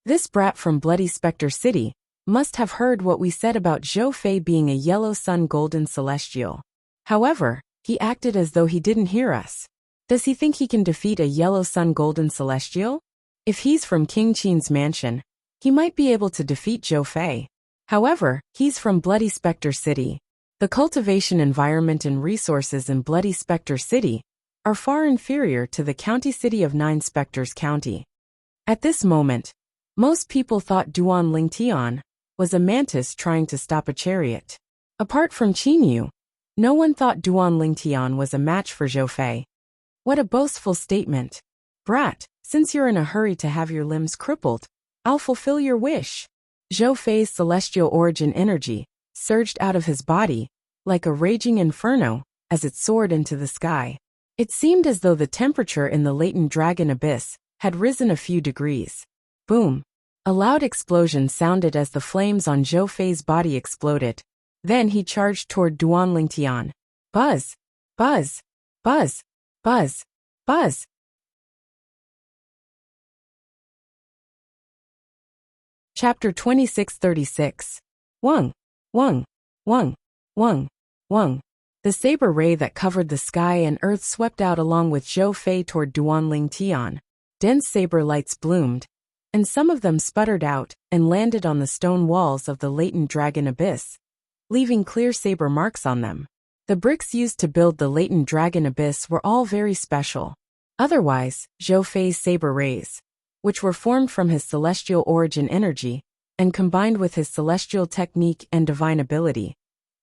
This brat from bloody Spectre City must have heard what we said about Zhou Fei being a yellow sun golden celestial. However, he acted as though he didn't hear us. Does he think he can defeat a yellow sun golden celestial? If he's from King Qin's mansion, he might be able to defeat Zhou Fei. However, he's from bloody Spectre City. The cultivation environment and resources in bloody Spectre City are far inferior to the county city of 9 Spectres County. At this moment, most people thought Duan Lingtian was a mantis trying to stop a chariot. Apart from Qinyu, no one thought Duan Lingtian was a match for Zhou Fei. What a boastful statement. Brat, since you're in a hurry to have your limbs crippled, I'll fulfill your wish. Zhou Fei's celestial origin energy surged out of his body like a raging inferno as it soared into the sky. It seemed as though the temperature in the latent dragon abyss had risen a few degrees. Boom! A loud explosion sounded as the flames on Zhou Fei's body exploded. Then he charged toward Duan Lingtian. Buzz! Buzz! Buzz! Buzz! Buzz! Chapter 2636. Wang! Wang! Wang! Wang! Wang! The saber ray that covered the sky and earth swept out along with Zhou Fei toward Duanling Tian. Dense saber lights bloomed, and some of them sputtered out and landed on the stone walls of the latent dragon abyss, leaving clear saber marks on them. The bricks used to build the latent dragon abyss were all very special. Otherwise, Zhou Fei's saber rays, which were formed from his celestial origin energy and combined with his celestial technique and divine ability,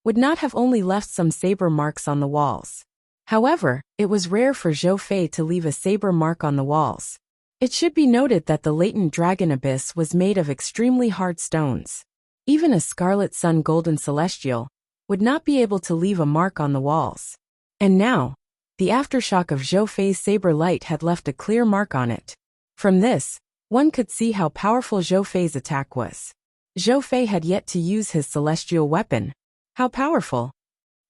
would not have only left some saber marks on the walls. However, it was rare for Zhou Fei to leave a saber mark on the walls. It should be noted that the latent dragon abyss was made of extremely hard stones. Even a scarlet sun golden celestial would not be able to leave a mark on the walls. And now, the aftershock of Zhou Fei's saber light had left a clear mark on it. From this, one could see how powerful Zhou Fei's attack was. Zhou Fei had yet to use his celestial weapon. How powerful!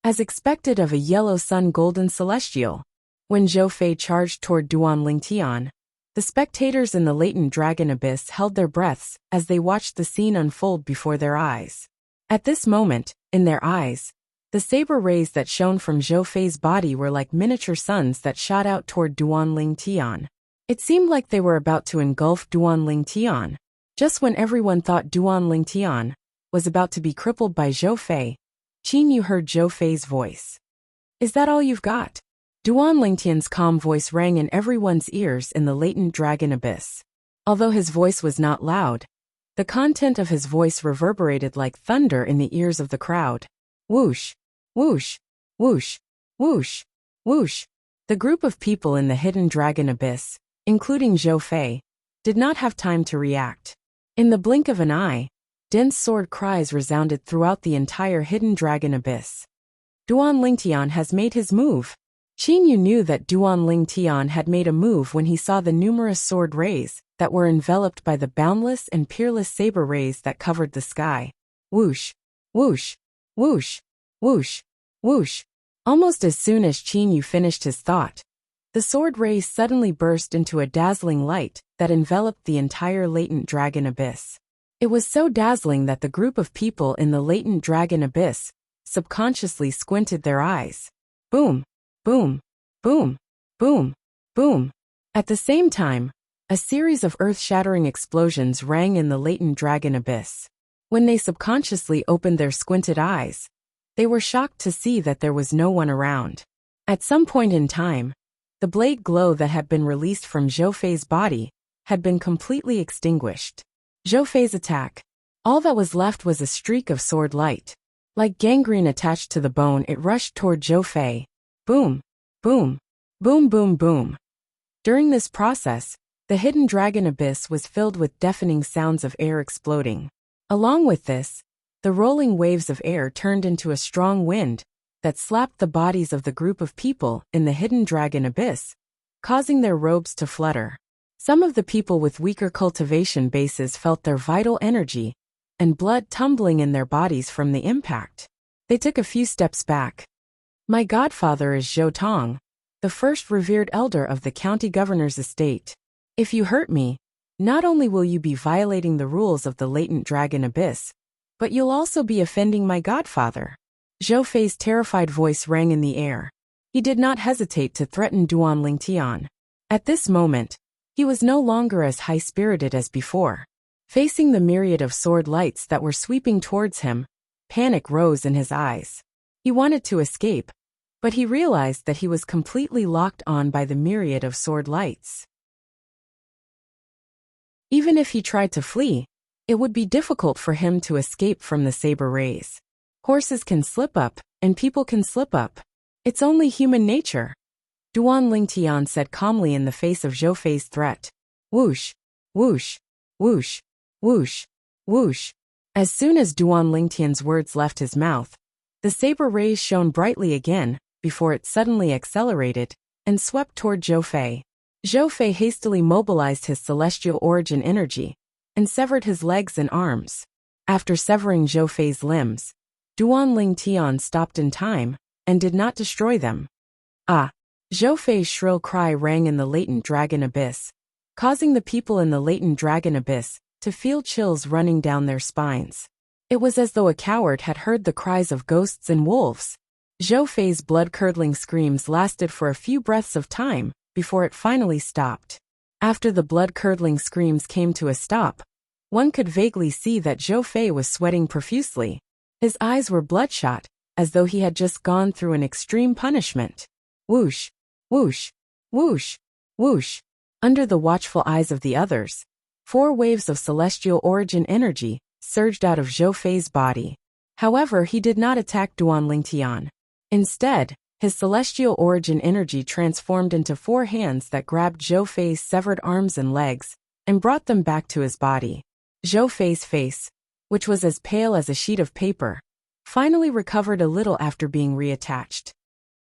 As expected of a yellow sun golden celestial. When Zhou Fei charged toward Duanling Tian, the spectators in the latent dragon abyss held their breaths as they watched the scene unfold before their eyes. At this moment, in their eyes, the saber rays that shone from Zhou Fei's body were like miniature suns that shot out toward Duanling Tian. It seemed like they were about to engulf Duanling Tian. Just when everyone thought Duanling Tian was about to be crippled by Zhou Fei, Qin Yu heard Zhou Fei's voice. "Is that all you've got?" Duanling Tian's calm voice rang in everyone's ears in the latent dragon abyss. Although his voice was not loud, the content of his voice reverberated like thunder in the ears of the crowd. Whoosh, whoosh, whoosh, whoosh, whoosh. The group of people in the hidden dragon abyss, including Zhou Fei, did not have time to react. In the blink of an eye, dense sword cries resounded throughout the entire hidden dragon abyss. Duanling Tian has made his move. Qin Yu knew that Duanling Tian had made a move when he saw the numerous sword rays that were enveloped by the boundless and peerless saber rays that covered the sky. Whoosh, whoosh, whoosh, whoosh, whoosh. Almost as soon as Qin Yu finished his thought, the sword rays suddenly burst into a dazzling light that enveloped the entire latent dragon abyss. It was so dazzling that the group of people in the latent dragon abyss subconsciously squinted their eyes. Boom, boom, boom, boom, boom. At the same time, a series of earth-shattering explosions rang in the latent dragon abyss. When they subconsciously opened their squinted eyes, they were shocked to see that there was no one around. At some point in time, the blade glow that had been released from Zhou Fei's body had been completely extinguished. Zhou Fei's attack. All that was left was a streak of sword light. Like gangrene attached to the bone, it rushed toward Zhou Fei. Boom, boom, boom, boom, boom. During this process, the hidden dragon abyss was filled with deafening sounds of air exploding. Along with this, the rolling waves of air turned into a strong wind that slapped the bodies of the group of people in the hidden dragon abyss, causing their robes to flutter. Some of the people with weaker cultivation bases felt their vital energy and blood tumbling in their bodies from the impact. They took a few steps back. My godfather is Zhou Tong, the first revered elder of the county governor's estate. If you hurt me, not only will you be violating the rules of the latent dragon abyss, but you'll also be offending my godfather. Zhou Fei's terrified voice rang in the air. He did not hesitate to threaten Duanling Tian. At this moment, he was no longer as high-spirited as before. Facing the myriad of sword lights that were sweeping towards him, panic rose in his eyes. He wanted to escape, but he realized that he was completely locked on by the myriad of sword lights. Even if he tried to flee, it would be difficult for him to escape from the saber rays. Horses can slip up, and people can slip up. It's only human nature. Duanling Tian said calmly in the face of Zhou Fei's threat. Whoosh, whoosh, whoosh, whoosh, whoosh. As soon as Duanling Tian's words left his mouth, the saber rays shone brightly again, before it suddenly accelerated and swept toward Zhou Fei. Zhou Fei hastily mobilized his celestial origin energy and severed his legs and arms. After severing Zhou Fei's limbs, Duanling Tian stopped in time and did not destroy them. Ah! Zhou Fei's shrill cry rang in the latent dragon abyss, causing the people in the latent dragon abyss to feel chills running down their spines. It was as though a coward had heard the cries of ghosts and wolves. Zhou Fei's blood-curdling screams lasted for a few breaths of time before it finally stopped. After the blood-curdling screams came to a stop, one could vaguely see that Zhou Fei was sweating profusely. His eyes were bloodshot, as though he had just gone through an extreme punishment. Whoosh, whoosh, whoosh, whoosh. Under the watchful eyes of the others, 4 waves of celestial origin energy surged out of Zhou Fei's body. However, he did not attack Duan Lingtian. Instead, his celestial origin energy transformed into 4 hands that grabbed Zhou Fei's severed arms and legs and brought them back to his body. Zhou Fei's face, which was as pale as a sheet of paper, finally recovered a little after being reattached.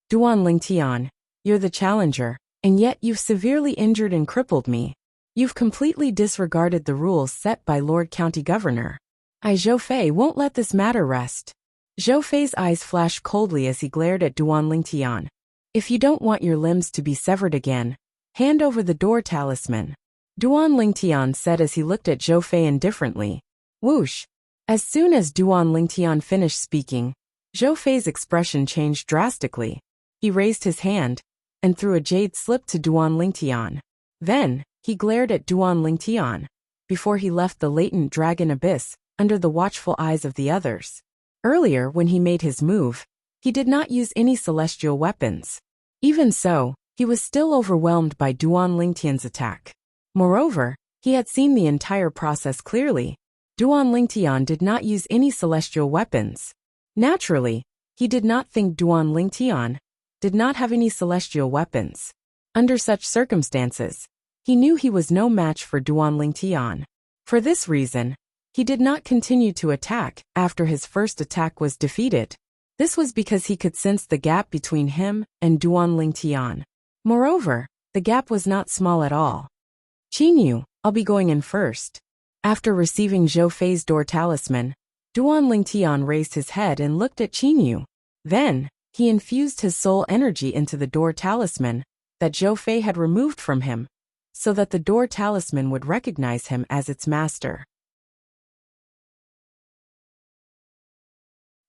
Duan Lingtian, you're the challenger, and yet you've severely injured and crippled me. You've completely disregarded the rules set by Lord County Governor. Zhou Fei won't let this matter rest. Zhou Fei's eyes flashed coldly as he glared at Duan Lingtian. If you don't want your limbs to be severed again, hand over the door talisman. Duan Lingtian said as he looked at Zhou Fei indifferently. Whoosh! As soon as Duan Lingtian finished speaking, Zhou Fei's expression changed drastically. He raised his hand and threw a jade slip to Duan Lingtian. Then, he glared at Duan Lingtian before he left the latent dragon abyss under the watchful eyes of the others. Earlier, when he made his move, he did not use any celestial weapons. Even so, he was still overwhelmed by Duan Lingtian's attack. Moreover, he had seen the entire process clearly. Duan Lingtian did not use any celestial weapons. Naturally, he did not think Duan Lingtian did not have any celestial weapons. Under such circumstances, he knew he was no match for Duan Lingtian. For this reason, he did not continue to attack after his first attack was defeated. This was because he could sense the gap between him and Duan Lingtian. Moreover, the gap was not small at all. Qinyu, I'll be going in first. After receiving Zhou Fei's door talisman, Duan Lingtian raised his head and looked at Qinyu. Then, he infused his soul energy into the door talisman that Zhou Fei had removed from him, so that the door talisman would recognize him as its master.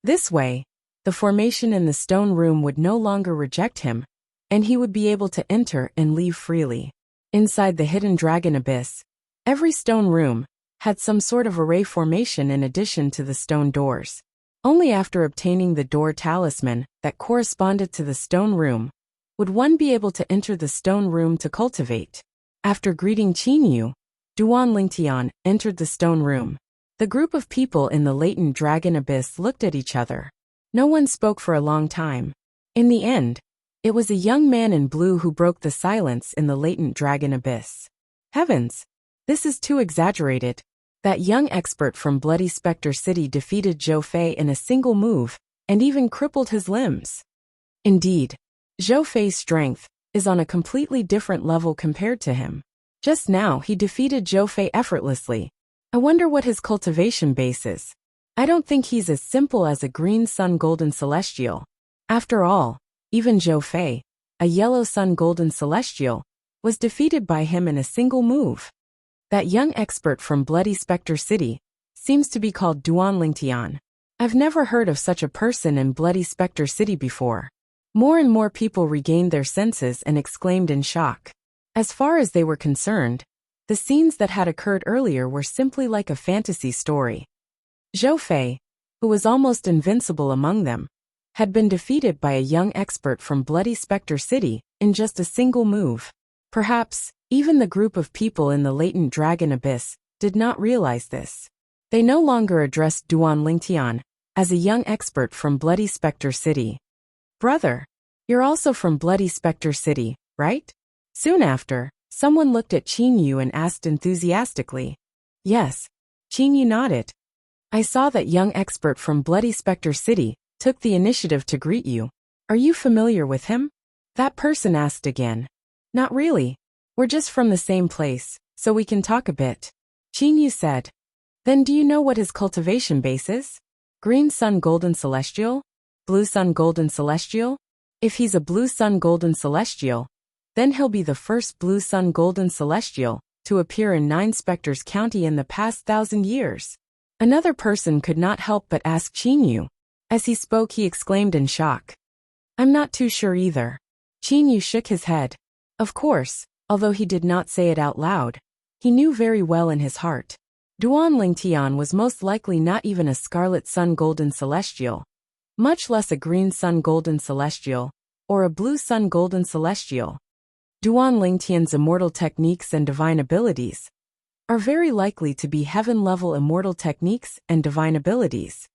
This way, the formation in the stone room would no longer reject him, and he would be able to enter and leave freely. Inside the hidden dragon abyss, every stone room had some sort of array formation in addition to the stone doors. Only after obtaining the door talisman that corresponded to the stone room would one be able to enter the stone room to cultivate. After greeting Qinyu, Duan Lingtian entered the stone room. The group of people in the latent dragon abyss looked at each other. No one spoke for a long time. In the end, it was a young man in blue who broke the silence in the latent dragon abyss. Heavens! This is too exaggerated. That young expert from Bloody Spectre City defeated Zhou Fei in a single move, and even crippled his limbs. Indeed, Zhou Fei's strength is on a completely different level compared to him. Just now he defeated Zhou Fei effortlessly. I wonder what his cultivation base is. I don't think he's as simple as a green sun golden celestial. After all, even Zhou Fei, a yellow sun golden celestial, was defeated by him in a single move. That young expert from Bloody Spectre City seems to be called Duan Lingtian. I've never heard of such a person in Bloody Spectre City before. More and more people regained their senses and exclaimed in shock. As far as they were concerned, the scenes that had occurred earlier were simply like a fantasy story. Zhou Fei, who was almost invincible among them, had been defeated by a young expert from Bloody Spectre City in just a single move. Perhaps, even the group of people in the latent dragon abyss did not realize this. They no longer addressed Duan Lingtian as a young expert from Bloody Spectre City. Brother, you're also from Bloody Spectre City, right? Soon after, someone looked at Qinyu and asked enthusiastically. Yes, Qinyu nodded. I saw that young expert from Bloody Spectre City took the initiative to greet you. Are you familiar with him? That person asked again. Not really. We're just from the same place, so we can talk a bit. Qinyu said. Then do you know what his cultivation base is? Green Sun Golden Celestial? Blue Sun Golden Celestial? If he's a Blue Sun Golden Celestial, then he'll be the first Blue Sun Golden Celestial to appear in 9 Spectres County in the past 1,000 years. Another person could not help but ask Qinyu. As he spoke, he exclaimed in shock. I'm not too sure either. Qin Yu shook his head. Of course, although he did not say it out loud, he knew very well in his heart. Duan Lingtian was most likely not even a scarlet sun golden celestial, much less a green sun golden celestial, or a blue sun golden celestial. Duan Lingtian's immortal techniques and divine abilities are very likely to be heaven-level immortal techniques and divine abilities.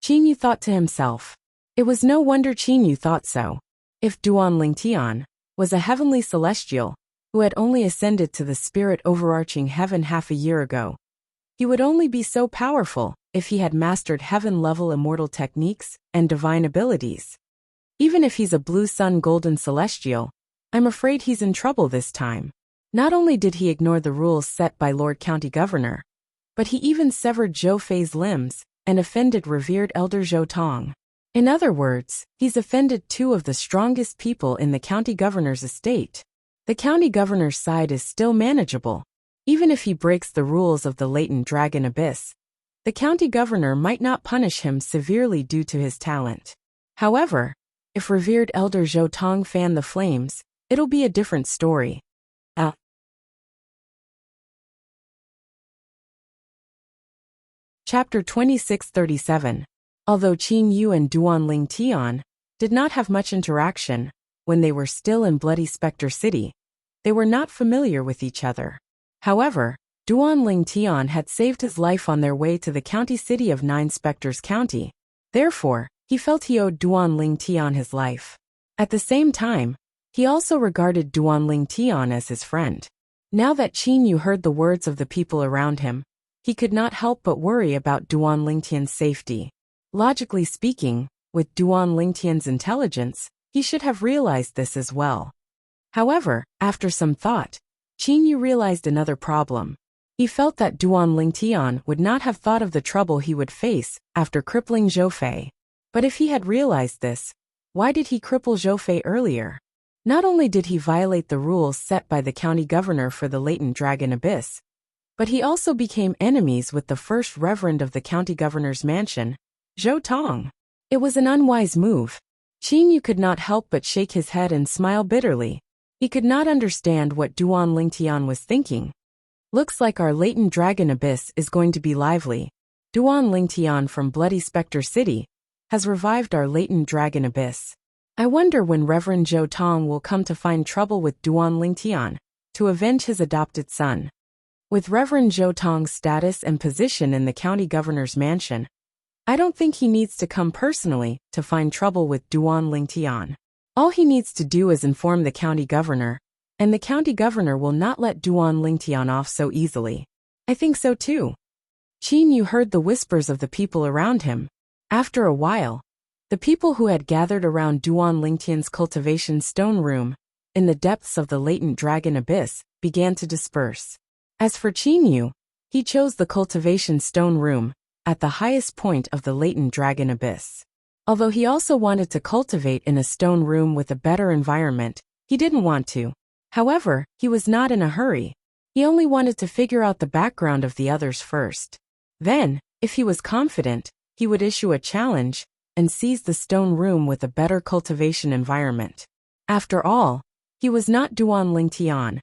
Qin Yu thought to himself. It was no wonder Qin Yu thought so. If Duan Lingtian was a heavenly celestial who had only ascended to the spirit overarching heaven half a year ago, he would only be so powerful if he had mastered heaven-level immortal techniques and divine abilities. Even if he's a blue sun golden celestial, I'm afraid he's in trouble this time. Not only did he ignore the rules set by Lord County Governor, but he even severed Zhou Fei's limbs and offended revered Elder Zhou Tong. In other words, he's offended two of the strongest people in the county governor's estate. The county governor's side is still manageable. Even if he breaks the rules of the latent dragon abyss, the county governor might not punish him severely due to his talent. However, if revered Elder Zhou Tong fan the flames, it'll be a different story. Chapter 2637. Although Qin Yu and Duan Lingtian did not have much interaction when they were still in Bloody Spectre City, they were not familiar with each other. However, Duan Lingtian had saved his life on their way to the county city of Nine Spectres County. Therefore, he felt he owed Duan Lingtian his life. At the same time, he also regarded Duan Lingtian as his friend. Now that Qin Yu heard the words of the people around him, he could not help but worry about Duan Lingtian's safety. Logically speaking, with Duan Lingtian's intelligence, he should have realized this as well. However, after some thought, Qin Yu realized another problem. He felt that Duan Lingtian would not have thought of the trouble he would face after crippling Zhou Fei. But if he had realized this, why did he cripple Zhou Fei earlier? Not only did he violate the rules set by the county governor for the latent dragon abyss, but he also became enemies with the first reverend of the county governor's mansion, Zhou Tong. It was an unwise move. Qin Yu could not help but shake his head and smile bitterly. He could not understand what Duan Lingtian was thinking. Looks like our latent dragon abyss is going to be lively. Duan Lingtian from Bloody Spectre City has revived our latent dragon abyss. I wonder when Reverend Zhou Tong will come to find trouble with Duan Lingtian to avenge his adopted son. With Reverend Zhou Tong's status and position in the county governor's mansion, I don't think he needs to come personally to find trouble with Duan Lingtian. All he needs to do is inform the county governor, and the county governor will not let Duan Lingtian off so easily. I think so too. Qin Yu heard the whispers of the people around him. After a while, the people who had gathered around Duan Lingtian's cultivation stone room, in the depths of the latent dragon abyss, began to disperse. As for Qin Yu, he chose the cultivation stone room, at the highest point of the latent dragon abyss. Although he also wanted to cultivate in a stone room with a better environment, he didn't want to. However, he was not in a hurry. He only wanted to figure out the background of the others first. Then, if he was confident, he would issue a challenge and seize the stone room with a better cultivation environment. After all, he was not Duan Lingtian,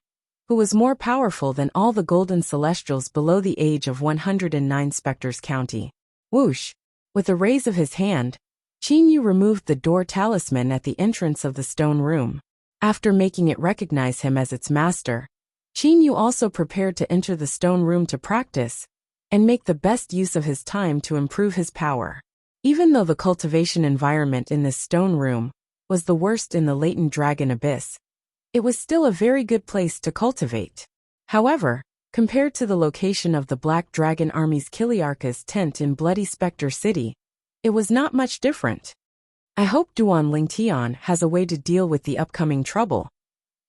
who was more powerful than all the golden celestials below the age of 109 Spectres County. Whoosh! With a raise of his hand, Qin Yu removed the door talisman at the entrance of the stone room. After making it recognize him as its master, Qin Yu also prepared to enter the stone room to practice and make the best use of his time to improve his power. Even though the cultivation environment in this stone room was the worst in the latent dragon abyss, it was still a very good place to cultivate. However, compared to the location of the Black Dragon Army's Kiliarka's tent in Bloody Spectre City, it was not much different. I hope Duan Lingtian has a way to deal with the upcoming trouble.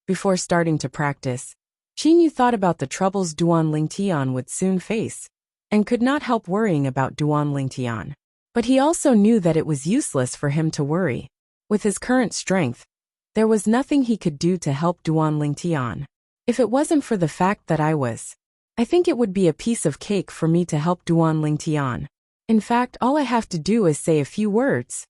Before starting to practice, Qin Yu thought about the troubles Duan Lingtian would soon face, and could not help worrying about Duan Lingtian. But he also knew that it was useless for him to worry. With his current strength, there was nothing he could do to help Duan Lingtian. If it wasn't for the fact that I think it would be a piece of cake for me to help Duan Lingtian. In fact, all I have to do is say a few words.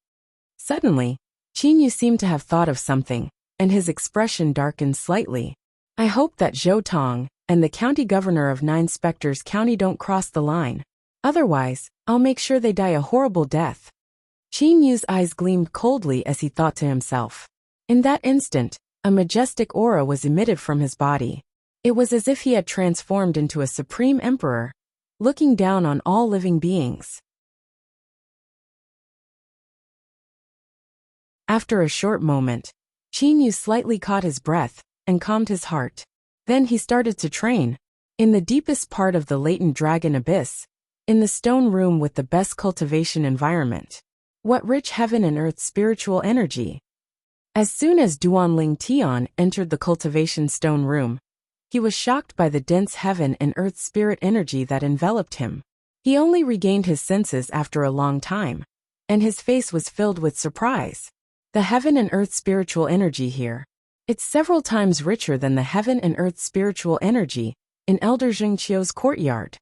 Suddenly, Qin Yu seemed to have thought of something, and his expression darkened slightly. I hope that Zhou Tong and the county governor of Nine Spectres County don't cross the line. Otherwise, I'll make sure they die a horrible death. Qin Yu's eyes gleamed coldly as he thought to himself. In that instant, a majestic aura was emitted from his body. It was as if he had transformed into a supreme emperor, looking down on all living beings. After a short moment, Qin Yu slightly caught his breath and calmed his heart. Then he started to train. In the deepest part of the latent dragon abyss, in the stone room with the best cultivation environment. What rich heaven and earth spiritual energy! As soon as Duanling Tian entered the cultivation stone room, he was shocked by the dense heaven and earth spirit energy that enveloped him. He only regained his senses after a long time, and his face was filled with surprise. The heaven and earth spiritual energy here. It's several times richer than the heaven and earth spiritual energy in Elder Zhengqiu's courtyard.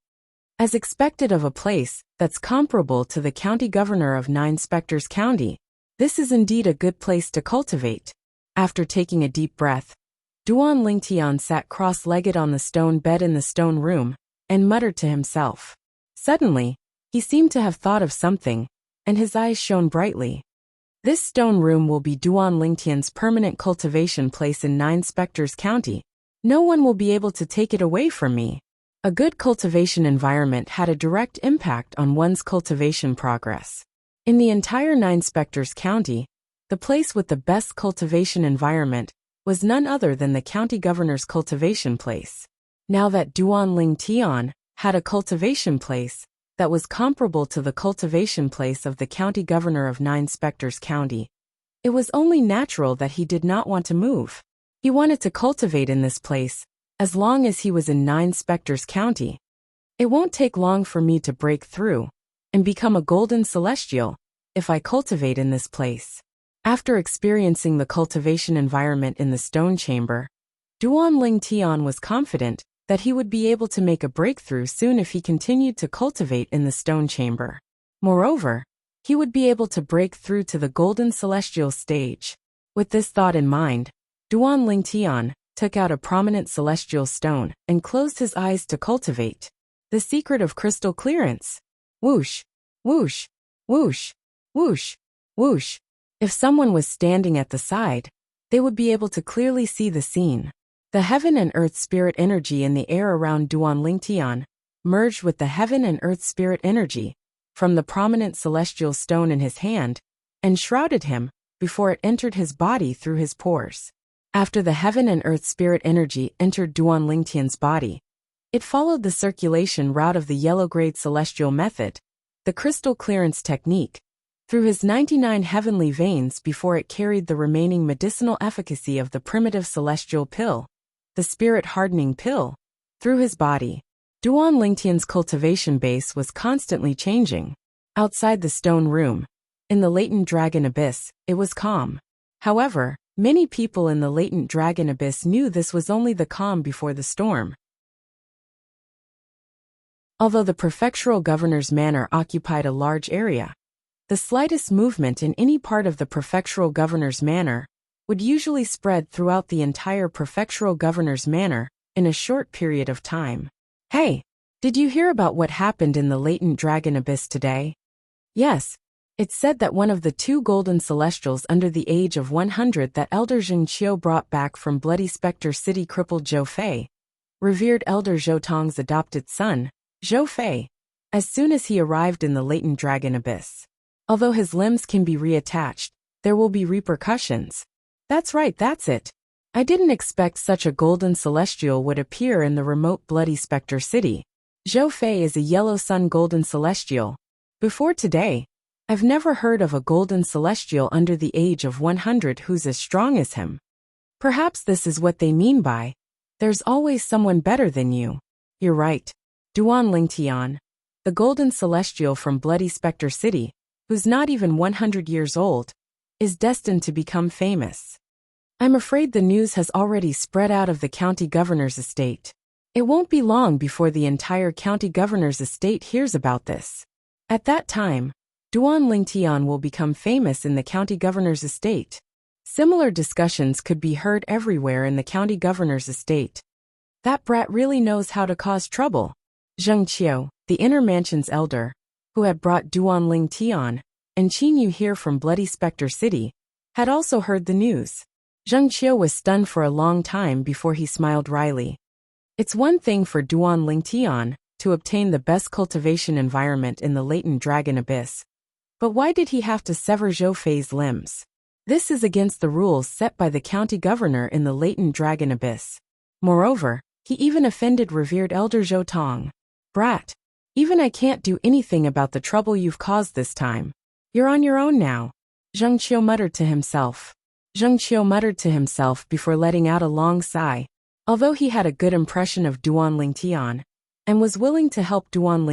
As expected of a place that's comparable to the county governor of Nine Spectres County, this is indeed a good place to cultivate. After taking a deep breath, Duan Lingtian sat cross-legged on the stone bed in the stone room and muttered to himself. Suddenly, he seemed to have thought of something, and his eyes shone brightly. This stone room will be Duan Lingtian's permanent cultivation place in Nine Spectres County. No one will be able to take it away from me. A good cultivation environment had a direct impact on one's cultivation progress. In the entire Nine Spectres County, the place with the best cultivation environment was none other than the county governor's cultivation place. Now that Duan Lingtian had a cultivation place that was comparable to the cultivation place of the county governor of Nine Spectres County, it was only natural that he did not want to move. He wanted to cultivate in this place, as long as he was in Nine Spectres County. It won't take long for me to break through and become a golden celestial if I cultivate in this place. After experiencing the cultivation environment in the stone chamber, Duan Lingtian was confident that he would be able to make a breakthrough soon if he continued to cultivate in the stone chamber. Moreover, he would be able to break through to the golden celestial stage. With this thought in mind, Duan Lingtian took out a prominent celestial stone and closed his eyes to cultivate. The secret of crystal clearance. Whoosh, whoosh, whoosh, whoosh, whoosh. If someone was standing at the side, they would be able to clearly see the scene. The heaven and earth spirit energy in the air around Duan Lingtian merged with the heaven and earth spirit energy from the prominent celestial stone in his hand and shrouded him before it entered his body through his pores. After the heaven and earth spirit energy entered Duan Lingtian's body, it followed the circulation route of the yellow-grade celestial method, the crystal clearance technique, through his 99 heavenly veins before it carried the remaining medicinal efficacy of the primitive celestial pill, the spirit-hardening pill, through his body. Duan Lingtian's cultivation base was constantly changing. Outside the stone room, in the latent dragon abyss, it was calm. However, many people in the latent dragon abyss knew this was only the calm before the storm. Although the prefectural governor's manor occupied a large area, the slightest movement in any part of the prefectural governor's manor would usually spread throughout the entire prefectural governor's manor in a short period of time. Hey, did you hear about what happened in the latent dragon abyss today? Yes. It's said that one of the two golden celestials under the age of 100 that Elder Zhengqiu brought back from Bloody Spectre City crippled Zhou Fei, revered Elder Zhou Tong's adopted son, Zhou Fei, as soon as he arrived in the latent dragon abyss. Although his limbs can be reattached, there will be repercussions. That's right, that's it. I didn't expect such a golden celestial would appear in the remote Bloody Spectre City. Zhou Fei is a yellow sun golden celestial. Before today, I've never heard of a golden celestial under the age of 100 who's as strong as him. Perhaps this is what they mean by, there's always someone better than you. You're right. Duan Lingtian, the golden celestial from Bloody Spectre City, who's not even 100 years old, is destined to become famous. I'm afraid the news has already spread out of the county governor's estate. It won't be long before the entire county governor's estate hears about this. At that time, Duan Lingtian will become famous in the county governor's estate. Similar discussions could be heard everywhere in the county governor's estate. That brat really knows how to cause trouble. Zheng Qiu, the inner mansion's elder, who had brought Duan Lingtian and Qin Yu here from Bloody Spectre City, had also heard the news. Zheng Qiu was stunned for a long time before he smiled wryly. It's one thing for Duan Lingtian to obtain the best cultivation environment in the latent dragon abyss. But why did he have to sever Zhou Fei's limbs? This is against the rules set by the county governor in the latent dragon abyss. Moreover, he even offended revered elder Zhou Tong. Brat, even I can't do anything about the trouble you've caused this time. You're on your own now. Zheng Qiu muttered to himself. Before letting out a long sigh. Although he had a good impression of Duan Lingtian and was willing to help Duan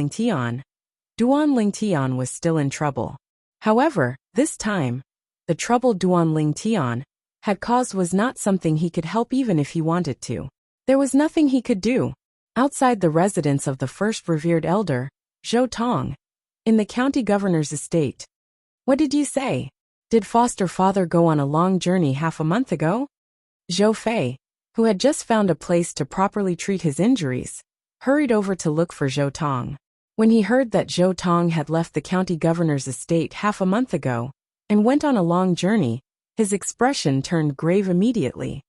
Lingtian was still in trouble. However, this time, the trouble Duan Lingtian had caused was not something he could help even if he wanted to. There was nothing he could do. Outside the residence of the first revered elder, Zhou Tong, in the county governor's estate. What did you say? Did foster father go on a long journey half a month ago? Zhou Fei, who had just found a place to properly treat his injuries, hurried over to look for Zhou Tong. When he heard that Zhou Tong had left the county governor's estate half a month ago and went on a long journey, his expression turned grave immediately.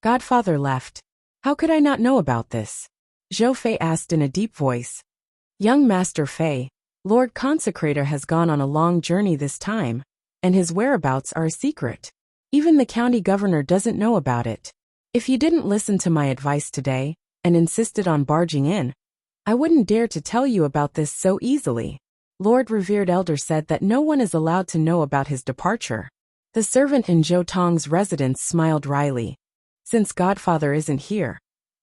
Godfather left. How could I not know about this? Zhou Fei asked in a deep voice. Young Master Fei, Lord Consecrator has gone on a long journey this time, and his whereabouts are a secret. Even the county governor doesn't know about it. If you didn't listen to my advice today and insisted on barging in, I wouldn't dare to tell you about this so easily. Lord Revered Elder said that no one is allowed to know about his departure. The servant in Zhou Tong's residence smiled wryly. Since Godfather isn't here,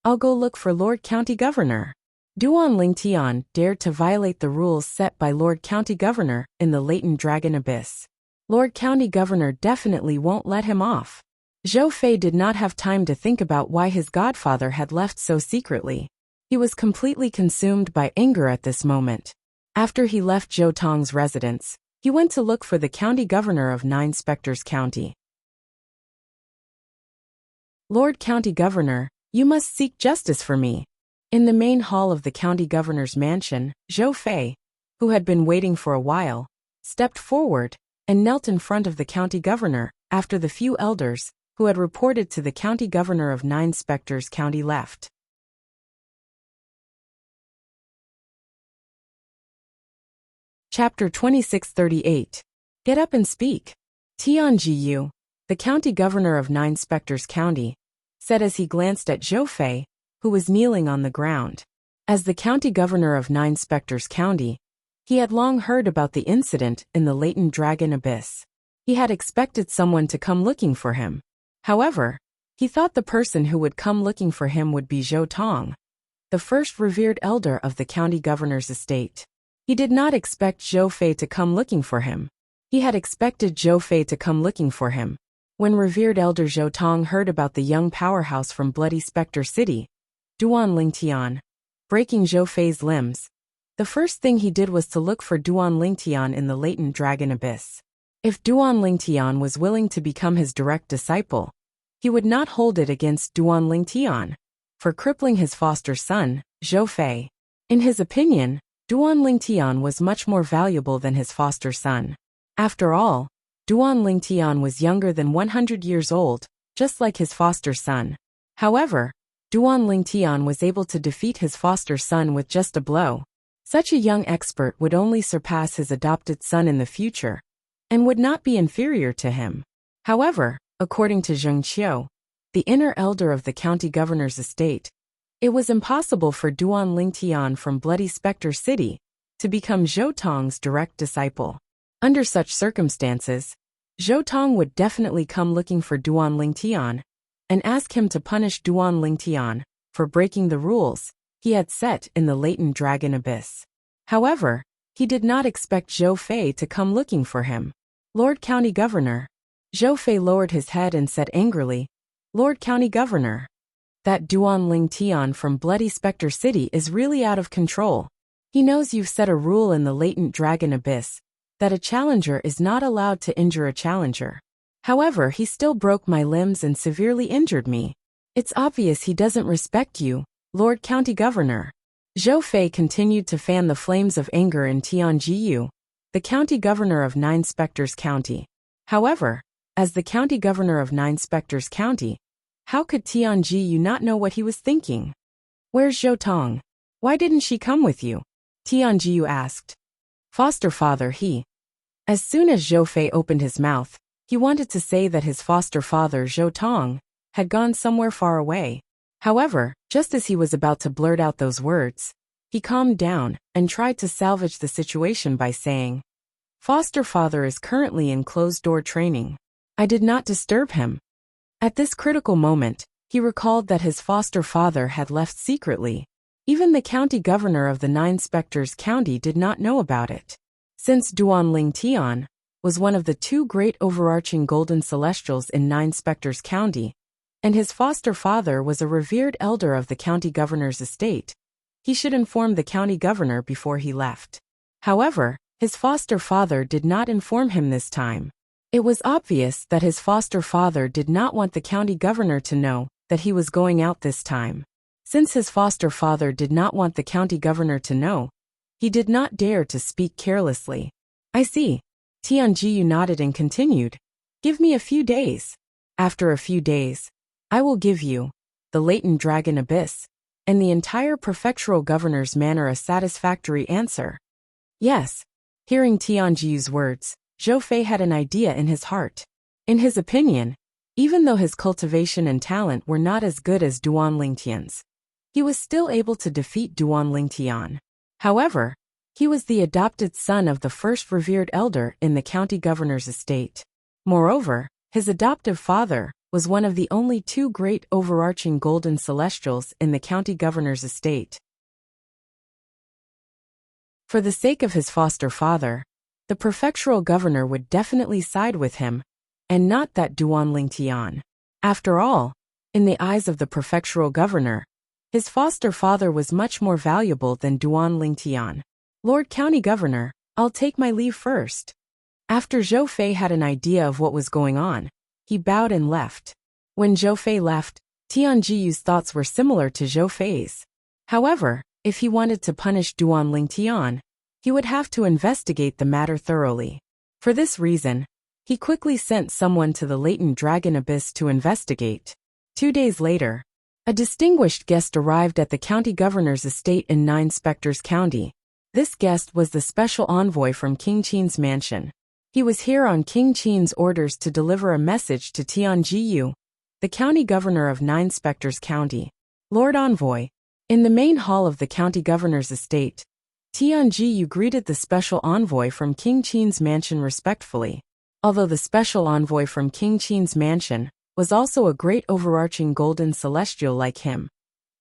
I'll go look for Lord County Governor. Duan Lingtian dared to violate the rules set by Lord County Governor in the latent dragon abyss. Lord County Governor definitely won't let him off. Zhou Fei did not have time to think about why his godfather had left so secretly. He was completely consumed by anger at this moment. After he left Zhou Tong's residence, he went to look for the county governor of Nine Spectres County. Lord County Governor, you must seek justice for me. In the main hall of the county governor's mansion, Zhou Fei, who had been waiting for a while, stepped forward and knelt in front of the county governor after the few elders who had reported to the county governor of Nine Spectres County left. Chapter 2638. Get up and speak. Tian Jiyu, the county governor of Nine Spectres County, said as he glanced at Zhou Fei, who was kneeling on the ground. As the county governor of Nine Spectres County, he had long heard about the incident in the latent dragon abyss. He had expected someone to come looking for him. However, he thought the person who would come looking for him would be Zhou Tong, the first revered elder of the county governor's estate. He did not expect Zhou Fei to come looking for him. He had expected Zhou Fei to come looking for him. When revered elder Zhou Tong heard about the young powerhouse from Bloody Spectre City, Duan Lingtian, breaking Zhou Fei's limbs, the first thing he did was to look for Duan Lingtian in the latent dragon abyss. If Duan Lingtian was willing to become his direct disciple, he would not hold it against Duan Lingtian for crippling his foster son, Zhou Fei. In his opinion, Duan Lingtian was much more valuable than his foster son. After all, Duan Lingtian was younger than 100 years old, just like his foster son. However, Duan Lingtian was able to defeat his foster son with just a blow. Such a young expert would only surpass his adopted son in the future, and would not be inferior to him. However, according to Zheng Qiu, the inner elder of the county governor's estate, it was impossible for Duan Lingtian from Bloody Spectre City to become Zhou Tong's direct disciple. Under such circumstances, Zhou Tong would definitely come looking for Duan Lingtian and ask him to punish Duan Lingtian for breaking the rules he had set in the latent dragon abyss. However, he did not expect Zhou Fei to come looking for him. Lord County Governor. Zhou Fei lowered his head and said angrily, Lord County Governor, that Duan Lingtian from Bloody Spectre City is really out of control. He knows you've set a rule in the latent dragon abyss that a challenger is not allowed to injure a challenger. However, he still broke my limbs and severely injured me. It's obvious he doesn't respect you, Lord County Governor. Zhou Fei continued to fan the flames of anger in Tianjiyu, the county governor of Nine Spectres County. However, as the county governor of Nine Spectres County, how could Tianjiyu not know what he was thinking? Where's Zhou Tong? Why didn't she come with you? Tianjiyu asked. Foster father he. As soon as Zhou Fei opened his mouth, he wanted to say that his foster father Zhou Tong had gone somewhere far away. However, just as he was about to blurt out those words, he calmed down and tried to salvage the situation by saying, Foster father is currently in closed-door training. I did not disturb him. At this critical moment, he recalled that his foster father had left secretly. Even the county governor of the Nine Spectres County did not know about it. Since Duanling Tian was one of the two great overarching golden celestials in Nine Spectres County, and his foster father was a revered elder of the county governor's estate, he should inform the county governor before he left. However, his foster father did not inform him this time. It was obvious that his foster father did not want the county governor to know that he was going out this time. Since his foster father did not want the county governor to know, he did not dare to speak carelessly. I see. Tianjiyu nodded and continued. Give me a few days. After a few days, I will give you, the latent dragon abyss, and the entire prefectural governor's manor a satisfactory answer. Yes. Hearing Tianjiyu's words, Zhou Fei had an idea in his heart. In his opinion, even though his cultivation and talent were not as good as Duanling Tian's, he was still able to defeat Duanling Tian. However, he was the adopted son of the first revered elder in the county governor's estate. Moreover, his adoptive father was one of the only two great overarching golden celestials in the county governor's estate. For the sake of his foster father, the prefectural governor would definitely side with him, and not that Duanling Tian. After all, in the eyes of the prefectural governor, his foster father was much more valuable than Duanling Tian. Lord County Governor, I'll take my leave first. After Zhou Fei had an idea of what was going on, he bowed and left. When Zhou Fei left, Tianjiyu's thoughts were similar to Zhou Fei's. However, if he wanted to punish Duanling Tian, he would have to investigate the matter thoroughly. For this reason, he quickly sent someone to the latent dragon abyss to investigate. 2 days later, a distinguished guest arrived at the county governor's estate in Nine Spectres County. This guest was the special envoy from King Qin's mansion. He was here on King Qin's orders to deliver a message to Tianjiyu, the county governor of Nine Spectres County. Lord Envoy. In the main hall of the county governor's estate, Tianjiyu greeted the special envoy from King Qin's mansion respectfully. Although the special envoy from King Qin's mansion was also a great overarching golden celestial like him,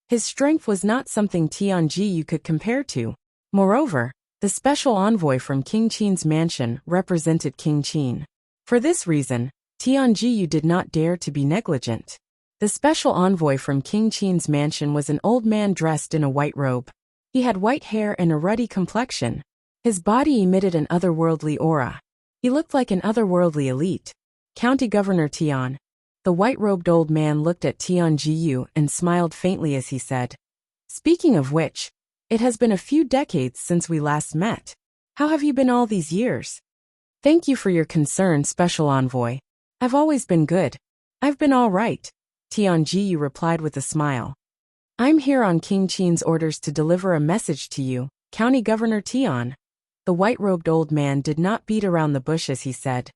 his strength was not something Tianjiyu could compare to. Moreover, the special envoy from King Qin's mansion represented King Qin. For this reason, Tianjiyu did not dare to be negligent. The special envoy from King Qin's mansion was an old man dressed in a white robe. He had white hair and a ruddy complexion. His body emitted an otherworldly aura. He looked like an otherworldly elite. County Governor Tian. The white-robed old man looked at Tianjiyu and smiled faintly as he said, Speaking of which, it has been a few decades since we last met. How have you been all these years? Thank you for your concern, Special Envoy. I've always been good. I've been all right, Tianjiyu replied with a smile. I'm here on King Qin's orders to deliver a message to you, County Governor Tian. The white-robed old man did not beat around the bush as he said.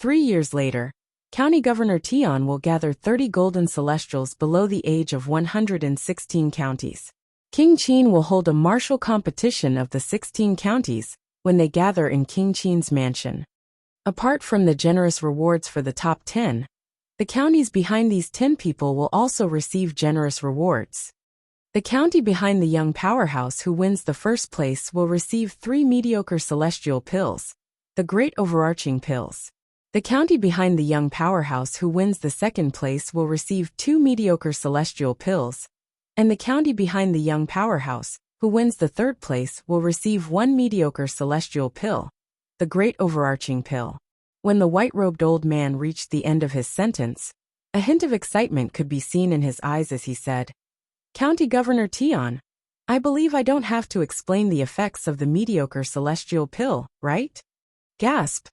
3 years later, County Governor Tian will gather 30 golden celestials below the age of 116 counties. King Qin will hold a martial competition of the 16 counties when they gather in King Qin's mansion. Apart from the generous rewards for the top 10, the counties behind these 10 people will also receive generous rewards. The county behind the young powerhouse who wins the first place will receive 3 mediocre celestial pills, the great overarching pills. The county behind the young powerhouse who wins the second place will receive 2 mediocre celestial pills, and the county behind the young powerhouse, who wins the third place, will receive 1 mediocre celestial pill, the great overarching pill. When the white-robed old man reached the end of his sentence, a hint of excitement could be seen in his eyes as he said, "County Governor Tian, I believe I don't have to explain the effects of the mediocre celestial pill, right?" Gasp.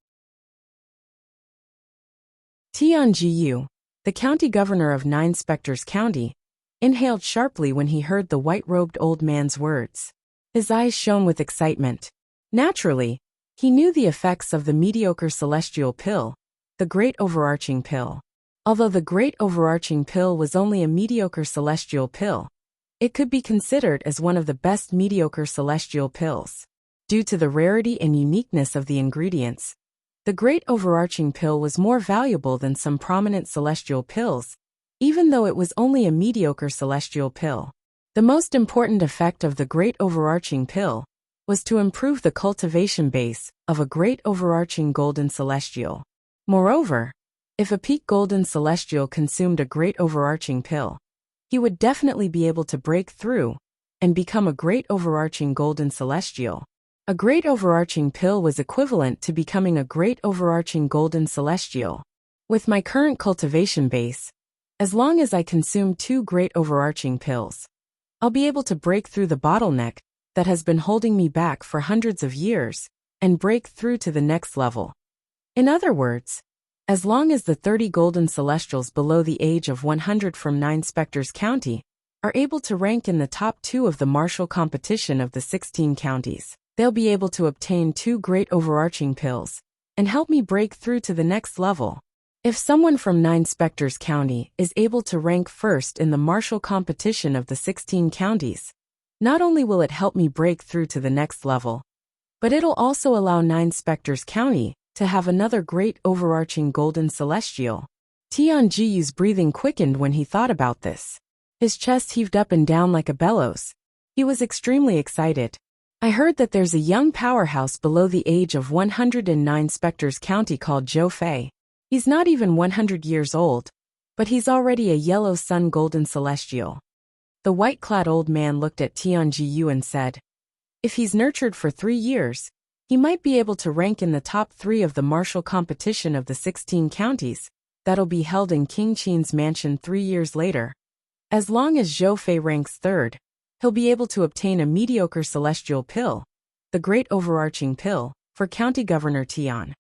Tian Jiyu, the county governor of Nine Spectres County, inhaled sharply when he heard the white-robed old man's words. His eyes shone with excitement. Naturally, he knew the effects of the mediocre celestial pill, the great overarching pill. Although the great overarching pill was only a mediocre celestial pill, it could be considered as one of the best mediocre celestial pills. Due to the rarity and uniqueness of the ingredients, the great overarching pill was more valuable than some prominent celestial pills, even though it was only a mediocre celestial pill. The most important effect of the great overarching pill was to improve the cultivation base of a great overarching golden celestial. Moreover, if a peak golden celestial consumed a great overarching pill, he would definitely be able to break through and become a great overarching golden celestial. A great overarching pill was equivalent to becoming a great overarching golden celestial. With my current cultivation base, as long as I consume 2 great overarching pills, I'll be able to break through the bottleneck that has been holding me back for hundreds of years and break through to the next level. In other words, as long as the 30 golden celestials below the age of 100 from Nine Spectres County are able to rank in the top 2 of the martial competition of the 16 counties, they'll be able to obtain 2 great overarching pills and help me break through to the next level. If someone from Nine Spectres County is able to rank first in the martial competition of the 16 counties, not only will it help me break through to the next level, but it'll also allow Nine Spectres County to have another great overarching golden celestial. Tian Jiyu's breathing quickened when he thought about this. His chest heaved up and down like a bellows. He was extremely excited. I heard that there's a young powerhouse below the age of 100 in Nine Spectres County called Zhou Fei. He's not even 100 years old, but he's already a yellow sun golden celestial. The white-clad old man looked at Tian Jiyu and said, "If he's nurtured for 3 years, he might be able to rank in the top 3 of the martial competition of the 16 counties that'll be held in King Qin's mansion 3 years later. As long as Zhou Fei ranks 3rd, he'll be able to obtain a mediocre celestial pill, the great overarching pill, for County Governor Tian."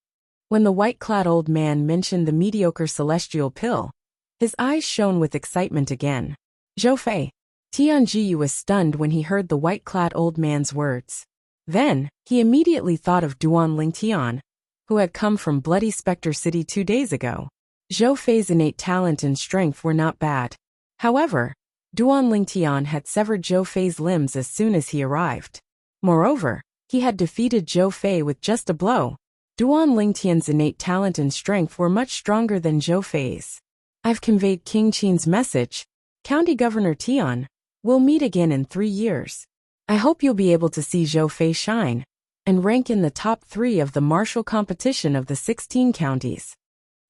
When the white-clad old man mentioned the mediocre celestial pill, his eyes shone with excitement again. Zhou Fei. Tian Jiyu was stunned when he heard the white-clad old man's words. Then, he immediately thought of Duan Lingtian, who had come from Bloody Spectre City 2 days ago. Zhou Fei's innate talent and strength were not bad. However, Duan Lingtian had severed Zhou Fei's limbs as soon as he arrived. Moreover, he had defeated Zhou Fei with just a blow. Duan Lingtian's innate talent and strength were much stronger than Zhou Fei's. "I've conveyed King Qin's message. County Governor Tian, we'll meet again in 3 years. I hope you'll be able to see Zhou Fei shine and rank in the top 3 of the martial competition of the 16 counties."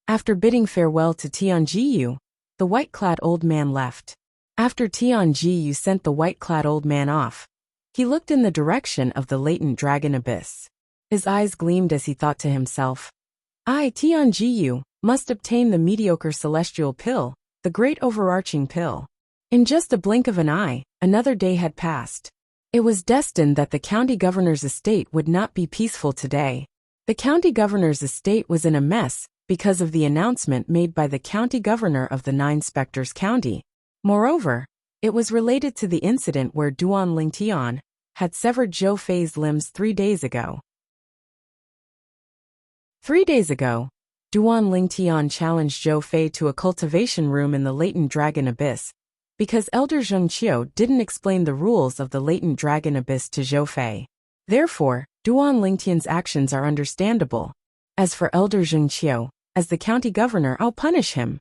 After bidding farewell to Tian Jiyu, the white-clad old man left. After Tian Jiyu sent the white-clad old man off, he looked in the direction of the latent dragon abyss. His eyes gleamed as he thought to himself, "I, Tian Jiyu, must obtain the mediocre celestial pill, the great overarching pill." In just a blink of an eye, another day had passed. It was destined that the county governor's estate would not be peaceful today. The county governor's estate was in a mess because of the announcement made by the county governor of the Nine Spectres County. Moreover, it was related to the incident where Duan Lingtian had severed Zhou Fei's limbs 3 days ago. 3 days ago, Duan Lingtian challenged Zhou Fei to a cultivation room in the latent dragon abyss, because Elder Zheng Qiu didn't explain the rules of the latent dragon abyss to Zhou Fei. Therefore, Duan Lingtian's actions are understandable. As for Elder Zheng Qiu, as the county governor, I'll punish him.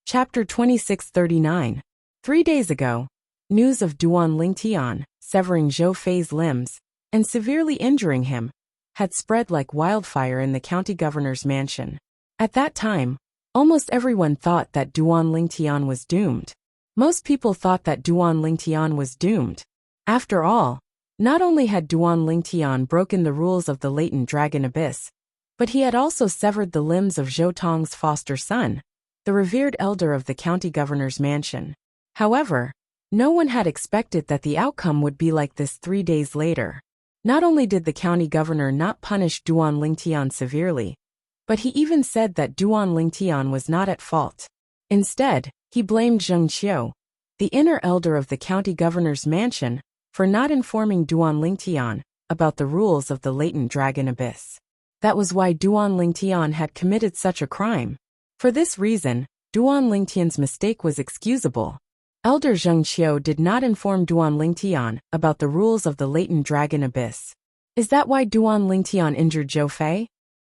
Chapter 2639. 3 days ago, news of Duan Lingtian severing Zhou Fei's limbs and severely injuring him had spread like wildfire in the county governor's mansion. At that time, almost everyone thought that Duan Lingtian was doomed. Most people thought that Duan Lingtian was doomed. After all, not only had Duan Lingtian broken the rules of the latent dragon abyss, but he had also severed the limbs of Zhou Tong's foster son, the revered elder of the county governor's mansion. However, no one had expected that the outcome would be like this 3 days later. Not only did the county governor not punish Duan Lingtian severely, but he even said that Duan Lingtian was not at fault. Instead, he blamed Zheng Qiu, the inner elder of the county governor's mansion, for not informing Duan Lingtian about the rules of the latent dragon abyss. That was why Duan Lingtian had committed such a crime. For this reason, Duan Lingtian's mistake was excusable. Elder Zheng Qiu did not inform Duan Lingtian about the rules of the latent dragon abyss. Is that why Duan Lingtian injured Zhou Fei?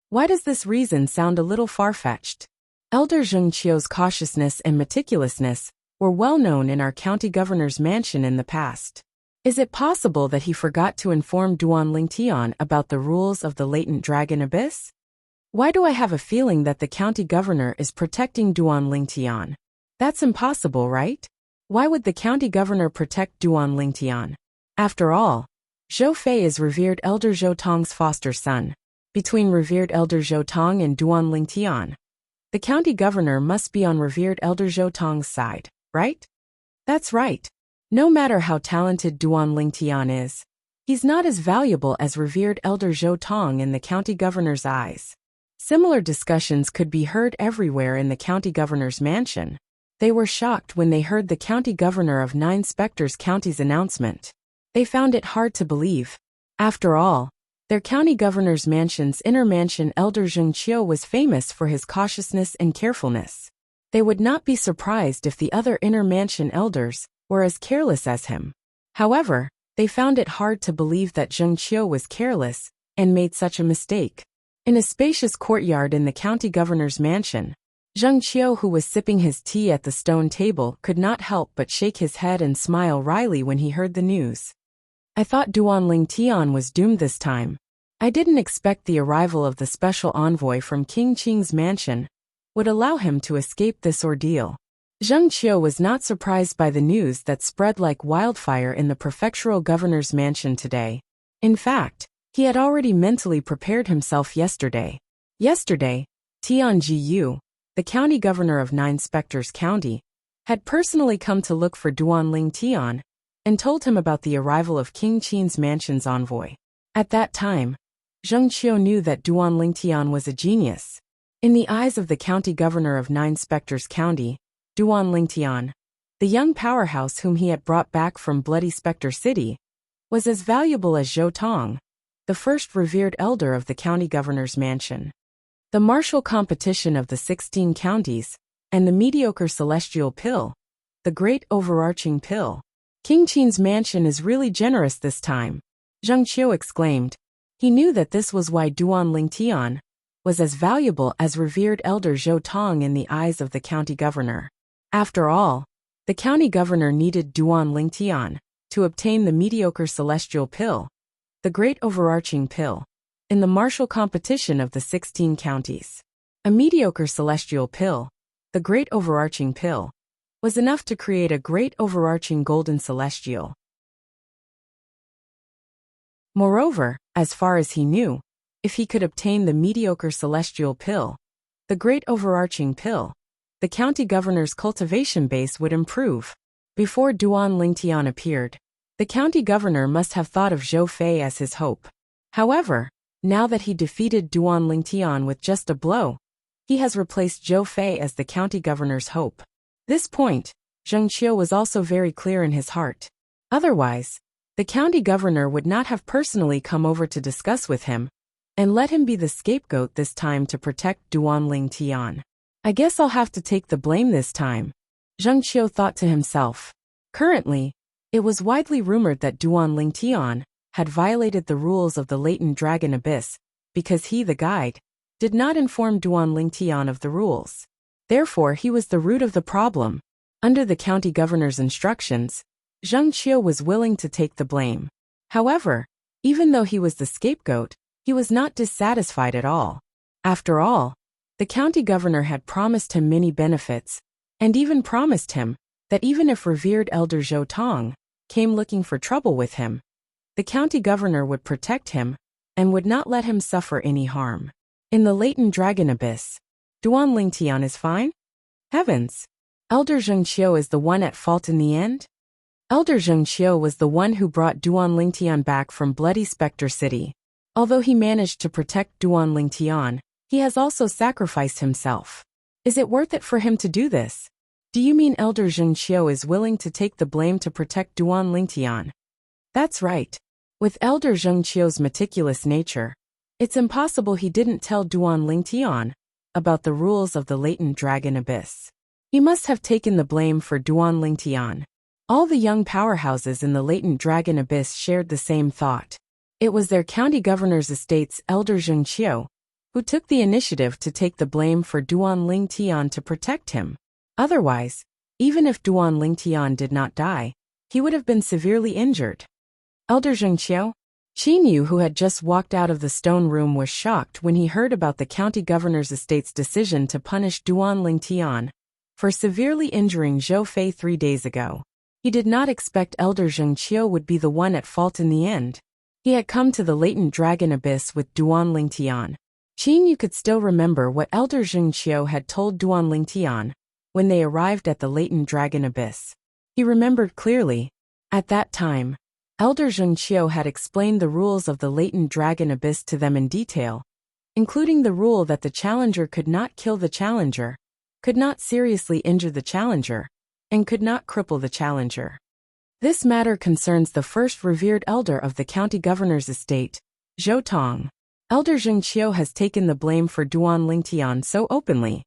Why does this reason sound a little far-fetched? Elder Zheng Qiu's cautiousness and meticulousness were well known in our county governor's mansion in the past. Is it possible that he forgot to inform Duan Lingtian about the rules of the latent dragon abyss? Why do I have a feeling that the county governor is protecting Duan Lingtian? That's impossible, right? Why would the county governor protect Duan Lingtian? After all, Zhou Fei is revered elder Zhou Tong's foster son. Between revered elder Zhou Tong and Duan Lingtian, the county governor must be on revered elder Zhou Tong's side, right? That's right. No matter how talented Duan Lingtian is, he's not as valuable as revered elder Zhou Tong in the county governor's eyes. Similar discussions could be heard everywhere in the county governor's mansion. They were shocked when they heard the county governor of 9 Spectres County's announcement. They found it hard to believe. After all, their county governor's mansion's inner mansion elder Zheng Qiu was famous for his cautiousness and carefulness. They would not be surprised if the other inner mansion elders were as careless as him. However, they found it hard to believe that Zheng Qiu was careless and made such a mistake. In a spacious courtyard in the county governor's mansion, Zheng Qiu, who was sipping his tea at the stone table, could not help but shake his head and smile wryly when he heard the news. I thought Duan Lingtian was doomed this time. I didn't expect the arrival of the special envoy from King Qing's mansion would allow him to escape this ordeal. Zheng Qiu was not surprised by the news that spread like wildfire in the prefectural governor's mansion today. In fact, he had already mentally prepared himself yesterday. Yesterday, Tian Jiyu, the county governor of 9 Spectres County, had personally come to look for Duan Lingtian and told him about the arrival of King Qing's mansion's envoy. At that time, Zheng Qiu knew that Duan Lingtian was a genius. In the eyes of the county governor of 9 Spectres County, Duan Lingtian, the young powerhouse whom he had brought back from Bloody Spectre City, was as valuable as Zhou Tong, the first revered elder of the county governor's mansion. The martial competition of the 16 counties, and the mediocre celestial pill, the great overarching pill. King Qing's mansion is really generous this time, Zheng Qiu exclaimed. He knew that this was why Duan Lingtian was as valuable as revered elder Zhou Tong in the eyes of the county governor. After all, the county governor needed Duan Lingtian to obtain the mediocre celestial pill, the great overarching pill, in the martial competition of the 16 counties. A mediocre celestial pill, the great overarching pill, was enough to create a great overarching golden celestial. Moreover, as far as he knew, if he could obtain the mediocre celestial pill, the great overarching pill, the county governor's cultivation base would improve. Before Duan Lingtian appeared, the county governor must have thought of Zhou Fei as his hope. However, now that he defeated Duan Lingtian with just a blow, he has replaced Zhou Fei as the county governor's hope. This point, Zheng Qiu was also very clear in his heart. Otherwise, the county governor would not have personally come over to discuss with him, and let him be the scapegoat this time to protect Duan Lingtian. I guess I'll have to take the blame this time, Zheng Qiu thought to himself. Currently, it was widely rumored that Duan Lingtian had violated the rules of the latent dragon abyss because he, the guide, did not inform Duan Lingtian of the rules. Therefore, he was the root of the problem. Under the county governor's instructions, Zheng Qiu was willing to take the blame. However, even though he was the scapegoat, he was not dissatisfied at all. After all, the county governor had promised him many benefits, and even promised him that even if revered elder Zhou Tong came looking for trouble with him, the county governor would protect him and would not let him suffer any harm. In the latent dragon abyss, Duan Lingtian is fine? Heavens! Elder Zheng Qiu is the one at fault in the end? Elder Zheng Qiu was the one who brought Duan Lingtian back from Bloody Spectre City. Although he managed to protect Duan Lingtian, he has also sacrificed himself. Is it worth it for him to do this? Do you mean Elder Zheng Qiu is willing to take the blame to protect Duan Lingtian? That's right. With Elder Zheng Qiu's meticulous nature, it's impossible he didn't tell Duan Lingtian about the rules of the latent dragon abyss. He must have taken the blame for Duan Lingtian. All the young powerhouses in the latent dragon abyss shared the same thought. It was their county governor's estate's Elder Zheng Qiu who took the initiative to take the blame for Duan Lingtian to protect him. Otherwise, even if Duan Lingtian did not die, he would have been severely injured. Elder Zheng Qiu? Qin Yu, who had just walked out of the stone room, was shocked when he heard about the county governor's estate's decision to punish Duan Lingtian for severely injuring Zhou Fei 3 days ago. He did not expect Elder Zheng Qiu would be the one at fault in the end. He had come to the latent dragon abyss with Duan Lingtian. Qin Yu could still remember what Elder Zheng Qiu had told Duan Lingtian when they arrived at the latent dragon abyss. He remembered clearly. At that time, Elder Zheng Qiu had explained the rules of the latent dragon abyss to them in detail, including the rule that the challenger could not kill the challenger, could not seriously injure the challenger, and could not cripple the challenger. This matter concerns the first revered elder of the county governor's estate, Zhou Tong. Elder Zheng Qiu has taken the blame for Duan Lingtian so openly.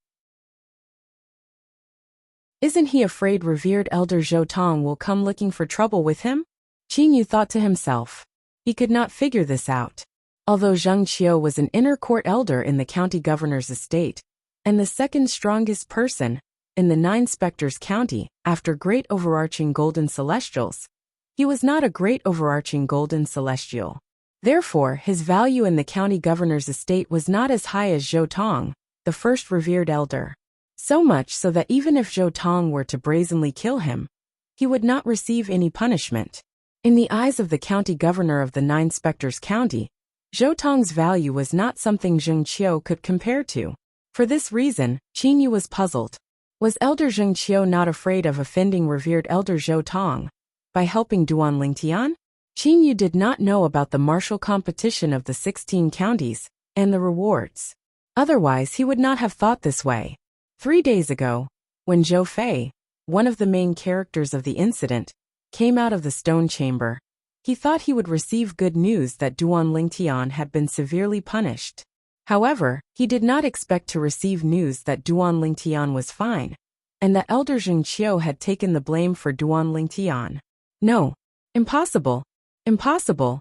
Isn't he afraid revered elder Zhou Tong will come looking for trouble with him? Qin Yu thought to himself. He could not figure this out. Although Zheng Qiu was an inner court elder in the county governor's estate, and the second strongest person in the 9 Spectres County after great overarching golden celestials, he was not a great overarching golden celestial. Therefore, his value in the county governor's estate was not as high as Zhou Tong, the first revered elder. So much so that even if Zhou Tong were to brazenly kill him, he would not receive any punishment. In the eyes of the county governor of the 9 Spectres County, Zhou Tong's value was not something Zheng Qiu could compare to. For this reason, Qin Yu was puzzled. Was Elder Zheng Qiu not afraid of offending revered elder Zhou Tong by helping Duan Lingtian? Qin Yu did not know about the martial competition of the 16 counties and the rewards. Otherwise, he would not have thought this way. 3 days ago, when Zhou Fei, one of the main characters of the incident, came out of the stone chamber, he thought he would receive good news that Duan Lingtian had been severely punished. However, he did not expect to receive news that Duan Lingtian was fine, and that Elder Zheng Qiu had taken the blame for Duan Lingtian. No. Impossible. Impossible.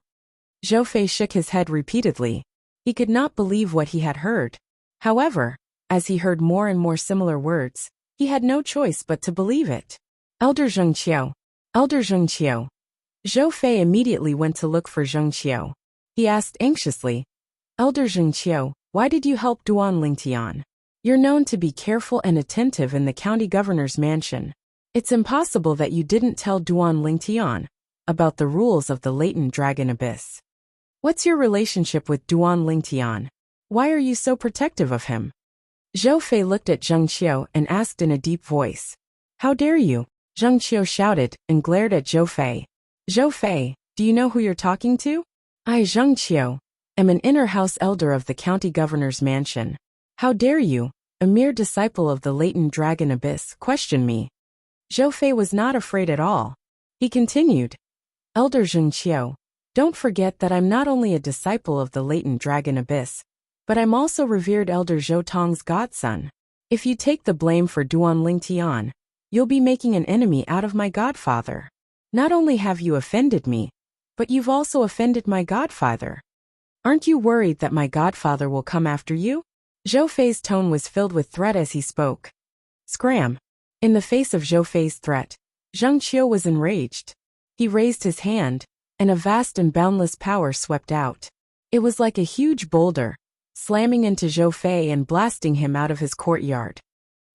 Zhou Fei shook his head repeatedly. He could not believe what he had heard. However, as he heard more and more similar words, he had no choice but to believe it. Elder Zheng Qiu. Elder Zheng Qiu. Zhou Fei immediately went to look for Zheng Qiu. He asked anxiously, Elder Zheng Qiu, why did you help Duan Lingtian? You're known to be careful and attentive in the county governor's mansion. It's impossible that you didn't tell Duan Lingtian about the rules of the latent dragon abyss. What's your relationship with Duan Lingtian? Why are you so protective of him? Zhou Fei looked at Zheng Qiu and asked in a deep voice. How dare you? Zheng Qiu shouted and glared at Zhou Fei. Zhou Fei, do you know who you're talking to? I, Zheng Qiu, am an inner house elder of the county governor's mansion. How dare you, a mere disciple of the latent dragon abyss, question me? Zhou Fei was not afraid at all. He continued, Elder Zheng Qiu, don't forget that I'm not only a disciple of the latent dragon abyss, but I'm also revered elder Zhou Tong's godson. If you take the blame for Duan Lingtian, you'll be making an enemy out of my godfather. Not only have you offended me, but you've also offended my godfather. Aren't you worried that my godfather will come after you? Zhou Fei's tone was filled with threat as he spoke. Scram! In the face of Zhou Fei's threat, Zheng Qiu was enraged. He raised his hand, and a vast and boundless power swept out. It was like a huge boulder, slamming into Zhou Fei and blasting him out of his courtyard.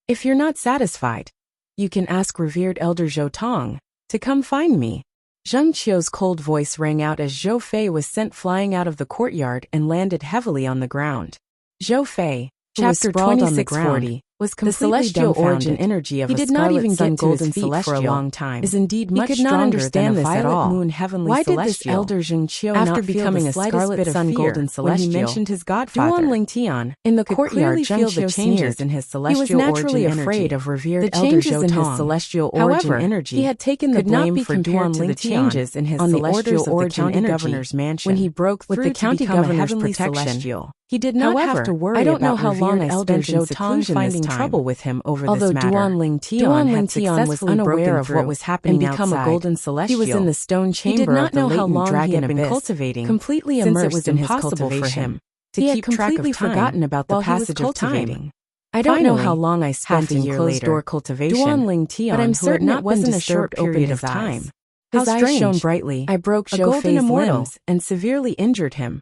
If you're not satisfied, you can ask revered Elder Zhou Tong to come find me. Zheng Qiu's cold voice rang out as Zhou Fei was sent flying out of the courtyard and landed heavily on the ground. Zhou Fei, Chapter 2640, was completely the celestial origin energy of a scarlet sun golden celestial for a long time is indeed much stronger than a violet moon heavenly Why celestial. Did this Elder Zheng Qiu After not becoming a scarlet sun golden celestial, when he mentioned his godfather, Duan Lingtian, in the courtyard feel the changes in his celestial origin energy. He was naturally afraid of revered Elder Zhou Tong. His celestial origin energy he had taken the blame for Duan Lingtian changes in his celestial origin of the county governor's mansion when he broke through with the county governor's protection. He did not have to worry about how long Elder Zhou Tong finding trouble with him over this matter. Duan Lingtian was unaware of what was happening and become a golden celestial. He was in the stone chamber of the latent dragon abyss, completely immersed. It was impossible for him to keep track of time forgotten about the passage of time. I don't know how long I spent in closed-door cultivation, but I'm certain it wasn't a short period of time. His eyes shone brightly. I broke Zhou Fei's limbs and severely injured him,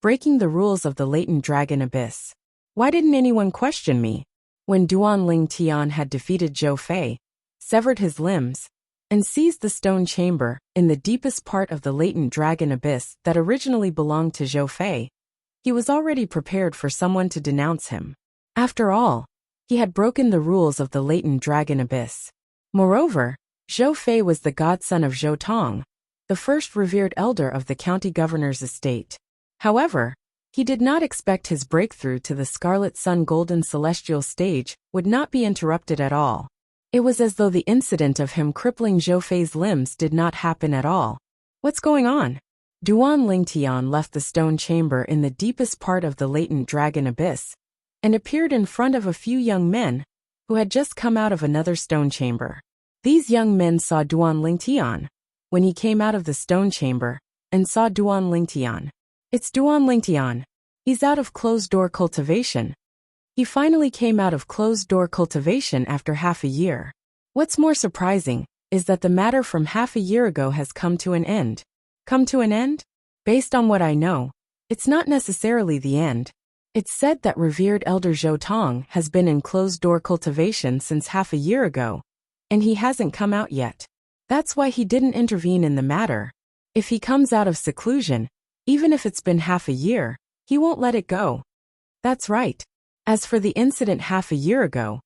breaking the rules of the latent dragon abyss. Why didn't anyone question me? When Duan Lingtian had defeated Zhou Fei, severed his limbs, and seized the stone chamber in the deepest part of the latent dragon abyss that originally belonged to Zhou Fei, he was already prepared for someone to denounce him. After all, he had broken the rules of the latent dragon abyss. Moreover, Zhou Fei was the godson of Zhou Tong, the first revered elder of the county governor's estate. However, he did not expect his breakthrough to the Scarlet Sun Golden Celestial stage would not be interrupted at all. It was as though the incident of him crippling Zhou Fei's limbs did not happen at all. What's going on? Duan Lingtian left the stone chamber in the deepest part of the latent dragon abyss and appeared in front of a few young men who had just come out of another stone chamber. These young men saw Duan Lingtian when he came out of the stone chamber and saw Duan Lingtian. It's Duan Lingtian. He's out of closed-door cultivation. He finally came out of closed-door cultivation after half a year. What's more surprising is that the matter from half a year ago has come to an end. Come to an end? Based on what I know, it's not necessarily the end. It's said that revered Elder Zhou Tong has been in closed-door cultivation since half a year ago, and he hasn't come out yet. That's why he didn't intervene in the matter. If he comes out of seclusion, even if it's been half a year, he won't let it go. That's right. As for the incident half a year ago,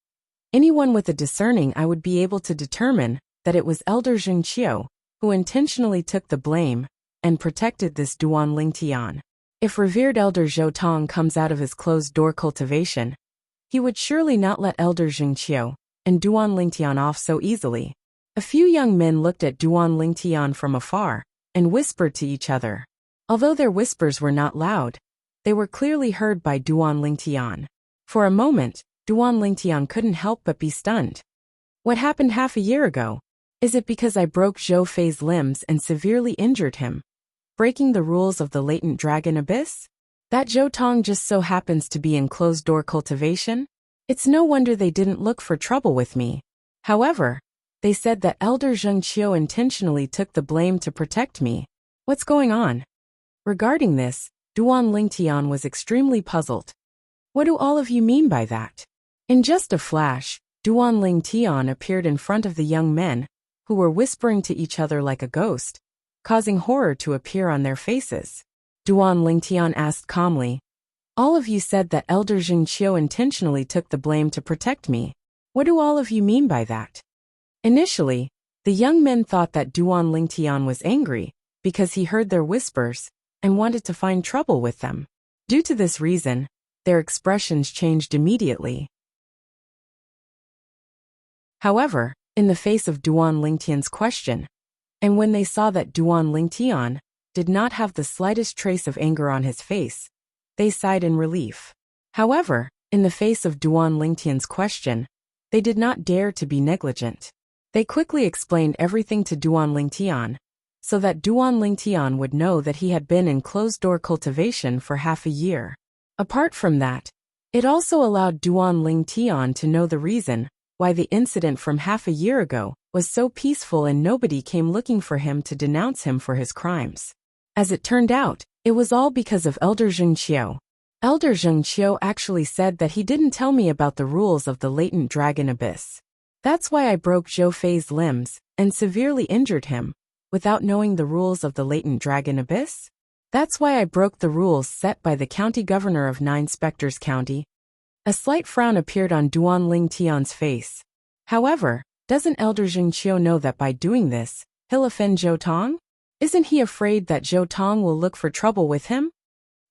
anyone with a discerning eye would be able to determine that it was Elder Zheng Qiu who intentionally took the blame and protected this Duan Lingtian. If revered Elder Zhou Tong comes out of his closed-door cultivation, he would surely not let Elder Zheng Qiu and Duan Lingtian off so easily. A few young men looked at Duan Lingtian from afar and whispered to each other. Although their whispers were not loud, they were clearly heard by Duan Lingtian. For a moment, Duan Lingtian couldn't help but be stunned. What happened half a year ago? Is it because I broke Zhou Fei's limbs and severely injured him, breaking the rules of the latent dragon abyss? That Zhou Tong just so happens to be in closed-door cultivation? It's no wonder they didn't look for trouble with me. However, they said that Elder Zheng Qiu intentionally took the blame to protect me. What's going on? Regarding this, Duan Lingtian was extremely puzzled. What do all of you mean by that? In just a flash, Duan Lingtian appeared in front of the young men, who were whispering to each other like a ghost, causing horror to appear on their faces. Duan Lingtian asked calmly, "All of you said that Elder Zheng Qiu intentionally took the blame to protect me. What do all of you mean by that?" Initially, the young men thought that Duan Lingtian was angry because he heard their whispers and wanted to find trouble with them. Due to this reason, their expressions changed immediately. However, in the face of Duan Lingtian's question, and when they saw that Duan Lingtian did not have the slightest trace of anger on his face, they sighed in relief. However, in the face of Duan Lingtian's question, they did not dare to be negligent. They quickly explained everything to Duan Lingtian, so that Duan Lingtian would know that he had been in closed-door cultivation for half a year. Apart from that, it also allowed Duan Lingtian to know the reason why the incident from half a year ago was so peaceful and nobody came looking for him to denounce him for his crimes. As it turned out, it was all because of Elder Zheng Qiu. Elder Zheng Qiu actually said that he didn't tell me about the rules of the latent dragon abyss. That's why I broke Zhou Fei's limbs and severely injured him, without knowing the rules of the latent dragon abyss. That's why I broke the rules set by the county governor of Nine Spectres County. A slight frown appeared on Duan Ling Tian's face. However, doesn't Elder Zheng Qiu know that by doing this, he'll offend Zhou Tong? Isn't he afraid that Zhou Tong will look for trouble with him?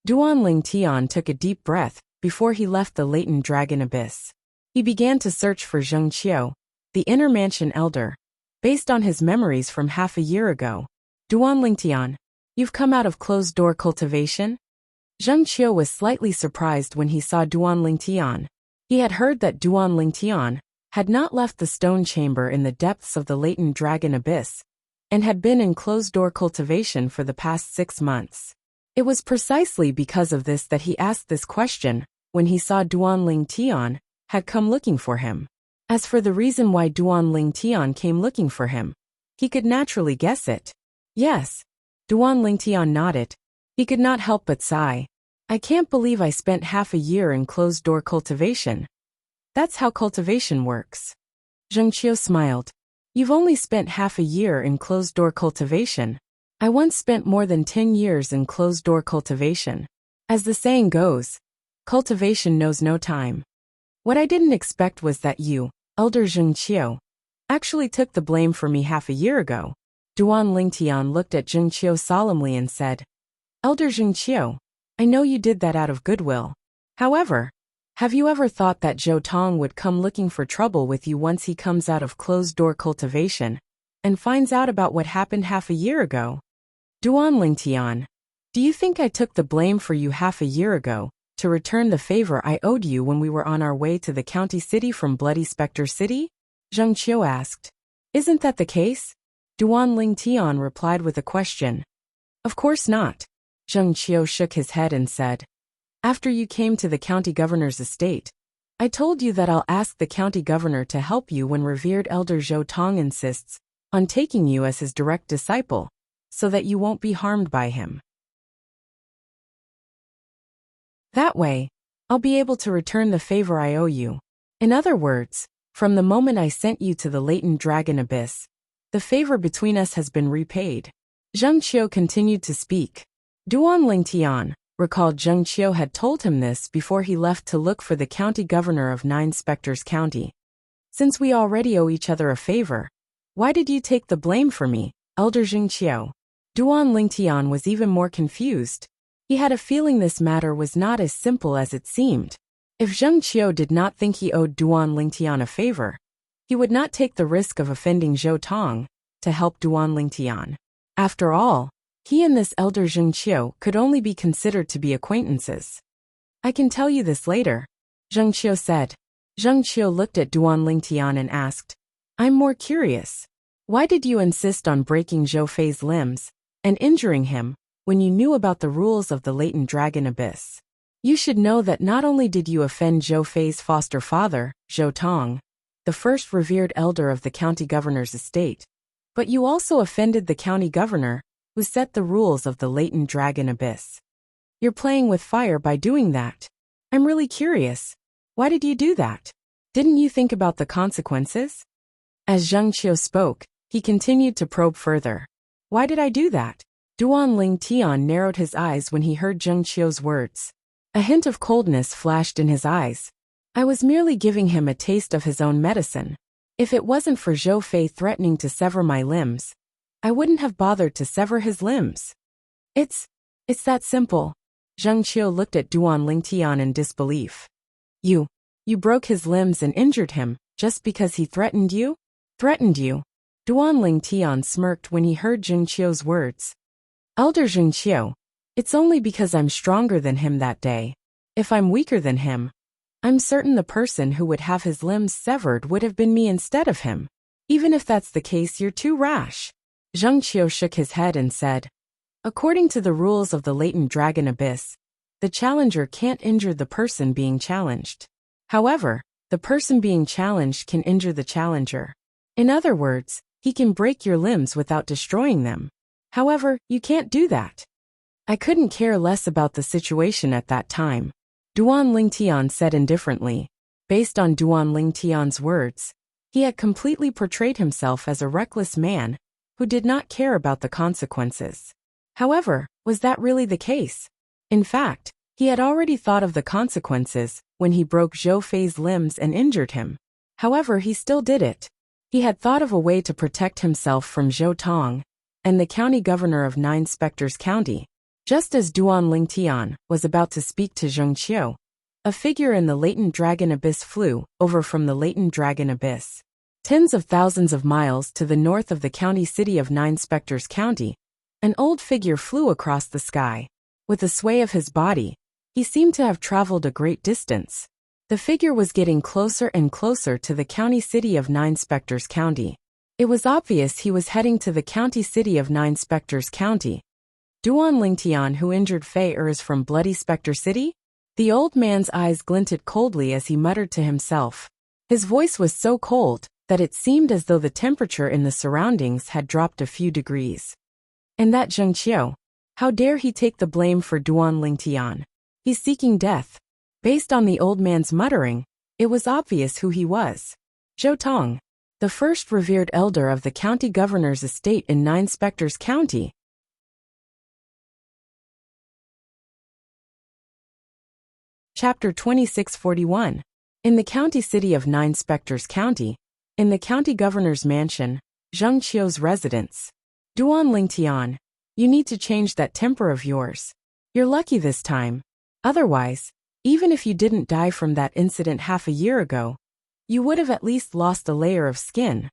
Duan Ling Tian took a deep breath before he left the latent dragon abyss. He began to search for Zheng Qiu, the inner mansion elder, based on his memories from half a year ago. Duan Ling Tian, you've come out of closed-door cultivation? Zheng Qiu was slightly surprised when he saw Duan Ling Tian. He had heard that Duan Ling Tian had not left the stone chamber in the depths of the latent dragon abyss, and had been in closed-door cultivation for the past 6 months. It was precisely because of this that he asked this question when he saw Duan Ling Tian had come looking for him. As for the reason why Duan Ling Tian came looking for him, he could naturally guess it. Yes. Duan Ling Tian nodded. He could not help but sigh. I can't believe I spent half a year in closed-door cultivation. That's how cultivation works. Zheng Qiu smiled. You've only spent half a year in closed-door cultivation. I once spent more than 10 years in closed-door cultivation. As the saying goes, cultivation knows no time. What I didn't expect was that you, Elder Zheng Qiu, actually took the blame for me half a year ago. Duan Ling Tian looked at Zheng Qiu solemnly and said, Elder Zheng Qiu, I know you did that out of goodwill. However, have you ever thought that Zhou Tong would come looking for trouble with you once he comes out of closed-door cultivation and finds out about what happened half a year ago? Duan Ling Tian, do you think I took the blame for you half a year ago to return the favor I owed you when we were on our way to the county city from Bloody Spectre City? Zheng Qiu asked. Isn't that the case? Duan Ling Tian replied with a question. Of course not. Zheng Qiu shook his head and said, After you came to the county governor's estate, I told you that I'll ask the county governor to help you when revered elder Zhou Tong insists on taking you as his direct disciple, so that you won't be harmed by him. That way, I'll be able to return the favor I owe you. In other words, from the moment I sent you to the latent dragon abyss, the favor between us has been repaid. Zheng Qiu continued to speak. Duan Ling Tian recalled Zheng Qiu had told him this before he left to look for the county governor of Nine Spectres County. Since we already owe each other a favor, why did you take the blame for me, Elder Zheng Qiu? Duan Ling Tian was even more confused. He had a feeling this matter was not as simple as it seemed. If Zheng Qiu did not think he owed Duan Ling Tian a favor, he would not take the risk of offending Zhou Tong to help Duan Ling Tian. After all, he and this elder Zheng Qiu could only be considered to be acquaintances. I can tell you this later, Zheng Qiu said. Zheng Qiu looked at Duan Ling Tian and asked, I'm more curious. Why did you insist on breaking Zhou Fei's limbs and injuring him when you knew about the rules of the latent dragon abyss? You should know that not only did you offend Zhou Fei's foster father, Zhou Tong, the first revered elder of the county governor's estate, but you also offended the county governor who set the rules of the latent dragon abyss. You're playing with fire by doing that. I'm really curious. Why did you do that? Didn't you think about the consequences? As Zheng Qiu spoke, he continued to probe further. Why did I do that? Duan Ling Tian narrowed his eyes when he heard Zheng Qiu's words. A hint of coldness flashed in his eyes. I was merely giving him a taste of his own medicine. If it wasn't for Zhou Fei threatening to sever my limbs, I wouldn't have bothered to sever his limbs. It's that simple. Zheng Qiu looked at Duan Ling Tian in disbelief. You broke his limbs and injured him, just because he threatened you? Threatened you? Duan Ling Tian smirked when he heard Zheng Qiu's words. Elder Zheng Qiu, it's only because I'm stronger than him that day. If I'm weaker than him, I'm certain the person who would have his limbs severed would have been me instead of him. Even if that's the case, you're too rash. Zheng Qiu shook his head and said, According to the rules of the latent dragon abyss, the challenger can't injure the person being challenged. However, the person being challenged can injure the challenger. In other words, he can break your limbs without destroying them. However, you can't do that. I couldn't care less about the situation at that time, Duan Lingtian said indifferently. Based on Duan Lingtian's words, he had completely portrayed himself as a reckless man who did not care about the consequences. However, was that really the case? In fact, he had already thought of the consequences when he broke Zhou Fei's limbs and injured him. However, he still did it. He had thought of a way to protect himself from Zhou Tong and the county governor of Nine Spectres County. Just as Duan Lingtian was about to speak to Zheng Qiu, a figure in the latent dragon abyss flew over from the latent dragon abyss. Tens of thousands of miles to the north of the county city of Nine Spectres County, an old figure flew across the sky. With the sway of his body, he seemed to have traveled a great distance. The figure was getting closer and closer to the county city of Nine Spectres County. It was obvious he was heading to the county city of Nine Spectres County. Duan Lingtian, who injured Fei is from Bloody Spectre City? The old man's eyes glinted coldly as he muttered to himself. His voice was so cold that it seemed as though the temperature in the surroundings had dropped a few degrees. And that Zheng Qiu, how dare he take the blame for Duan Lingtian? He's seeking death. Based on the old man's muttering, it was obvious who he was. Zhou Tong, the first revered elder of the county governor's estate in Nine Spectres County. Chapter 2641. In the county city of Nine Spectres County, in the county governor's mansion, Zheng Qiu's residence. Duan Lingtian, you need to change that temper of yours. You're lucky this time. Otherwise, even if you didn't die from that incident half a year ago, you would have at least lost a layer of skin.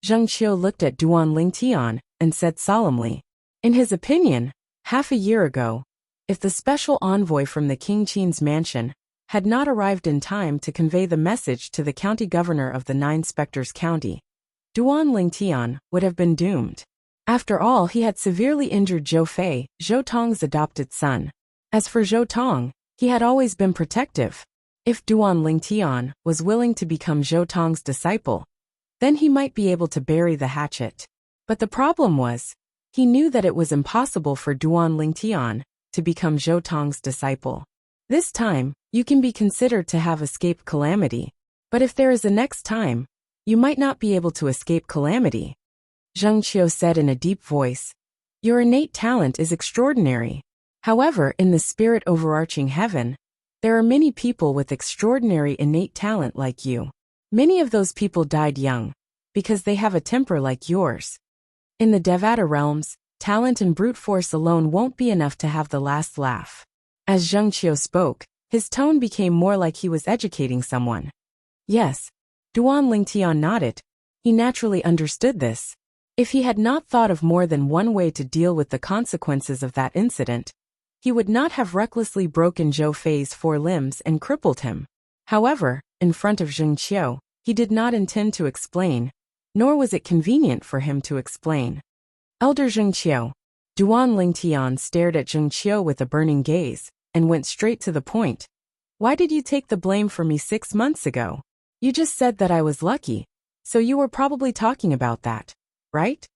Zheng Qiu looked at Duan Lingtian and said solemnly. In his opinion, half a year ago, if the special envoy from the King Qin's mansion had not arrived in time to convey the message to the county governor of the Nine Spectres County, Duan Lingtian would have been doomed. After all, he had severely injured Zhou Fei, Zhou Tong's adopted son. As for Zhou Tong, he had always been protective. If Duan Lingtian was willing to become Zhou Tong's disciple, then he might be able to bury the hatchet. But the problem was, he knew that it was impossible for Duan Lingtian to become Zhou Tong's disciple. This time, you can be considered to have escaped calamity. But if there is a next time, you might not be able to escape calamity. Zheng Qiu said in a deep voice. Your innate talent is extraordinary. However, in the spirit overarching heaven, there are many people with extraordinary innate talent like you. Many of those people died young, because they have a temper like yours. In the Devata realms, talent and brute force alone won't be enough to have the last laugh. As Zheng Qiu spoke, his tone became more like he was educating someone. Yes, Duan Lingtian nodded. He naturally understood this. If he had not thought of more than one way to deal with the consequences of that incident, he would not have recklessly broken Zhou Fei's 4 limbs and crippled him. However, in front of Zheng Qiu, he did not intend to explain, nor was it convenient for him to explain. Elder Zheng Qiu. Duan Lingtian stared at Zheng Qiu with a burning gaze, and went straight to the point. Why did you take the blame for me 6 months ago? You just said that I was lucky, so you were probably talking about that, right?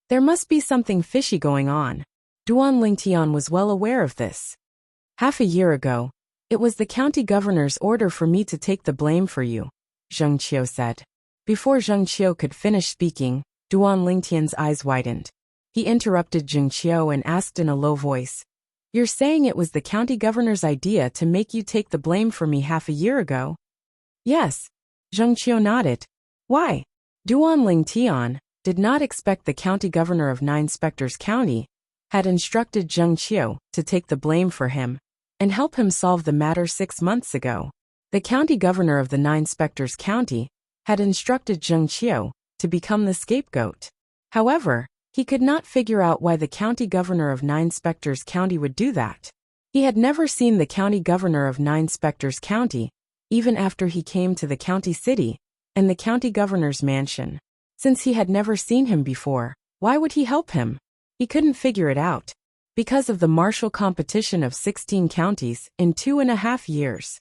There must be something fishy going on. Duan Lingtian was well aware of this. Half a year ago, it was the county governor's order for me to take the blame for you, Zheng Qiu said. Before Zheng Qiu could finish speaking, Duan Lingtian's eyes widened. He interrupted Zheng Qiu and asked in a low voice, You're saying it was the county governor's idea to make you take the blame for me half a year ago? Yes. Zheng Qiu nodded. Why? Duan Lingtian did not expect the county governor of Nine Spectres County had instructed Zheng Qiu to take the blame for him and help him solve the matter 6 months ago. The county governor of the Nine Spectres County had instructed Zheng Qiu to become the scapegoat. However, he could not figure out why the county governor of Nine Spectres County would do that. He had never seen the county governor of Nine Spectres County, even after he came to the county city and the county governor's mansion. Since he had never seen him before, why would he help him? He couldn't figure it out. Because of the martial competition of 16 counties in 2.5 years.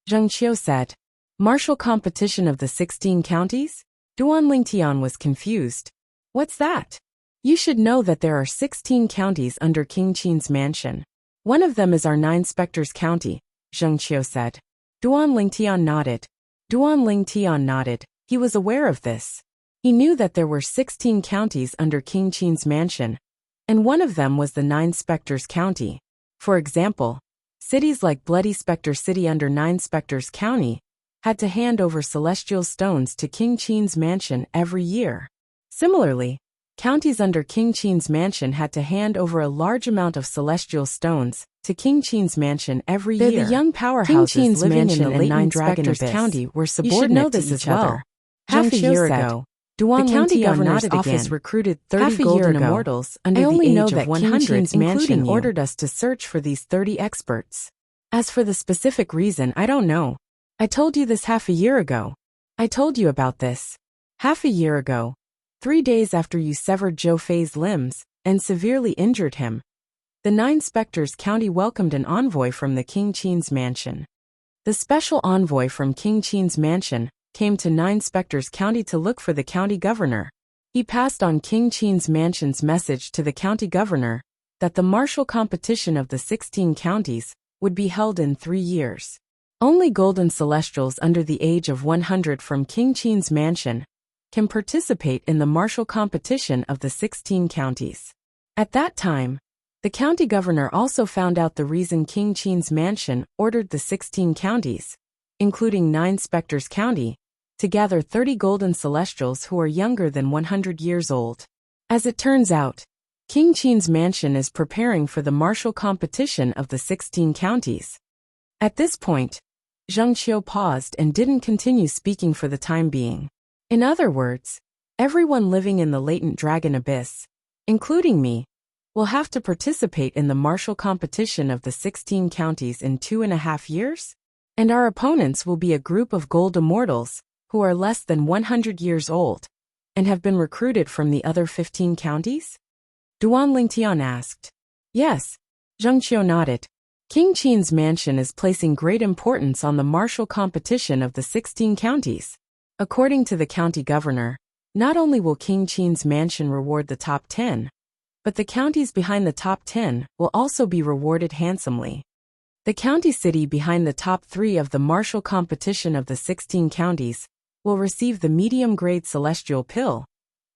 Zheng Qiu said. Martial competition of the 16 counties? Duan Lingtian was confused. What's that? You should know that there are 16 counties under King Qin's mansion. One of them is our 9 Spectres County, Zheng Qiu said. Duan Lingtian nodded. He was aware of this. He knew that there were 16 counties under King Qin's mansion, and one of them was the 9 Spectres County. For example, cities like Bloody Spectre City under 9 Spectres County had to hand over celestial stones to King Qin's mansion every year. Similarly, counties under King Qin's mansion had to hand over a large amount of celestial stones to King Qin's mansion every year. The young powerhouses King Qin's living mansion in the and 9 Dragon Spectres Abyss. County were You should subordinate know this to as each well. other. Half a year ago, the county governor's office recruited 30 golden immortals under the age of 100, including you. Ordered us to search for these 30 experts. As for the specific reason, I don't know. I told you this half a year ago. I told you about this. Half a year ago, 3 days after you severed Zhou Fei's limbs and severely injured him, the 9 Spectres County welcomed an envoy from the King Qin's mansion. The special envoy from King Qin's mansion came to 9 Spectres County to look for the county governor. He passed on King Qin's mansion's message to the county governor that the martial competition of the 16 counties would be held in 3 years. Only golden celestials under the age of 100 from King Qin's mansion can participate in the martial competition of the 16 counties. At that time, the county governor also found out the reason King Qin's mansion ordered the 16 counties, including 9 Spectres County, to gather 30 golden celestials who are younger than 100 years old. As it turns out, King Qin's mansion is preparing for the martial competition of the 16 counties. At this point, Zheng Qiu paused and didn't continue speaking for the time being. In other words, everyone living in the latent dragon abyss, including me, will have to participate in the martial competition of the 16 counties in 2.5 years? And our opponents will be a group of gold immortals who are less than 100 years old and have been recruited from the other 15 counties? Duan Lingtian asked. Yes, Zheng Qiu nodded. King Qin's mansion is placing great importance on the martial competition of the 16 counties. According to the county governor, not only will King Qin's mansion reward the top 10, but the counties behind the top 10 will also be rewarded handsomely. The county city behind the top 3 of the martial competition of the 16 counties will receive the medium-grade celestial pill,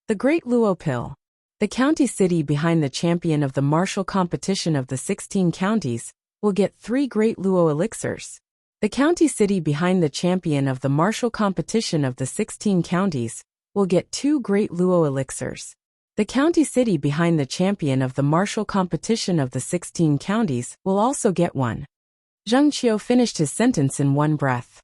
the Great Luo pill. The county city behind the champion of the martial competition of the 16 counties will get 3 Great Luo elixirs. The county city behind the champion of the martial competition of the 16 counties will get 2 Great Luo elixirs. The county city behind the champion of the martial competition of the 16 counties will also get 1. Zheng Qiu finished his sentence in one breath.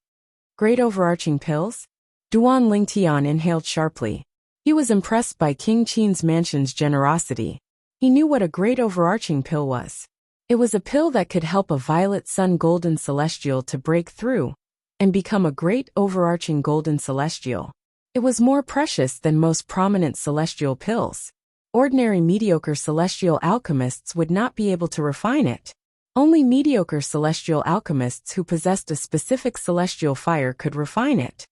Great overarching pills? Duan Lingtian inhaled sharply. He was impressed by King Qin's mansion's generosity. He knew what a great overarching pill was. It was a pill that could help a violet sun golden celestial to break through and become a great overarching golden celestial. It was more precious than most prominent celestial pills. Ordinary mediocre celestial alchemists would not be able to refine it. Only mediocre celestial alchemists who possessed a specific celestial fire could refine it.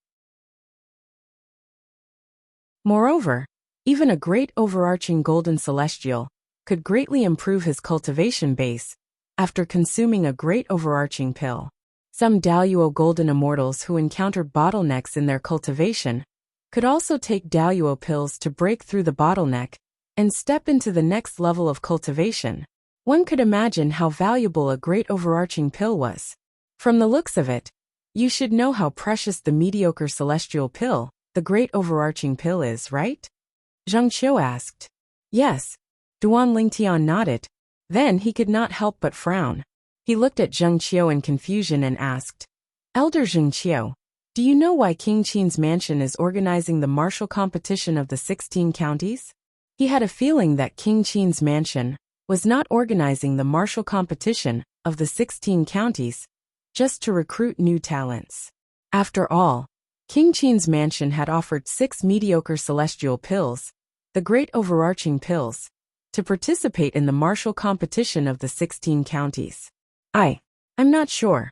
Moreover, even a great overarching golden celestial could greatly improve his cultivation base after consuming a great overarching pill. Some Daluo golden immortals who encounter bottlenecks in their cultivation could also take Daluo pills to break through the bottleneck and step into the next level of cultivation. One could imagine how valuable a great overarching pill was. From the looks of it, you should know how precious the mediocre celestial pill, the great overarching pill, is, right? Zheng Qiu asked. Yes. Duan Lingtian nodded. Then he could not help but frown. He looked at Zheng Qiu in confusion and asked, Elder Zheng Qiu, do you know why King Qin's mansion is organizing the martial competition of the 16 counties? He had a feeling that King Qin's mansion was not organizing the martial competition of the 16 counties just to recruit new talents. After all, King Qin's mansion had offered 6 mediocre celestial pills, the great overarching pills, to participate in the martial competition of the 16 counties. I'm not sure.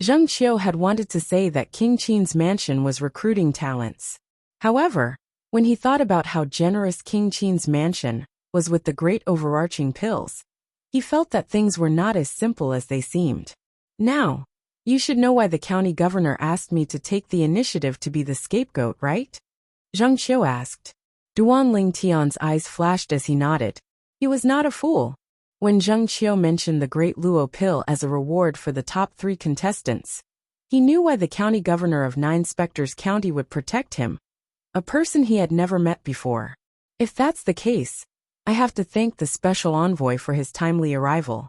Zheng Qiu had wanted to say that King Qin's mansion was recruiting talents. However, when he thought about how generous King Qin's mansion was with the great overarching pills, he felt that things were not as simple as they seemed. Now, you should know why the county governor asked me to take the initiative to be the scapegoat, right? Zheng Qiu asked. Duan Lingtian's eyes flashed as he nodded. He was not a fool. When Zheng Qiu mentioned the Great Luo Pill as a reward for the top 3 contestants, he knew why the county governor of 9 Spectres County would protect him, a person he had never met before. If that's the case, I have to thank the special envoy for his timely arrival.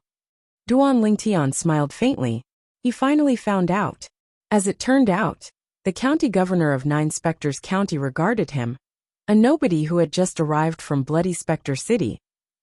Duan Lingtian smiled faintly. He finally found out. As it turned out, the county governor of 9 Spectres County regarded him, a nobody who had just arrived from Bloody Spectre City,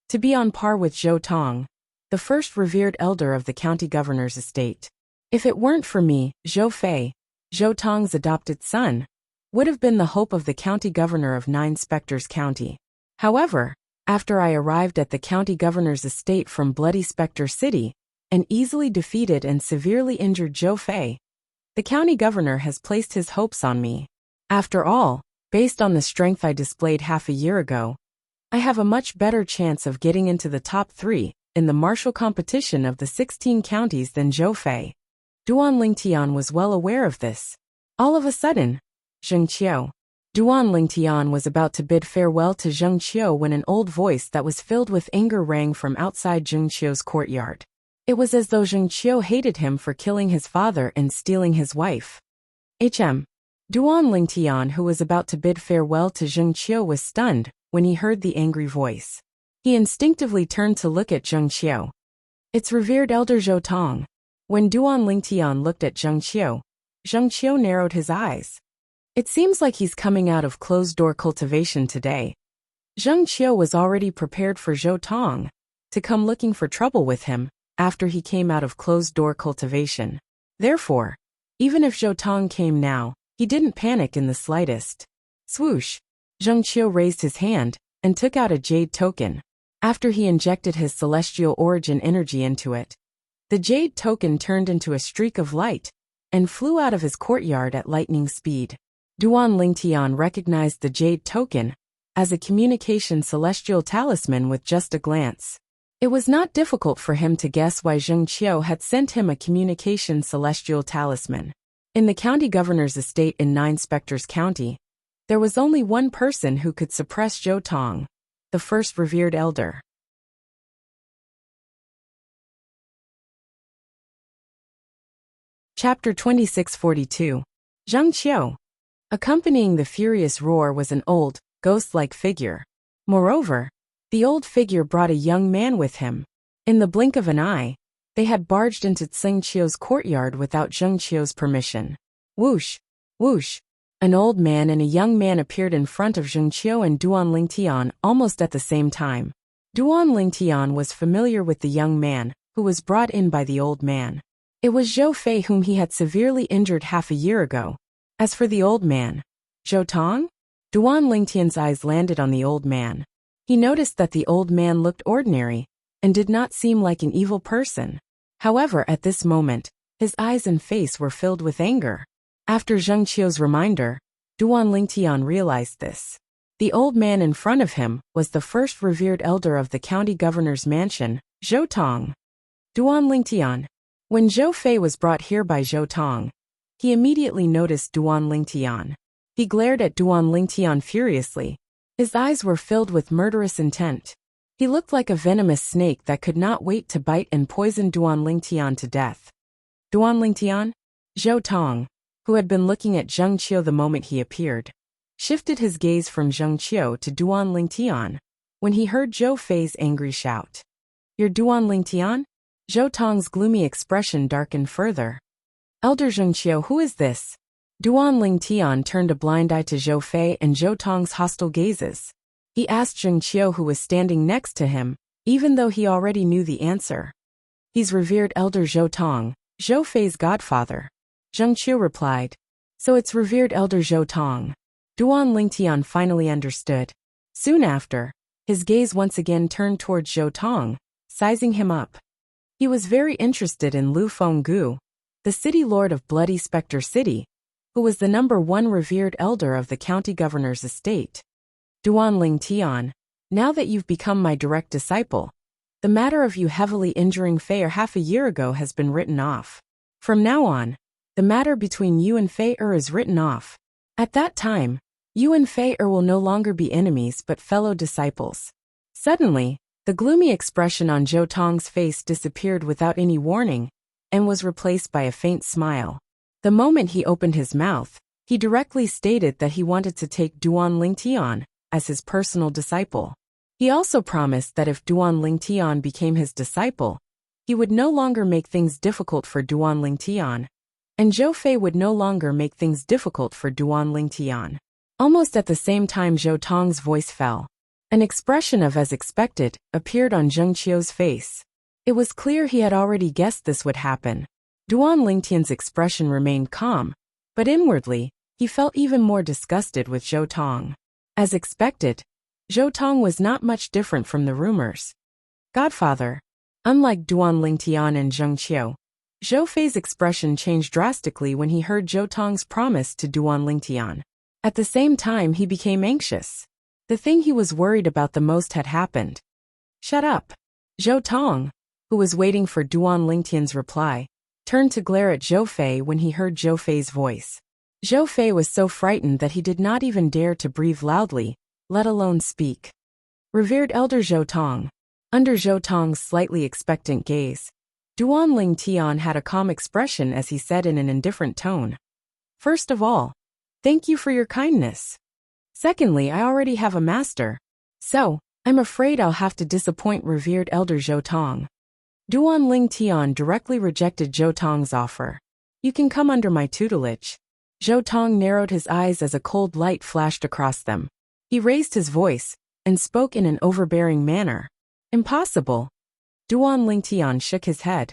to be on par with Zhou Tong, the first revered elder of the county governor's estate. If it weren't for me, Zhou Fei, Zhou Tong's adopted son, would have been the hope of the county governor of 9 Spectres County. However, after I arrived at the county governor's estate from Bloody Spectre City, and easily defeated and severely injured Zhou Fei, the county governor has placed his hopes on me. After all, based on the strength I displayed half a year ago, I have a much better chance of getting into the top 3 in the martial competition of the 16 counties than Zhou Fei. Duan Lingtian was well aware of this. All of a sudden, Zheng Qiu. Duan Lingtian was about to bid farewell to Zheng Qiu when an old voice that was filled with anger rang from outside Zheng Qiu's courtyard. It was as though Zheng Qiu hated him for killing his father and stealing his wife. Duan Lingtian, who was about to bid farewell to Zheng Qiu, was stunned when he heard the angry voice. He instinctively turned to look at Zheng Qiu. It's revered elder Zhou Tong. When Duan Lingtian looked at Zheng Qiu narrowed his eyes. It seems like he's coming out of closed-door cultivation today. Zheng Qiu was already prepared for Zhou Tong to come looking for trouble with him after he came out of closed-door cultivation. Therefore, even if Zhou Tong came now, he didn't panic in the slightest. Swoosh! Zheng Qiu raised his hand and took out a jade token. After he injected his celestial origin energy into it, the jade token turned into a streak of light and flew out of his courtyard at lightning speed. Duan Lingtian recognized the jade token as a communication celestial talisman with just a glance. It was not difficult for him to guess why Zheng Qiu had sent him a communication celestial talisman. In the county governor's estate in 9 Spectres County, there was only one person who could suppress Zhou Tong, the first revered elder. Chapter 2642. Zheng Qiu. Accompanying the furious roar was an old, ghost-like figure. Moreover, the old figure brought a young man with him. In the blink of an eye, they had barged into Zheng Qiu's courtyard without Zheng Qiu's permission. Whoosh! Whoosh! An old man and a young man appeared in front of Zheng Qiu and Duan Lingtian almost at the same time. Duan Lingtian was familiar with the young man, who was brought in by the old man. It was Zhou Fei whom he had severely injured half a year ago. As for the old man, Zhou Tong? Duan Lingtian's eyes landed on the old man. He noticed that the old man looked ordinary and did not seem like an evil person. However, at this moment, his eyes and face were filled with anger. After Zheng Qiu's reminder, Duan Lingtian realized this. The old man in front of him was the first revered elder of the county governor's mansion, Zhou Tong. Duan Lingtian. When Zhou Fei was brought here by Zhou Tong, he immediately noticed Duan Lingtian. He glared at Duan Lingtian furiously. His eyes were filled with murderous intent. He looked like a venomous snake that could not wait to bite and poison Duan Lingtian to death. Duan Lingtian? Zhou Tong, who had been looking at Zheng Qiu the moment he appeared, shifted his gaze from Zheng Qiu to Duan Lingtian when he heard Zhou Fei's angry shout. You're Duan Lingtian? Zhou Tong's gloomy expression darkened further. Elder Zheng Qiu, who is this? Duan Lingtian turned a blind eye to Zhou Fei and Zhou Tong's hostile gazes. He asked Zheng Qiu, who was standing next to him, even though he already knew the answer. He's revered elder Zhou Tong, Zhou Fei's godfather. Zheng Qiu replied. So it's revered elder Zhou Tong. Duan Lingtian finally understood. Soon after, his gaze once again turned towards Zhou Tong, sizing him up. He was very interested in Lu Fenggu. the city lord of Bloody Spectre City, who was the #1 revered elder of the county governor's estate. Duan Ling Tian, now that you've become my direct disciple, the matter of you heavily injuring Fei half a year ago has been written off. From now on, the matter between you and Fei is written off. At that time, you and Fei will no longer be enemies but fellow disciples. Suddenly, the gloomy expression on Zhou Tong's face disappeared without any warning and was replaced by a faint smile. The moment he opened his mouth, he directly stated that he wanted to take Duan Ling Tian as his personal disciple. He also promised that if Duan Ling Tian became his disciple, he would no longer make things difficult for Duan Ling Tian, and Zhou Fei would no longer make things difficult for Duan Ling Tian. Almost at the same time Zhou Tong's voice fell. An expression of as expected appeared on Zheng Qiu's face. It was clear he had already guessed this would happen. Duan Lingtian's expression remained calm, but inwardly, he felt even more disgusted with Zhou Tong. As expected, Zhou Tong was not much different from the rumors. Godfather. Unlike Duan Lingtian and Zheng Qiu, Zhou Fei's expression changed drastically when he heard Zhou Tong's promise to Duan Lingtian. At the same time he became anxious. The thing he was worried about the most had happened. Shut up. Zhou Tong, who was waiting for Duan Lingtian's reply, turned to glare at Zhou Fei when he heard Zhou Fei's voice. Zhou Fei was so frightened that he did not even dare to breathe loudly, let alone speak. Revered Elder Zhou Tong. Under Zhou Tong's slightly expectant gaze, Duan Ling Tian had a calm expression as he said in an indifferent tone. First of all, thank you for your kindness. Secondly, I already have a master. So, I'm afraid I'll have to disappoint revered Elder Zhou Tong. Duan Ling Tian directly rejected Zhou Tong's offer. You can come under my tutelage. Zhou Tong narrowed his eyes as a cold light flashed across them. He raised his voice and spoke in an overbearing manner. Impossible. Duan Ling Tian shook his head.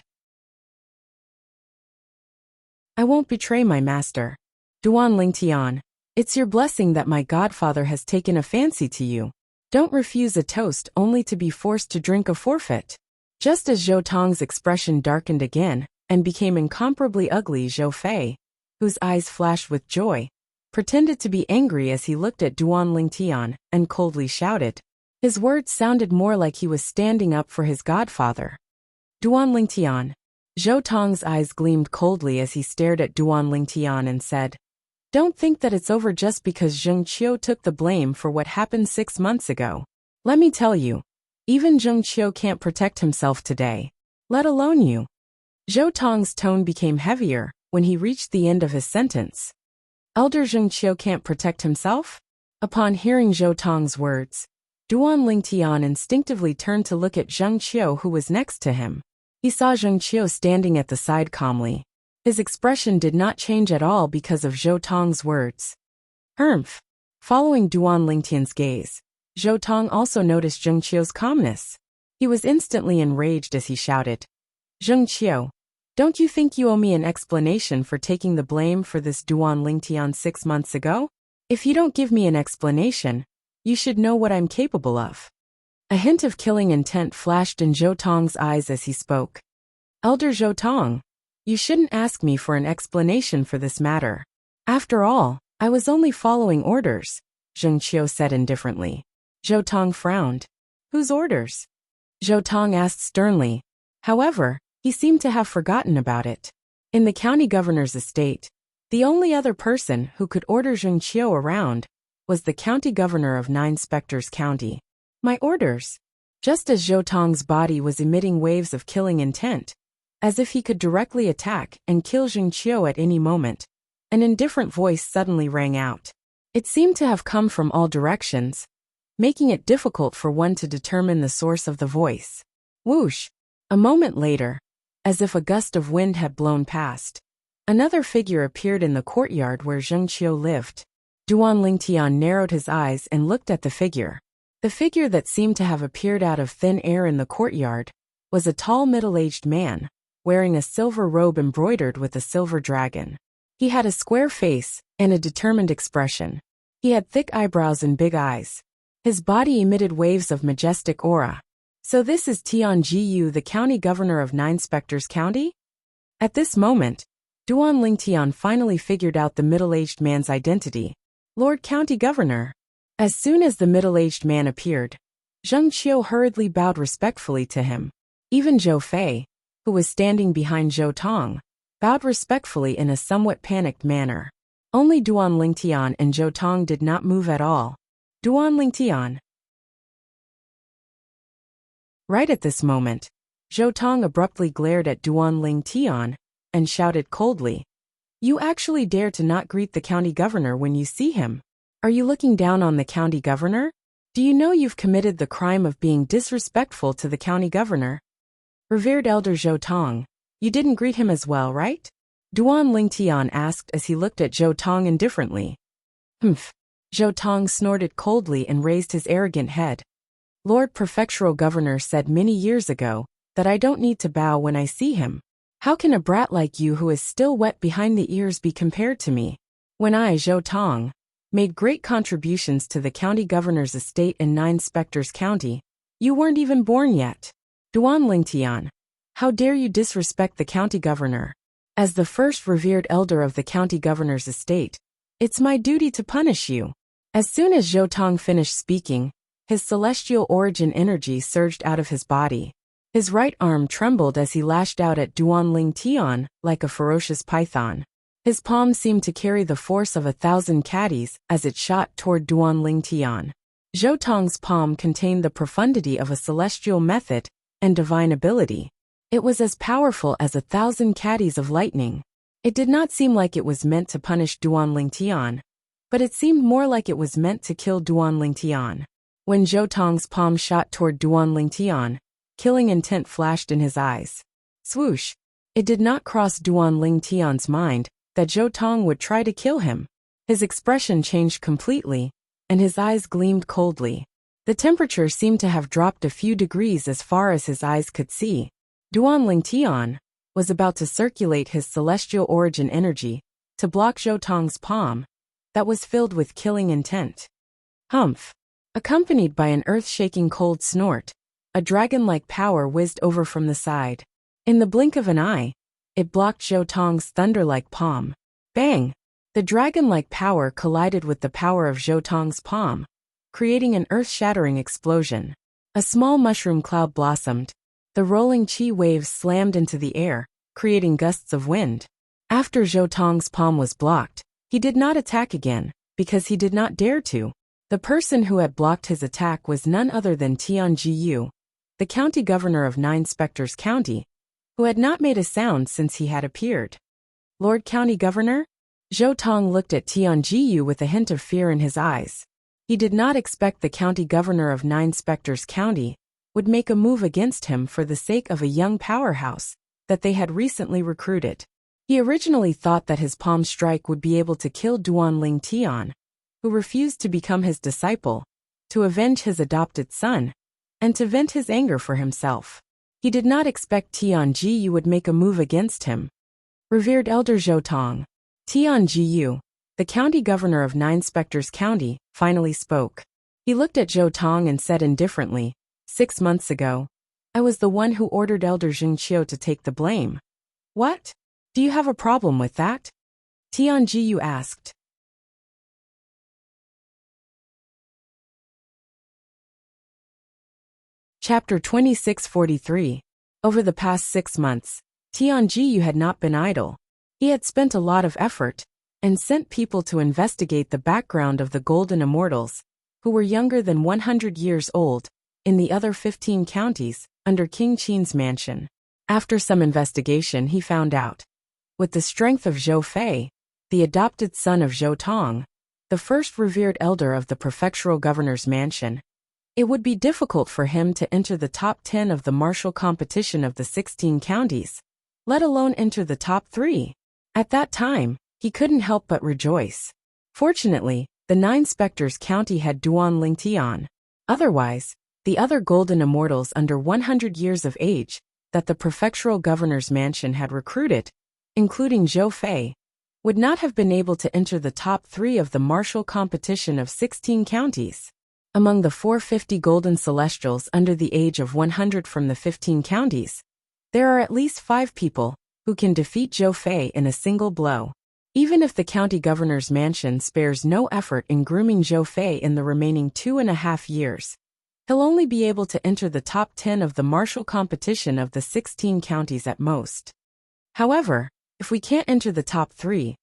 I won't betray my master. Duan Ling Tian, it's your blessing that my godfather has taken a fancy to you. Don't refuse a toast only to be forced to drink a forfeit. Just as Zhou Tong's expression darkened again and became incomparably ugly, Zhou Fei, whose eyes flashed with joy, pretended to be angry as he looked at Duan Ling Tian and coldly shouted. His words sounded more like he was standing up for his godfather. Duan Ling Tian. Zhou Tong's eyes gleamed coldly as he stared at Duan Ling Tian and said, Don't think that it's over just because Zheng Qiu took the blame for what happened 6 months ago. Let me tell you, even Zheng Qiu can't protect himself today, let alone you. Zhou Tong's tone became heavier when he reached the end of his sentence. Elder Zheng Qiu can't protect himself? Upon hearing Zhou Tong's words, Duan Ling Tian instinctively turned to look at Zheng Qiu who was next to him. He saw Zheng Qiu standing at the side calmly. His expression did not change at all because of Zhou Tong's words. Humph. Following Duan Ling Tian's gaze, Zhou Tong also noticed Zheng Qiu's calmness. He was instantly enraged as he shouted, Zheng Qiu, don't you think you owe me an explanation for taking the blame for this Duan Ling Tian 6 months ago? If you don't give me an explanation, you should know what I'm capable of. A hint of killing intent flashed in Zhou Tong's eyes as he spoke. Elder Zhou Tong, you shouldn't ask me for an explanation for this matter. After all, I was only following orders, Zheng Qiu said indifferently. Zhou Tong frowned. Whose orders? Zhou Tong asked sternly. However, he seemed to have forgotten about it. In the county governor's estate, the only other person who could order Zheng Qiu around was the county governor of 9 Spectres County. My orders? Just as Zhou Tong's body was emitting waves of killing intent, as if he could directly attack and kill Zheng Qiu at any moment, an indifferent voice suddenly rang out. It seemed to have come from all directions, making it difficult for one to determine the source of the voice. Whoosh! A moment later, as if a gust of wind had blown past, another figure appeared in the courtyard where Zheng Qiu lived. Duan Ling Tian narrowed his eyes and looked at the figure. The figure that seemed to have appeared out of thin air in the courtyard was a tall middle-aged man, wearing a silver robe embroidered with a silver dragon. He had a square face and a determined expression. He had thick eyebrows and big eyes. His body emitted waves of majestic aura. So this is Tian Jiyu, the county governor of 9 Spectres County? At this moment, Duan Lingtian finally figured out the middle-aged man's identity. Lord County Governor. As soon as the middle-aged man appeared, Zheng Qiu hurriedly bowed respectfully to him. Even Zhou Fei, who was standing behind Zhou Tong, bowed respectfully in a somewhat panicked manner. Only Duan Lingtian and Zhou Tong did not move at all. Duan Lingtian. Right at this moment, Zhou Tong abruptly glared at Duan Lingtian and shouted coldly, "You actually dare to not greet the county governor when you see him? Are you looking down on the county governor? Do you know you've committed the crime of being disrespectful to the county governor? Revered Elder Zhou Tong, you didn't greet him as well, right?" Duan Lingtian asked as he looked at Zhou Tong indifferently. "Humph." Zhou Tong snorted coldly and raised his arrogant head. "Lord Prefectural Governor said many years ago that I don't need to bow when I see him. How can a brat like you who is still wet behind the ears be compared to me? When I, Zhou Tong, made great contributions to the county governor's estate in 9 Spectres County, you weren't even born yet. Duan Lingtian, how dare you disrespect the county governor? As the first revered elder of the county governor's estate, it's my duty to punish you." As soon as Zhou Tong finished speaking, his celestial origin energy surged out of his body. His right arm trembled as he lashed out at Duan Lingtian like a ferocious python. His palm seemed to carry the force of 1,000 caddies as it shot toward Duan Lingtian. Zhou Tong's palm contained the profundity of a celestial method and divine ability. It was as powerful as 1,000 caddies of lightning. It did not seem like it was meant to punish Duan Lingtian, but it seemed more like it was meant to kill Duan Lingtian. When Zhou Tong's palm shot toward Duan Lingtian, killing intent flashed in his eyes. Swoosh! It did not cross Duan Lingtian's mind that Zhou Tong would try to kill him. His expression changed completely, and his eyes gleamed coldly. The temperature seemed to have dropped a few degrees as far as his eyes could see. Duan Lingtian was about to circulate his celestial origin energy to block Zhou Tong's palm that was filled with killing intent. Humph! Accompanied by an earth-shaking cold snort, a dragon-like power whizzed over from the side. In the blink of an eye, it blocked Zhou Tong's thunder-like palm. Bang! The dragon-like power collided with the power of Zhou Tong's palm, creating an earth-shattering explosion. A small mushroom cloud blossomed. The rolling chi waves slammed into the air, creating gusts of wind. After Zhou Tong's palm was blocked, he did not attack again, because he did not dare to. The person who had blocked his attack was none other than Tian Jiyu, the county governor of 9 Spectres County, who had not made a sound since he had appeared. Lord County Governor? Zhou Tong looked at Tian Jiyu with a hint of fear in his eyes. He did not expect the county governor of 9 Spectres County would make a move against him for the sake of a young powerhouse that they had recently recruited. He originally thought that his palm strike would be able to kill Duan Lingtian, who refused to become his disciple, to avenge his adopted son, and to vent his anger for himself. He did not expect Tian Jiyu would make a move against him. Revered Elder Zhou Tong, Tian Jiyu, the county governor of 9 Spectres County, finally spoke. He looked at Zhou Tong and said indifferently, 6 months ago, I was the one who ordered Elder Zheng Qiu to take the blame. What? Do you have a problem with that? Tian Jiyu asked. Chapter 2643. Over the past 6 months, Tian Jiyu had not been idle. He had spent a lot of effort and sent people to investigate the background of the Golden Immortals, who were younger than 100 years old, in the other 15 counties, under King Qin's mansion. After some investigation, he found out. With the strength of Zhou Fei, the adopted son of Zhou Tong, the first revered elder of the prefectural governor's mansion, it would be difficult for him to enter the top 10 of the martial competition of the 16 counties, let alone enter the top 3. At that time, he couldn't help but rejoice. Fortunately, the 9 Spectres County had Duan Lingtian. Otherwise, the other Golden Immortals under 100 years of age that the prefectural governor's mansion had recruited, including Zhou Fei, would not have been able to enter the top 3 of the martial competition of 16 counties. Among the 450 Golden Celestials under the age of 100 from the 15 counties, there are at least 5 people who can defeat Zhou Fei in a single blow. Even if the county governor's mansion spares no effort in grooming Zhou Fei in the remaining 2.5 years, he'll only be able to enter the top 10 of the martial competition of the 16 counties at most. However, if we can't enter the top 3,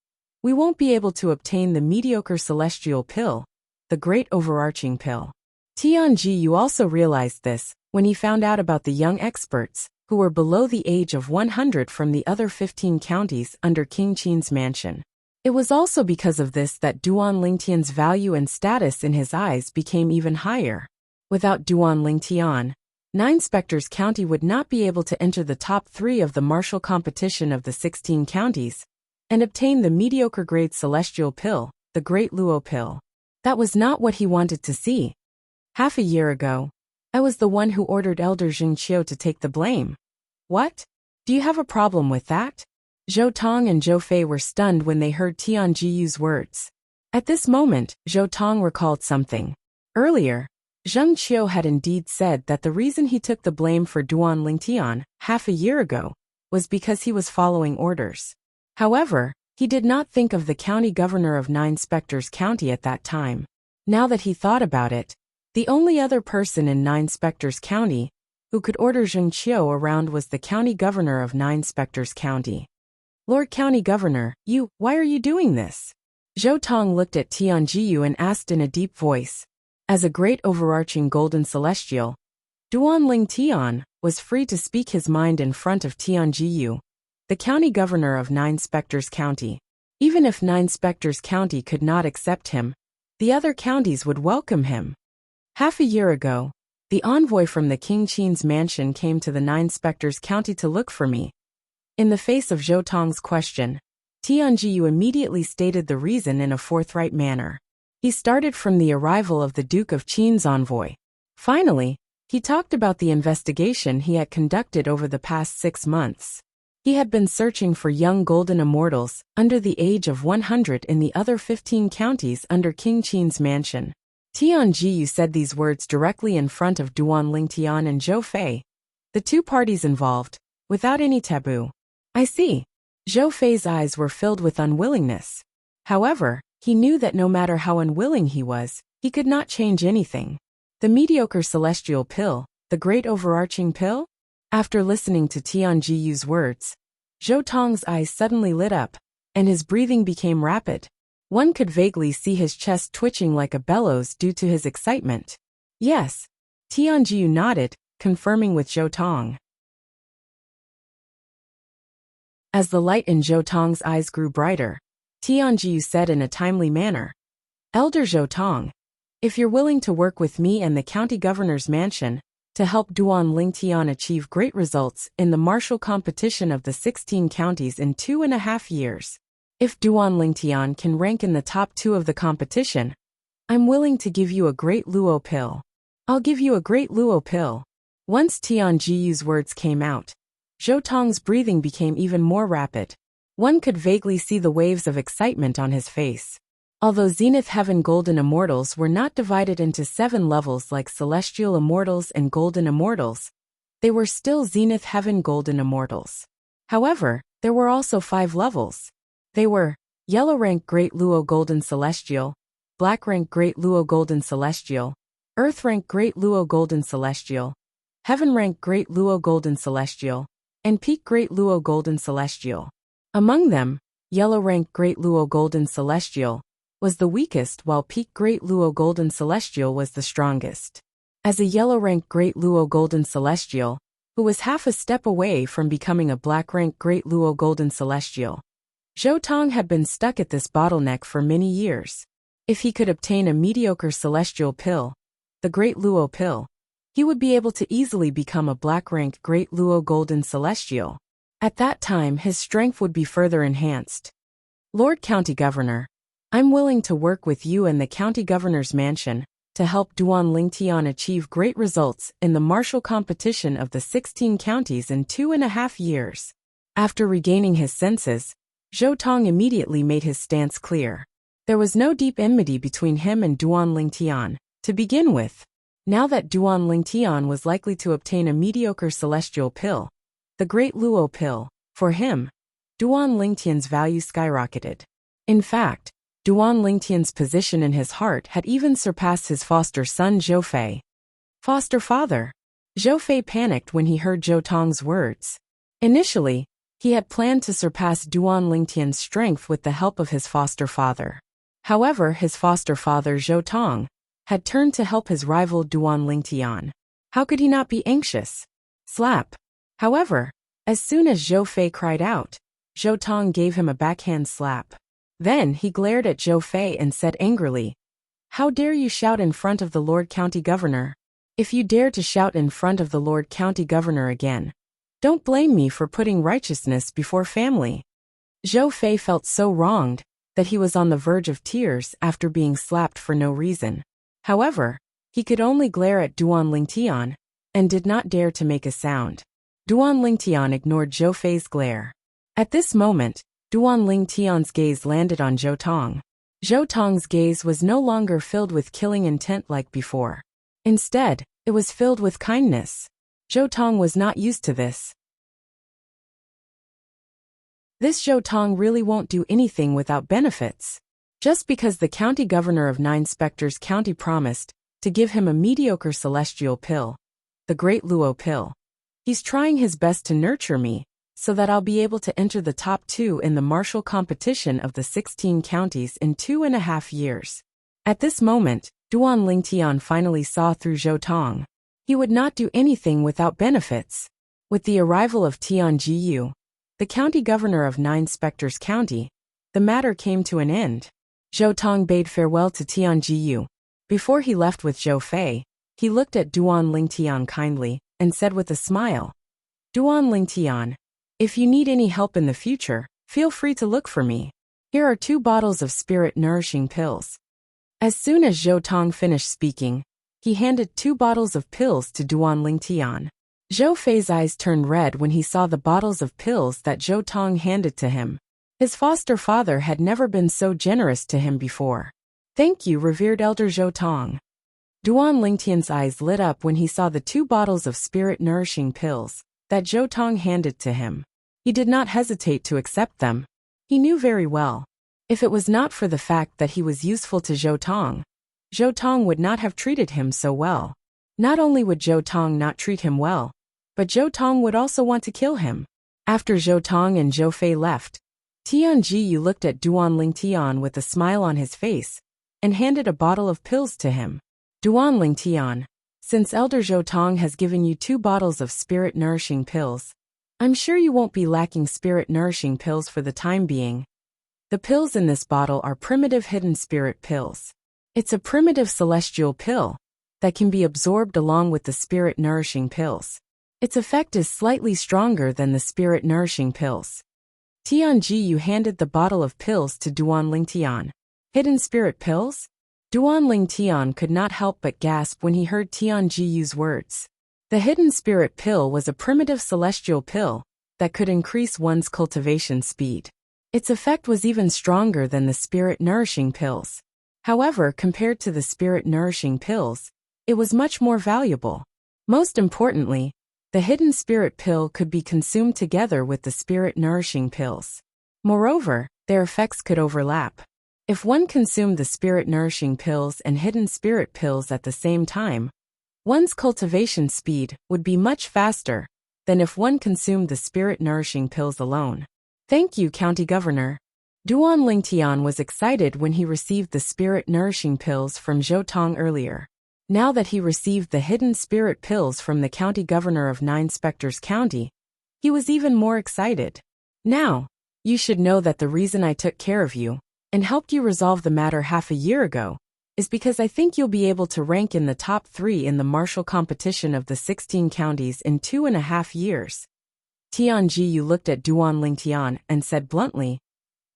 we won't be able to obtain the mediocre celestial pill, the great overarching pill. Tianjiyu also realized this when he found out about the young experts who were below the age of 100 from the other 15 counties under King Qin's mansion. It was also because of this that Duan Lingtian's value and status in his eyes became even higher. Without Duan Lingtian, Nine Spectres County would not be able to enter the top 3 of the martial competition of the 16 counties and obtain the mediocre grade celestial pill, the Great Luo pill. That was not what he wanted to see. Half a year ago, I was the one who ordered Elder Jing Qiu to take the blame. What? Do you have a problem with that? Zhou Tong and Zhou Fei were stunned when they heard Tianjiyu's words. At this moment, Zhou Tong recalled something. Earlier, Zheng Qiu had indeed said that the reason he took the blame for Duan Lingtian half a year ago was because he was following orders. However, he did not think of the county governor of Nine Spectres County at that time. Now that he thought about it, the only other person in Nine Spectres County who could order Zheng Qiu around was the county governor of Nine Spectres County. Lord County Governor, why are you doing this? Zhou Tong looked at Tianjiyu and asked in a deep voice. As a great overarching golden celestial, Duan Lingtian was free to speak his mind in front of Tianjiyu, the county governor of Nine Spectres County. Even if Nine Spectres County could not accept him, the other counties would welcome him. Half a year ago, the envoy from the King Qin's mansion came to the Nine Spectres County to look for me. In the face of Zhou Tong's question, Tianjiyu immediately stated the reason in a forthright manner. He started from the arrival of the Duke of Qin's envoy. Finally, he talked about the investigation he had conducted over the past 6 months. He had been searching for young golden immortals under the age of 100 in the other 15 counties under King Qin's mansion. Tianjiyu said these words directly in front of Duan Lingtian and Zhou Fei, the two parties involved, without any taboo. I see. Zhou Fei's eyes were filled with unwillingness. However, he knew that no matter how unwilling he was, he could not change anything. The mediocre celestial pill, the great overarching pill? After listening to Tianjiyu's words, Zhou Tong's eyes suddenly lit up, and his breathing became rapid. One could vaguely see his chest twitching like a bellows due to his excitement. Yes. Tianjiyu nodded, confirming with Zhou Tong. As the light in Zhou Tong's eyes grew brighter, Tianjiyu said in a timely manner, Elder Zhou Tong, if you're willing to work with me and the county governor's mansion to help Duan Lingtian achieve great results in the martial competition of the 16 counties in 2.5 years, if Duan Lingtian can rank in the top 2 of the competition, I'm willing to give you a great Luo pill. I'll give you a great Luo pill. Once Tianjiyu's words came out, Zhou Tong's breathing became even more rapid. One could vaguely see the waves of excitement on his face. Although Zenith Heaven Golden Immortals were not divided into 7 levels like Celestial Immortals and Golden Immortals, they were still Zenith Heaven Golden Immortals. However, there were also 5 levels. They were Yellow Rank Great Luo Golden Celestial, Black Rank Great Luo Golden Celestial, Earth Rank Great Luo Golden Celestial, Heaven Rank Great Luo Golden Celestial, and Peak Great Luo Golden Celestial. Among them, Yellow Rank Great Luo Golden Celestial was the weakest while Peak Great Luo Golden Celestial was the strongest. As a Yellow Rank Great Luo Golden Celestial, who was half a step away from becoming a Black Rank Great Luo Golden Celestial, Zhou Tong had been stuck at this bottleneck for many years. If he could obtain a mediocre celestial pill, the Great Luo pill, he would be able to easily become a Black Rank Great Luo Golden Celestial. At that time his strength would be further enhanced. Lord County Governor, I'm willing to work with you and the County Governor's mansion to help Duan Lingtian achieve great results in the martial competition of the 16 counties in 2.5 years. After regaining his senses, Zhou Tong immediately made his stance clear. There was no deep enmity between him and Duan Lingtian, to begin with. Now that Duan Lingtian was likely to obtain a mediocre celestial pill, the Great Luo pill, For him, Duan Lingtian's value skyrocketed. In fact, Duan Lingtian's position in his heart had even surpassed his foster son Zhou Fei. Foster father. Zhou Fei panicked when he heard Zhou Tong's words. Initially, he had planned to surpass Duan Lingtian's strength with the help of his foster father. However, his foster father Zhou Tong had turned to help his rival Duan Lingtian. How could he not be anxious? Slap. However, as soon as Zhou Fei cried out, Zhou Tong gave him a backhand slap. Then he glared at Zhou Fei and said angrily, "How dare you shout in front of the Lord County Governor? If you dare to shout in front of the Lord County Governor again, don't blame me for putting righteousness before family." Zhou Fei felt so wronged that he was on the verge of tears after being slapped for no reason. However, he could only glare at Duan Lingtian and did not dare to make a sound. Duan Lingtian ignored Zhou Fei's glare. At this moment, Duan Lingtian's gaze landed on Zhou Tong. Zhou Tong's gaze was no longer filled with killing intent like before. Instead, it was filled with kindness. Zhou Tong was not used to this. This Zhou Tong really won't do anything without benefits. Just because the county governor of 9 Spectres County promised to give him a mediocre celestial pill, the Great Luo pill. He's trying his best to nurture me, so that I'll be able to enter the top 2 in the martial competition of the 16 counties in 2.5 years. At this moment, Duan Lingtian finally saw through Zhou Tong. He would not do anything without benefits. With the arrival of Tian Jiyu, the county governor of 9 Spectres County, the matter came to an end. Zhou Tong bade farewell to Tian Jiyu. Before he left with Zhou Fei, he looked at Duan Lingtian kindly and said with a smile, "Duan Lingtian, if you need any help in the future, feel free to look for me. Here are 2 bottles of spirit-nourishing pills." As soon as Zhou Tong finished speaking, he handed 2 bottles of pills to Duan Lingtian. Zhou Fei's eyes turned red when he saw the bottles of pills that Zhou Tong handed to him. His foster father had never been so generous to him before. "Thank you, revered Elder Zhou Tong." Duan Lingtian's eyes lit up when he saw the 2 bottles of spirit-nourishing pills that Zhou Tong handed to him. He did not hesitate to accept them. He knew very well, if it was not for the fact that he was useful to Zhou Tong would not have treated him so well. Not only would Zhou Tong not treat him well, but Zhou Tong would also want to kill him. After Zhou Tong and Zhou Fei left, Tian Jiyu looked at Duan Lingtian with a smile on his face and handed a bottle of pills to him. "Duan Lingtian, since Elder Zhou Tong has given you 2 bottles of spirit-nourishing pills, I'm sure you won't be lacking spirit-nourishing pills for the time being. The pills in this bottle are primitive hidden spirit pills. It's a primitive celestial pill that can be absorbed along with the spirit-nourishing pills. Its effect is slightly stronger than the spirit-nourishing pills." Tian Jiyu handed the bottle of pills to Duan Lingtian. Hidden spirit pills? Duan Lingtian could not help but gasp when he heard Tian Jiyu's words. The hidden spirit pill was a primitive celestial pill that could increase one's cultivation speed. Its effect was even stronger than the spirit-nourishing pills. However, compared to the spirit-nourishing pills, it was much more valuable. Most importantly, the hidden spirit pill could be consumed together with the spirit-nourishing pills. Moreover, their effects could overlap. If one consumed the spirit-nourishing pills and hidden spirit pills at the same time, one's cultivation speed would be much faster than if one consumed the spirit-nourishing pills alone. "Thank you, County Governor." Duan Lingtian was excited when he received the spirit-nourishing pills from Zhou Tong earlier. Now that he received the hidden spirit pills from the County Governor of 9 Spectres County, he was even more excited. "Now, you should know that the reason I took care of you and helped you resolve the matter half a year ago is because I think you'll be able to rank in the top 3 in the martial competition of the 16 counties in 2.5 years. Tian Jiyu looked at Duan Lingtian and said bluntly,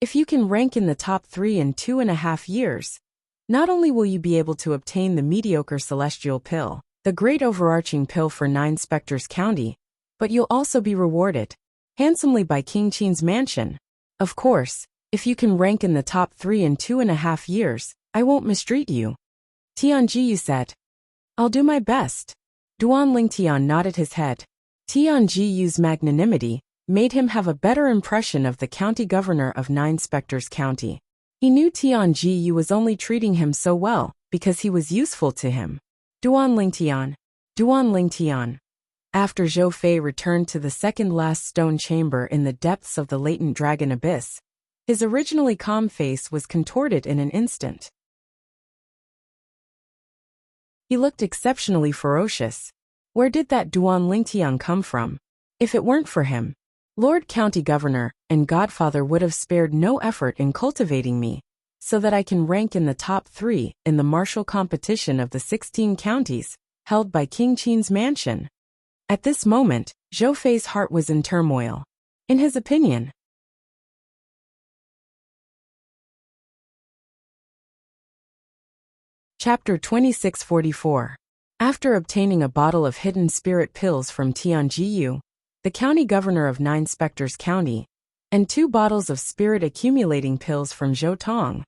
"If you can rank in the top 3 in 2.5 years, not only will you be able to obtain the mediocre celestial pill, the great overarching pill for 9 Spectres County, but you'll also be rewarded handsomely by King Qin's mansion. Of course, if you can rank in the top 3 in 2.5 years, I won't mistreat you." Tian Jiyu said, "I'll do my best." Duan Lingtian nodded his head. Tian Jiyu's magnanimity made him have a better impression of the county governor of Nine Spectres County. He knew Tian Jiyu was only treating him so well because he was useful to him. Duanlingtian. Duanlingtian. After Zhou Fei returned to the second-last stone chamber in the depths of the latent dragon abyss, his originally calm face was contorted in an instant. He looked exceptionally ferocious. Where did that Duanlingtian come from? If it weren't for him, Lord County Governor and Godfather would have spared no effort in cultivating me, so that I can rank in the top 3 in the martial competition of the 16 counties, held by King Qin's mansion. At this moment, Zhou Fei's heart was in turmoil. In his opinion, Chapter 2644. After obtaining a bottle of hidden spirit pills from Tian Jiyu, the county governor of Nine Spectres County, and 2 bottles of spirit accumulating pills from Zhou Tong,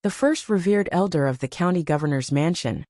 the first revered elder of the county governor's mansion,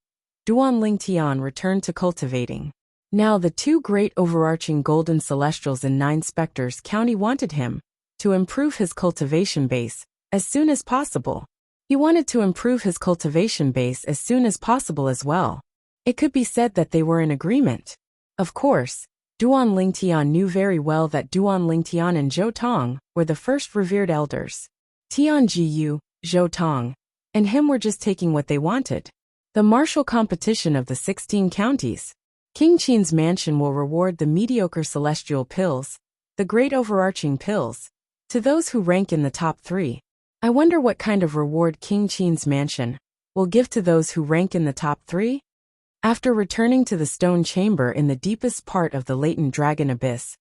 Duanlingtian returned to cultivating. Now the 2 great overarching golden celestials in Nine Spectres County wanted him to improve his cultivation base as soon as possible. He wanted to improve his cultivation base as soon as possible as well. It could be said that they were in agreement. Of course, Duanlingtian knew very well that Duanlingtian and Zhou Tong were the first revered elders. Tian Jiyu, Zhou Tong, and him were just taking what they wanted. The martial competition of the 16 counties. King Qin's mansion will reward the mediocre celestial pills, the great overarching pills, to those who rank in the top 3. I wonder what kind of reward King Qin's mansion will give to those who rank in the top 3? After returning to the stone chamber in the deepest part of the latent dragon abyss,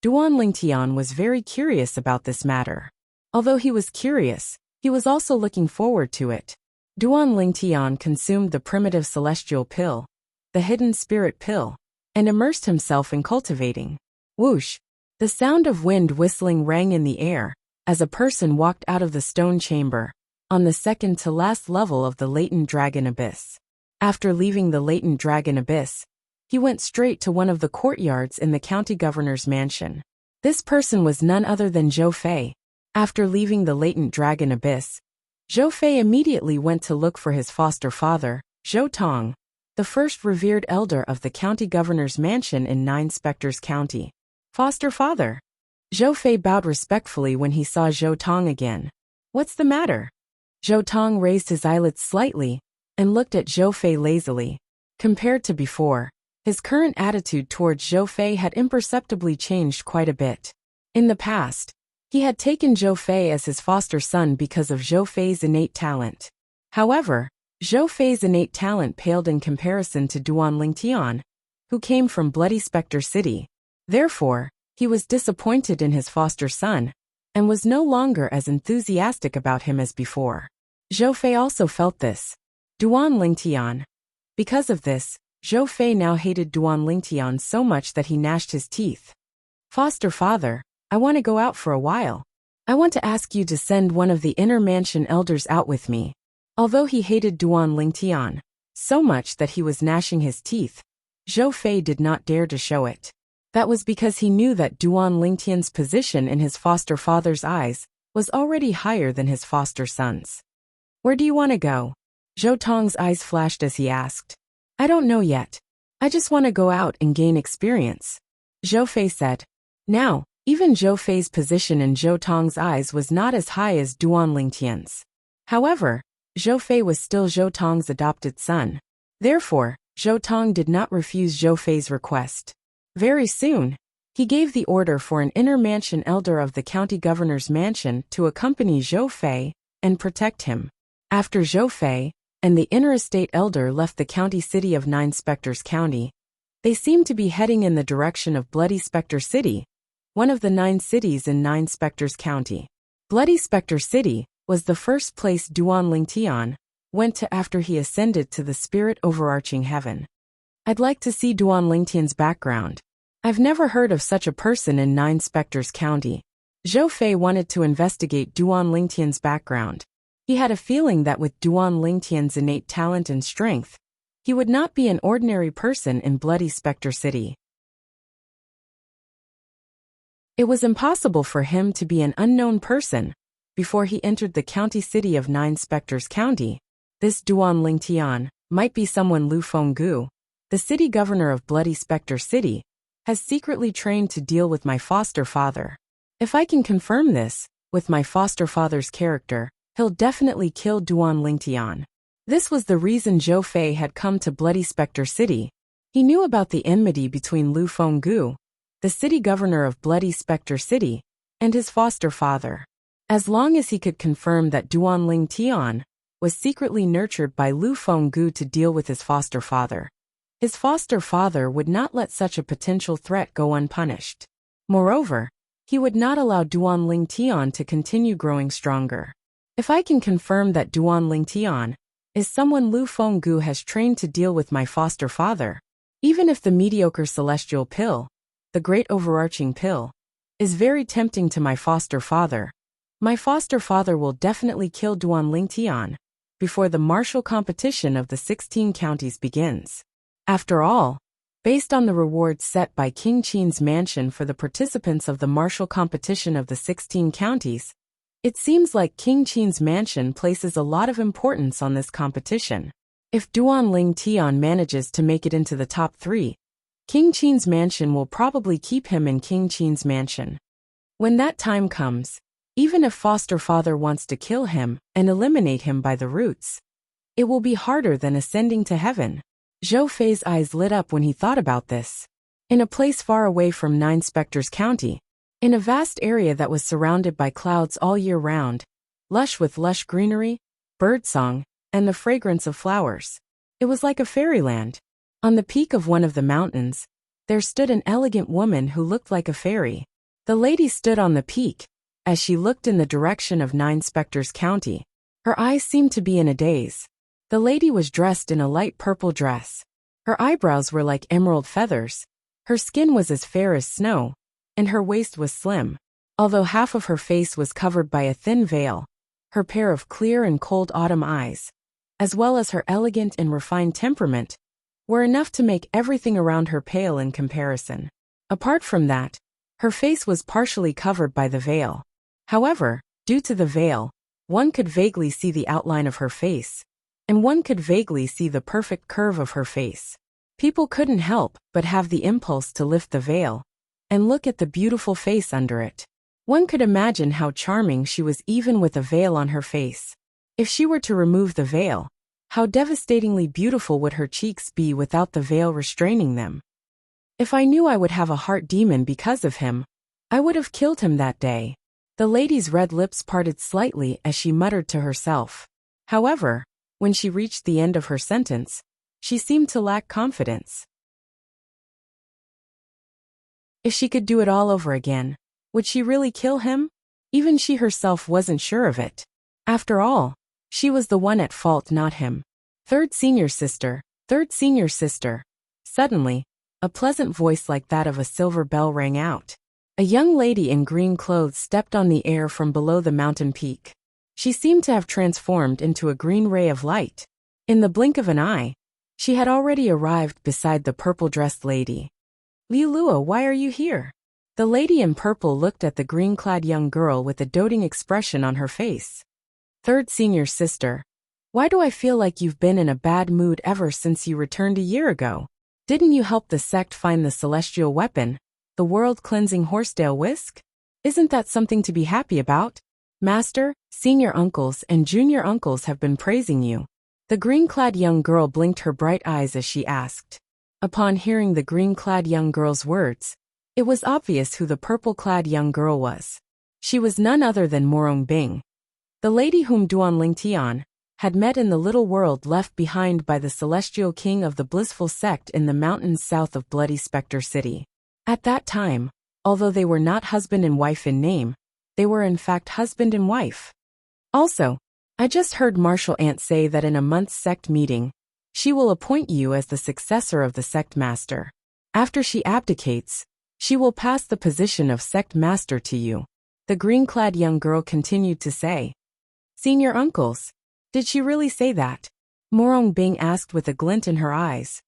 Duanlingtian was very curious about this matter. Although he was curious, he was also looking forward to it. Duanlingtian consumed the primitive celestial pill, the hidden spirit pill, and immersed himself in cultivating. Whoosh! The sound of wind whistling rang in the air as a person walked out of the stone chamber on the second to last level of the latent dragon abyss. After leaving the latent dragon abyss, he went straight to one of the courtyards in the county governor's mansion. This person was none other than Zhou Fei. After leaving the latent dragon abyss, Zhou Fei immediately went to look for his foster father, Zhou Tong, the first revered elder of the county governor's mansion in Nine Spectres County. Foster father. Zhou Fei bowed respectfully when he saw Zhou Tong again. What's the matter? Zhou Tong raised his eyelids slightly and looked at Zhou Fei lazily. Compared to before, his current attitude towards Zhou Fei had imperceptibly changed quite a bit. In the past, he had taken Zhou Fei as his foster son because of Zhou Fei's innate talent. However, Zhou Fei's innate talent paled in comparison to Duanlingtian, who came from Bloody Spectre City. Therefore, he was disappointed in his foster son, and was no longer as enthusiastic about him as before. Zhou Fei also felt this. Duanlingtian. Because of this, Zhou Fei now hated Duanlingtian so much that he gnashed his teeth. Foster father, I want to go out for a while. I want to ask you to send one of the inner mansion elders out with me. Although he hated Duanlingtian so much that he was gnashing his teeth, Zhou Fei did not dare to show it. That was because he knew that Duanlingtian's position in his foster father's eyes was already higher than his foster son's. Where do you want to go? Zhou Tong's eyes flashed as he asked. I don't know yet. I just want to go out and gain experience. Zhou Fei said. Now, even Zhou Fei's position in Zhou Tong's eyes was not as high as Duanlingtian's. However, Zhou Fei was still Zhou Tong's adopted son. Therefore, Zhou Tong did not refuse Zhou Fei's request. Very soon, he gave the order for an inner mansion elder of the county governor's mansion to accompany Zhou Fei and protect him. After Zhou Fei and the inner estate elder left the county city of Nine Spectres County, they seemed to be heading in the direction of Bloody Spectre City, one of the 9 cities in Nine Spectres County. Bloody Spectre City was the first place Duanlingtian went to after he ascended to the spirit overarching heaven. I'd like to see Duanlingtian's background. I've never heard of such a person in Nine Spectres County. Zhou Fei wanted to investigate Duanlingtian's background. He had a feeling that with Duanlingtian's innate talent and strength, he would not be an ordinary person in Bloody Spectre City. It was impossible for him to be an unknown person before he entered the county city of Nine Spectres County. This Duan Lingtian might be someone Lu Fenggu, the city governor of Bloody Spectre City, has secretly trained to deal with my foster father. If I can confirm this with my foster father's character, he'll definitely kill Duan Lingtian. This was the reason Zhou Fei had come to Bloody Spectre City. He knew about the enmity between Lu Fenggu, the city governor of Bloody Spectre City, and his foster father. As long as he could confirm that Duan Lingtian was secretly nurtured by Lu Fenggu to deal with his foster father, his foster father would not let such a potential threat go unpunished. Moreover, he would not allow Duan Lingtian to continue growing stronger. If I can confirm that Duan Lingtian is someone Lu Fenggu has trained to deal with my foster father, even if the mediocre celestial pill, the great overarching pill, is very tempting to my foster father will definitely kill Duan Lingtian before the martial competition of the 16 counties begins. After all, based on the rewards set by King Qin's mansion for the participants of the martial competition of the 16 counties, it seems like King Qin's mansion places a lot of importance on this competition. If Duan Lingtian manages to make it into the top 3, King Qin's mansion will probably keep him in King Qin's mansion. When that time comes, even if foster father wants to kill him and eliminate him by the roots, it will be harder than ascending to heaven. Zhou Fei's eyes lit up when he thought about this. In a place far away from Nine Spectres County, in a vast area that was surrounded by clouds all year round, lush with lush greenery, birdsong, and the fragrance of flowers, it was like a fairyland. On the peak of one of the mountains, there stood an elegant woman who looked like a fairy. The lady stood on the peak. As she looked in the direction of Nine Spectres County, her eyes seemed to be in a daze. The lady was dressed in a light purple dress. Her eyebrows were like emerald feathers. Her skin was as fair as snow, and her waist was slim. Although half of her face was covered by a thin veil, her pair of clear and cold autumn eyes, as well as her elegant and refined temperament, were enough to make everything around her pale in comparison. Apart from that, her face was partially covered by the veil. However, due to the veil, one could vaguely see the outline of her face, and one could vaguely see the perfect curve of her face. People couldn't help but have the impulse to lift the veil and look at the beautiful face under it. One could imagine how charming she was even with a veil on her face. If she were to remove the veil, how devastatingly beautiful would her cheeks be without the veil restraining them. If I knew I would have a heart demon because of him, I would have killed him that day. The lady's red lips parted slightly as she muttered to herself. However, when she reached the end of her sentence, she seemed to lack confidence. If she could do it all over again, would she really kill him? Even she herself wasn't sure of it. After all, she was the one at fault, not him. Third senior sister. Suddenly, a pleasant voice like that of a silver bell rang out. A young lady in green clothes stepped on the air from below the mountain peak. She seemed to have transformed into a green ray of light. In the blink of an eye, she had already arrived beside the purple-dressed lady. Liu Lua, why are you here? The lady in purple looked at the green-clad young girl with a doting expression on her face. Third senior sister, why do I feel like you've been in a bad mood ever since you returned a year ago? Didn't you help the sect find the celestial weapon, the world-cleansing horsetail whisk? Isn't that something to be happy about? Master, senior uncles and junior uncles have been praising you. The green-clad young girl blinked her bright eyes as she asked. Upon hearing the green-clad young girl's words, it was obvious who the purple-clad young girl was. She was none other than Morong Bing, the lady whom Duan Lingtian had met in the little world left behind by the celestial king of the blissful sect in the mountains south of Bloody Spectre City. At that time, although they were not husband and wife in name, they were in fact husband and wife. Also, I just heard Martial Aunt say that in a month's sect meeting, she will appoint you as the successor of the sect master. After she abdicates, she will pass the position of sect master to you. The green-clad young girl continued to say. Senior uncles, did she really say that? Morong Bing asked with a glint in her eyes.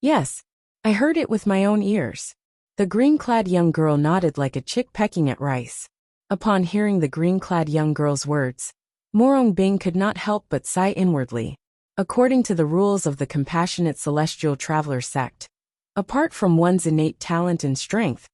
Yes, I heard it with my own ears. The green-clad young girl nodded like a chick pecking at rice. Upon hearing the green-clad young girl's words, Morong Bing could not help but sigh inwardly. According to the rules of the Compassionate Celestial Traveler sect, apart from one's innate talent and strength,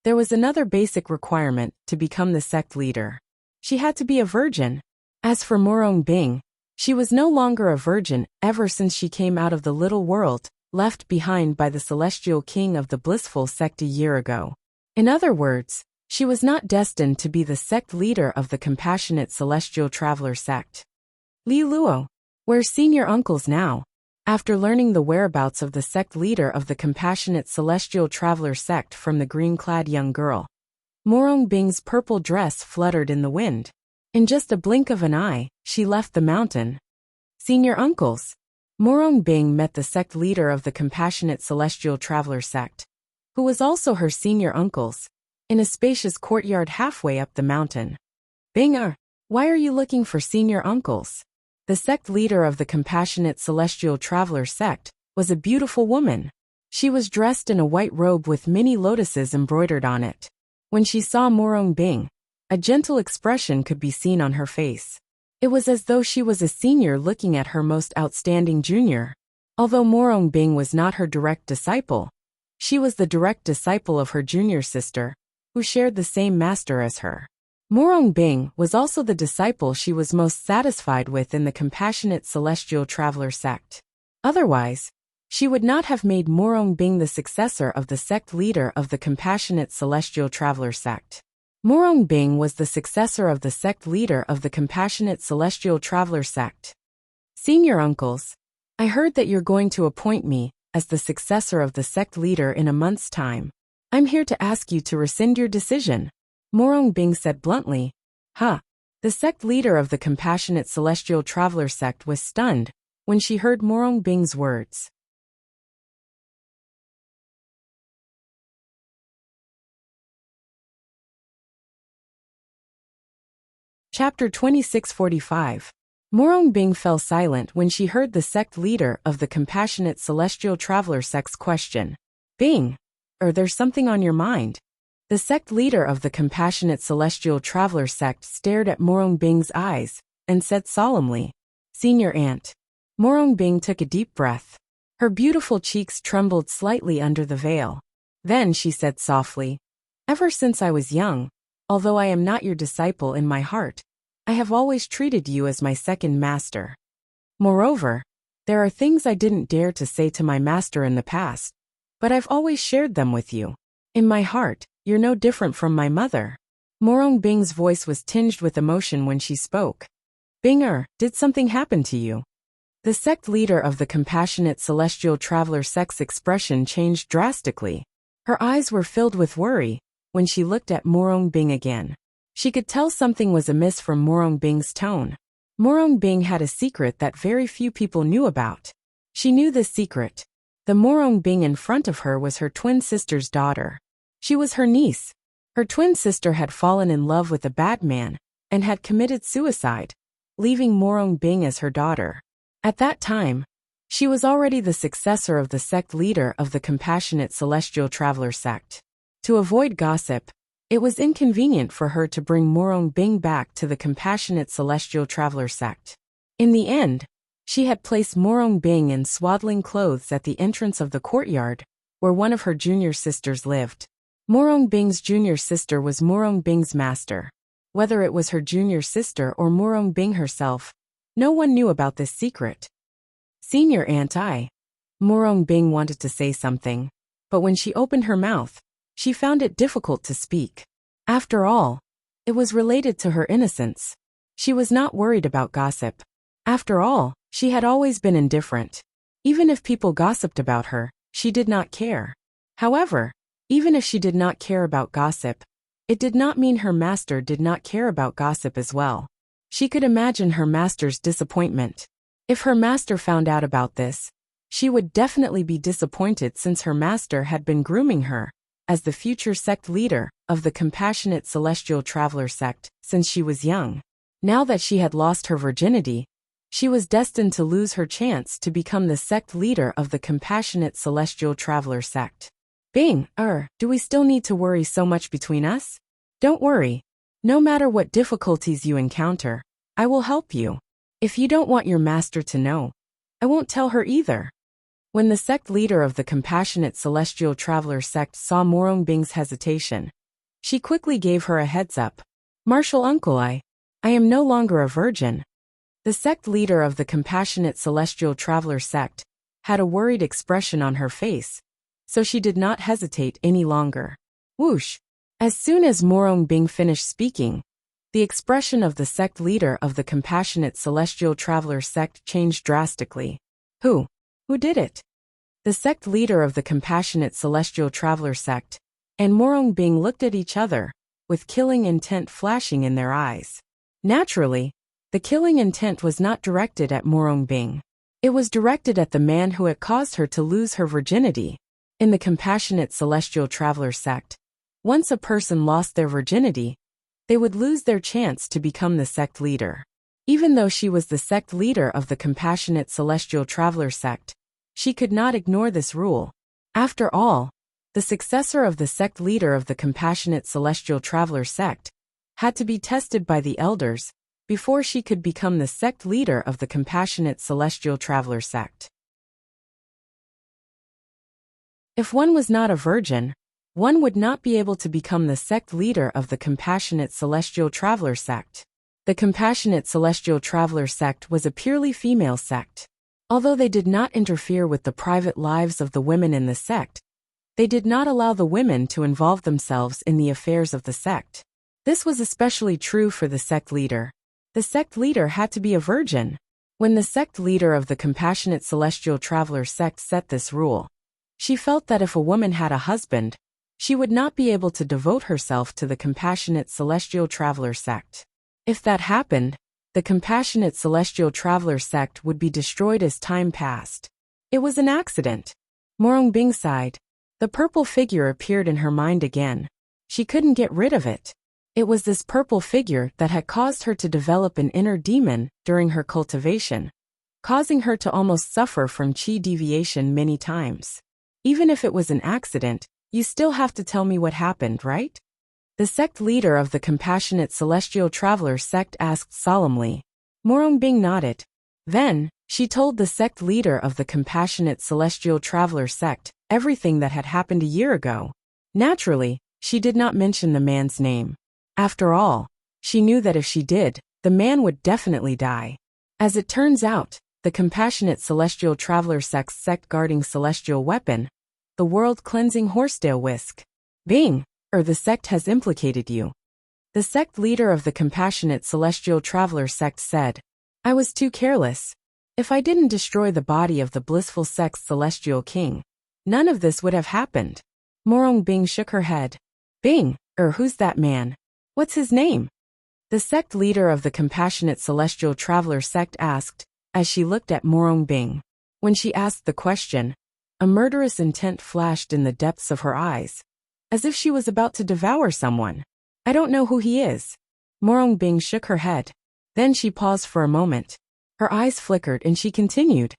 there was another basic requirement to become the sect leader. She had to be a virgin. As for Morong Bing, she was no longer a virgin ever since she came out of the little world left behind by the celestial king of the blissful sect a year ago. In other words, she was not destined to be the sect leader of the Compassionate Celestial Traveler sect. Li Luo, where's senior uncles now? After learning the whereabouts of the sect leader of the Compassionate Celestial Traveler sect from the green-clad young girl, Morong Bing's purple dress fluttered in the wind. In just a blink of an eye, she left the mountain. Senior uncles. Morong Bing met the sect leader of the Compassionate Celestial Traveler sect, who was also her senior uncles, in a spacious courtyard halfway up the mountain. Bing, why are you looking for senior uncles? The sect leader of the Compassionate Celestial Traveler sect was a beautiful woman. She was dressed in a white robe with many lotuses embroidered on it. When she saw Morong Bing, a gentle expression could be seen on her face. It was as though she was a senior looking at her most outstanding junior. Although Morong Bing was not her direct disciple, she was the direct disciple of her junior sister, who shared the same master as her. Morong Bing was also the disciple she was most satisfied with in the Compassionate Celestial Traveler sect. Otherwise, she would not have made Morong Bing the successor of the sect leader of the Compassionate Celestial Traveler sect. Morong Bing was the successor of the sect leader of the Compassionate Celestial Traveler sect. Senior uncles, I heard that you're going to appoint me as the successor of the sect leader in a month's time. I'm here to ask you to rescind your decision. Morong Bing said bluntly. Huh. The sect leader of the Compassionate Celestial Traveler sect was stunned when she heard Morong Bing's words. Chapter 2645. Morong Bing fell silent when she heard the sect leader of the Compassionate Celestial Traveler sect's question. Bing, there's something on your mind? The sect leader of the Compassionate Celestial Traveler sect stared at Morong Bing's eyes and said solemnly, Senior aunt. Morong Bing took a deep breath. Her beautiful cheeks trembled slightly under the veil. Then she said softly, Ever since I was young, although I am not your disciple in my heart, I have always treated you as my second master. Moreover, there are things I didn't dare to say to my master in the past, but I've always shared them with you. In my heart, you're no different from my mother. Morong Bing's voice was tinged with emotion when she spoke. Bing, did something happen to you? The sect leader of the Compassionate Celestial Traveler sect's expression changed drastically. Her eyes were filled with worry when she looked at Morong Bing again. She could tell something was amiss from Morong Bing's tone. Morong Bing had a secret that very few people knew about. She knew this secret. The Morong Bing in front of her was her twin sister's daughter. She was her niece. Her twin sister had fallen in love with a bad man and had committed suicide, leaving Morong Bing as her daughter. At that time, she was already the successor of the sect leader of the Compassionate Celestial Traveler sect. To avoid gossip, it was inconvenient for her to bring Morong Bing back to the Compassionate Celestial Traveler sect. In the end, she had placed Morong Bing in swaddling clothes at the entrance of the courtyard, where one of her junior sisters lived. Morong Bing's junior sister was Morong Bing's master. Whether it was her junior sister or Morong Bing herself, no one knew about this secret. Senior aunt Morong Bing wanted to say something, but when she opened her mouth, she found it difficult to speak. After all, it was related to her innocence. She was not worried about gossip. After all, she had always been indifferent. Even if people gossiped about her, she did not care. However, even if she did not care about gossip, it did not mean her master did not care about gossip as well. She could imagine her master's disappointment. If her master found out about this, she would definitely be disappointed since her master had been grooming her as the future sect leader of the Compassionate Celestial Traveler sect since she was young. Now that she had lost her virginity, she was destined to lose her chance to become the sect leader of the Compassionate Celestial Traveler sect. Bing, do we still need to worry so much between us? Don't worry. No matter what difficulties you encounter, I will help you. If you don't want your master to know, I won't tell her either. When the sect leader of the Compassionate Celestial Traveler sect saw Morong Bing's hesitation, she quickly gave her a heads up. Martial uncle, I am no longer a virgin. The sect leader of the Compassionate Celestial Traveler sect had a worried expression on her face, so she did not hesitate any longer. Whoosh! As soon as Morong Bing finished speaking, the expression of the sect leader of the Compassionate Celestial Traveler sect changed drastically. Who did it? The sect leader of the Compassionate Celestial Traveler sect and Morong Bing looked at each other, with killing intent flashing in their eyes. Naturally, the killing intent was not directed at Morong Bing. It was directed at the man who had caused her to lose her virginity. In the Compassionate Celestial Traveler sect, once a person lost their virginity, they would lose their chance to become the sect leader. Even though she was the sect leader of the Compassionate Celestial Traveler sect, she could not ignore this rule. After all, the successor of the sect leader of the Compassionate Celestial Traveler sect had to be tested by the elders before she could become the sect leader of the Compassionate Celestial Traveler sect. If one was not a virgin, one would not be able to become the sect leader of the Compassionate Celestial Traveler sect. The Compassionate Celestial Traveler sect was a purely female sect. Although they did not interfere with the private lives of the women in the sect, they did not allow the women to involve themselves in the affairs of the sect. This was especially true for the sect leader. The sect leader had to be a virgin. When the sect leader of the Compassionate Celestial Traveler sect set this rule, she felt that if a woman had a husband, she would not be able to devote herself to the Compassionate Celestial Traveler sect. If that happened, the Compassionate Celestial Traveler sect would be destroyed as time passed. It was an accident. Morong Bing sighed. The purple figure appeared in her mind again. She couldn't get rid of it. It was this purple figure that had caused her to develop an inner demon during her cultivation, causing her to almost suffer from chi deviation many times. Even if it was an accident, you still have to tell me what happened, right? The sect leader of the Compassionate Celestial Traveler sect asked solemnly. Morong Bing nodded. Then, she told the sect leader of the Compassionate Celestial Traveler sect everything that had happened a year ago. Naturally, she did not mention the man's name. After all, she knew that if she did, the man would definitely die. As it turns out, the Compassionate Celestial Traveler sect's sect-guarding celestial weapon, the world-cleansing horsetail whisk. Bing, the sect has implicated you. The sect leader of the Compassionate Celestial Traveler sect said, I was too careless. If I didn't destroy the body of the blissful sect's celestial king, none of this would have happened. Morong Bing shook her head. Bing, who's that man? What's his name? The sect leader of the Compassionate Celestial Traveler sect asked, as she looked at Morong Bing. When she asked the question, a murderous intent flashed in the depths of her eyes, as if she was about to devour someone. I don't know who he is. Morong Bing shook her head. Then she paused for a moment. Her eyes flickered and she continued.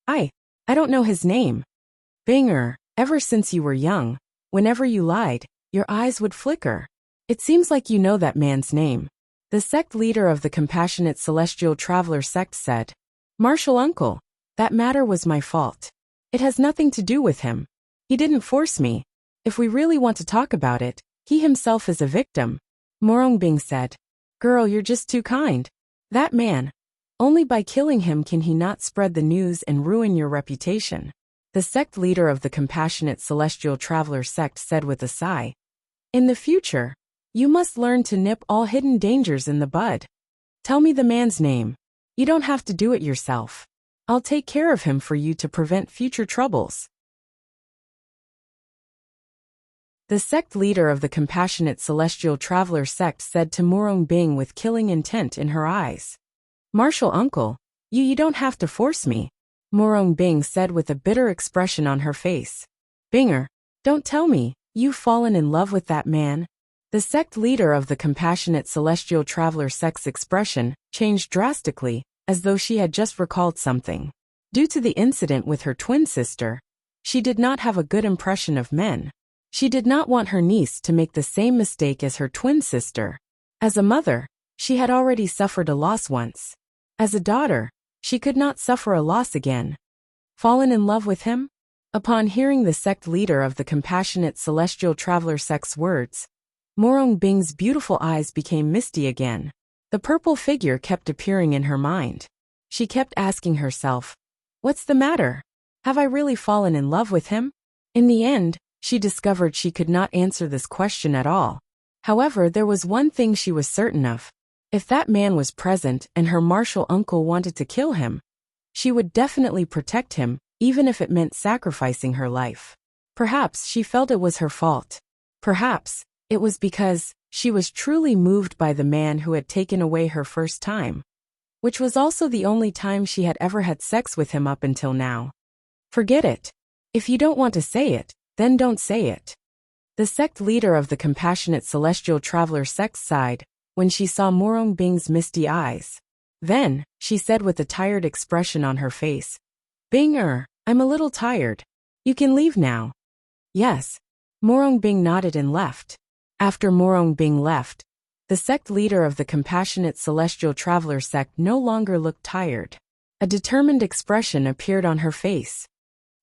I don't know his name. Bing, ever since you were young, whenever you lied, your eyes would flicker. It seems like you know that man's name. The sect leader of the Compassionate Celestial Traveler sect said, Martial uncle, that matter was my fault. It has nothing to do with him. He didn't force me. If we really want to talk about it, he himself is a victim. Morong Bing said, Girl, you're just too kind. That man. Only by killing him can he not spread the news and ruin your reputation. The sect leader of the Compassionate Celestial Traveler sect said with a sigh, In the future, you must learn to nip all hidden dangers in the bud. Tell me the man's name. You don't have to do it yourself. I'll take care of him for you to prevent future troubles. The sect leader of the Compassionate Celestial Traveler sect said to Morong Bing with killing intent in her eyes. Martial uncle, you don't have to force me. Morong Bing said with a bitter expression on her face. Binger, don't tell me, you've fallen in love with that man. The sect leader of the Compassionate Celestial Traveler sect's expression changed drastically, as though she had just recalled something. Due to the incident with her twin sister, She did not have a good impression of men. She did not want her niece to make the same mistake as her twin sister. As a mother, she had already suffered a loss once. As a daughter, she could not suffer a loss again. Fallen in love with him? Upon hearing the sect leader of the compassionate celestial traveler sect's words, Morong Bing's beautiful eyes became misty again. The purple figure kept appearing in her mind. She kept asking herself, "What's the matter? Have I really fallen in love with him?" In the end, she discovered she could not answer this question at all. However, there was one thing she was certain of. If that man was present and her martial uncle wanted to kill him, she would definitely protect him, even if it meant sacrificing her life. Perhaps she felt it was her fault. Perhaps it was because she was truly moved by the man who had taken away her first time, which was also the only time she had ever had sex with him up until now. Forget it. If you don't want to say it, then don't say it. The sect leader of the compassionate celestial traveler sect sighed when she saw Morong Bing's misty eyes. Then, she said with a tired expression on her face, "Bing, I'm a little tired. You can leave now." Yes. Morong Bing nodded and left. After Morong Bing left, the sect leader of the compassionate celestial traveler sect no longer looked tired. A determined expression appeared on her face.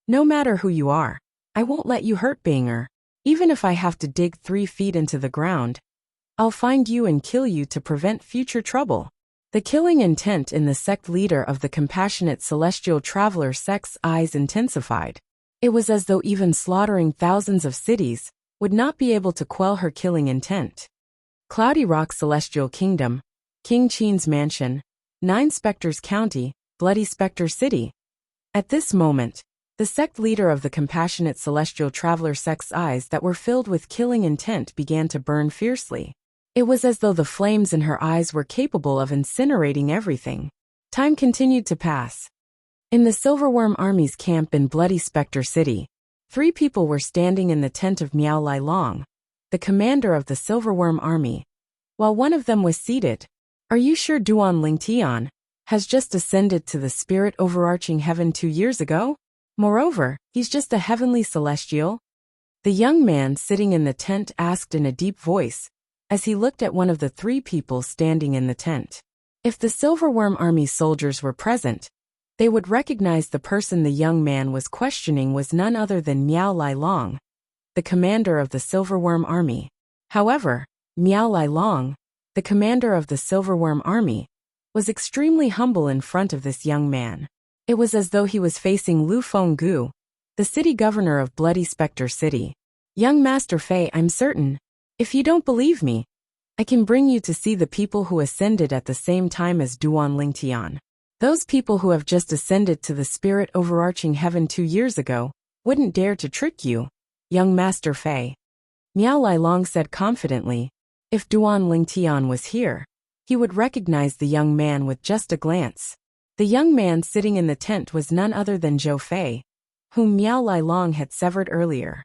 "No matter who you are, I won't let you hurt Binger. Even if I have to dig 3 feet into the ground, I'll find you and kill you to prevent future trouble." The killing intent in the sect leader of the compassionate celestial traveler sect's eyes intensified. It was as though even slaughtering thousands of cities would not be able to quell her killing intent. Cloudy Rock Celestial Kingdom, King Chen's Mansion, 9 Spectres County, Bloody Spectre City. At this moment, the sect leader of the compassionate celestial traveler sect's eyes that were filled with killing intent began to burn fiercely. It was as though the flames in her eyes were capable of incinerating everything. Time continued to pass. In the Silverworm Army's camp in Bloody Spectre City, 3 people were standing in the tent of Miao Lai Long, the commander of the Silverworm Army, while one of them was seated. "Are you sure Duan Lingtian has just ascended to the spirit overarching heaven 2 years ago? Moreover, he's just a heavenly celestial?" The young man sitting in the tent asked in a deep voice, as he looked at one of the 3 people standing in the tent. If the Silverworm Army soldiers were present, they would recognize the person the young man was questioning was none other than Miao Lai Long, the commander of the Silverworm Army. However, Miao Lai Long, the commander of the Silverworm Army, was extremely humble in front of this young man. It was as though he was facing Lu Fenggu, the city governor of Bloody Spectre City. "Young Master Fei, I'm certain. If you don't believe me, I can bring you to see the people who ascended at the same time as Duan Lingtian. Those people who have just ascended to the spirit overarching heaven 2 years ago wouldn't dare to trick you, young Master Fei." Miao Lai Long said confidently. If Duan Lingtian was here, he would recognize the young man with just a glance. The young man sitting in the tent was none other than Zhou Fei, whom Miao Lai Long had severed earlier.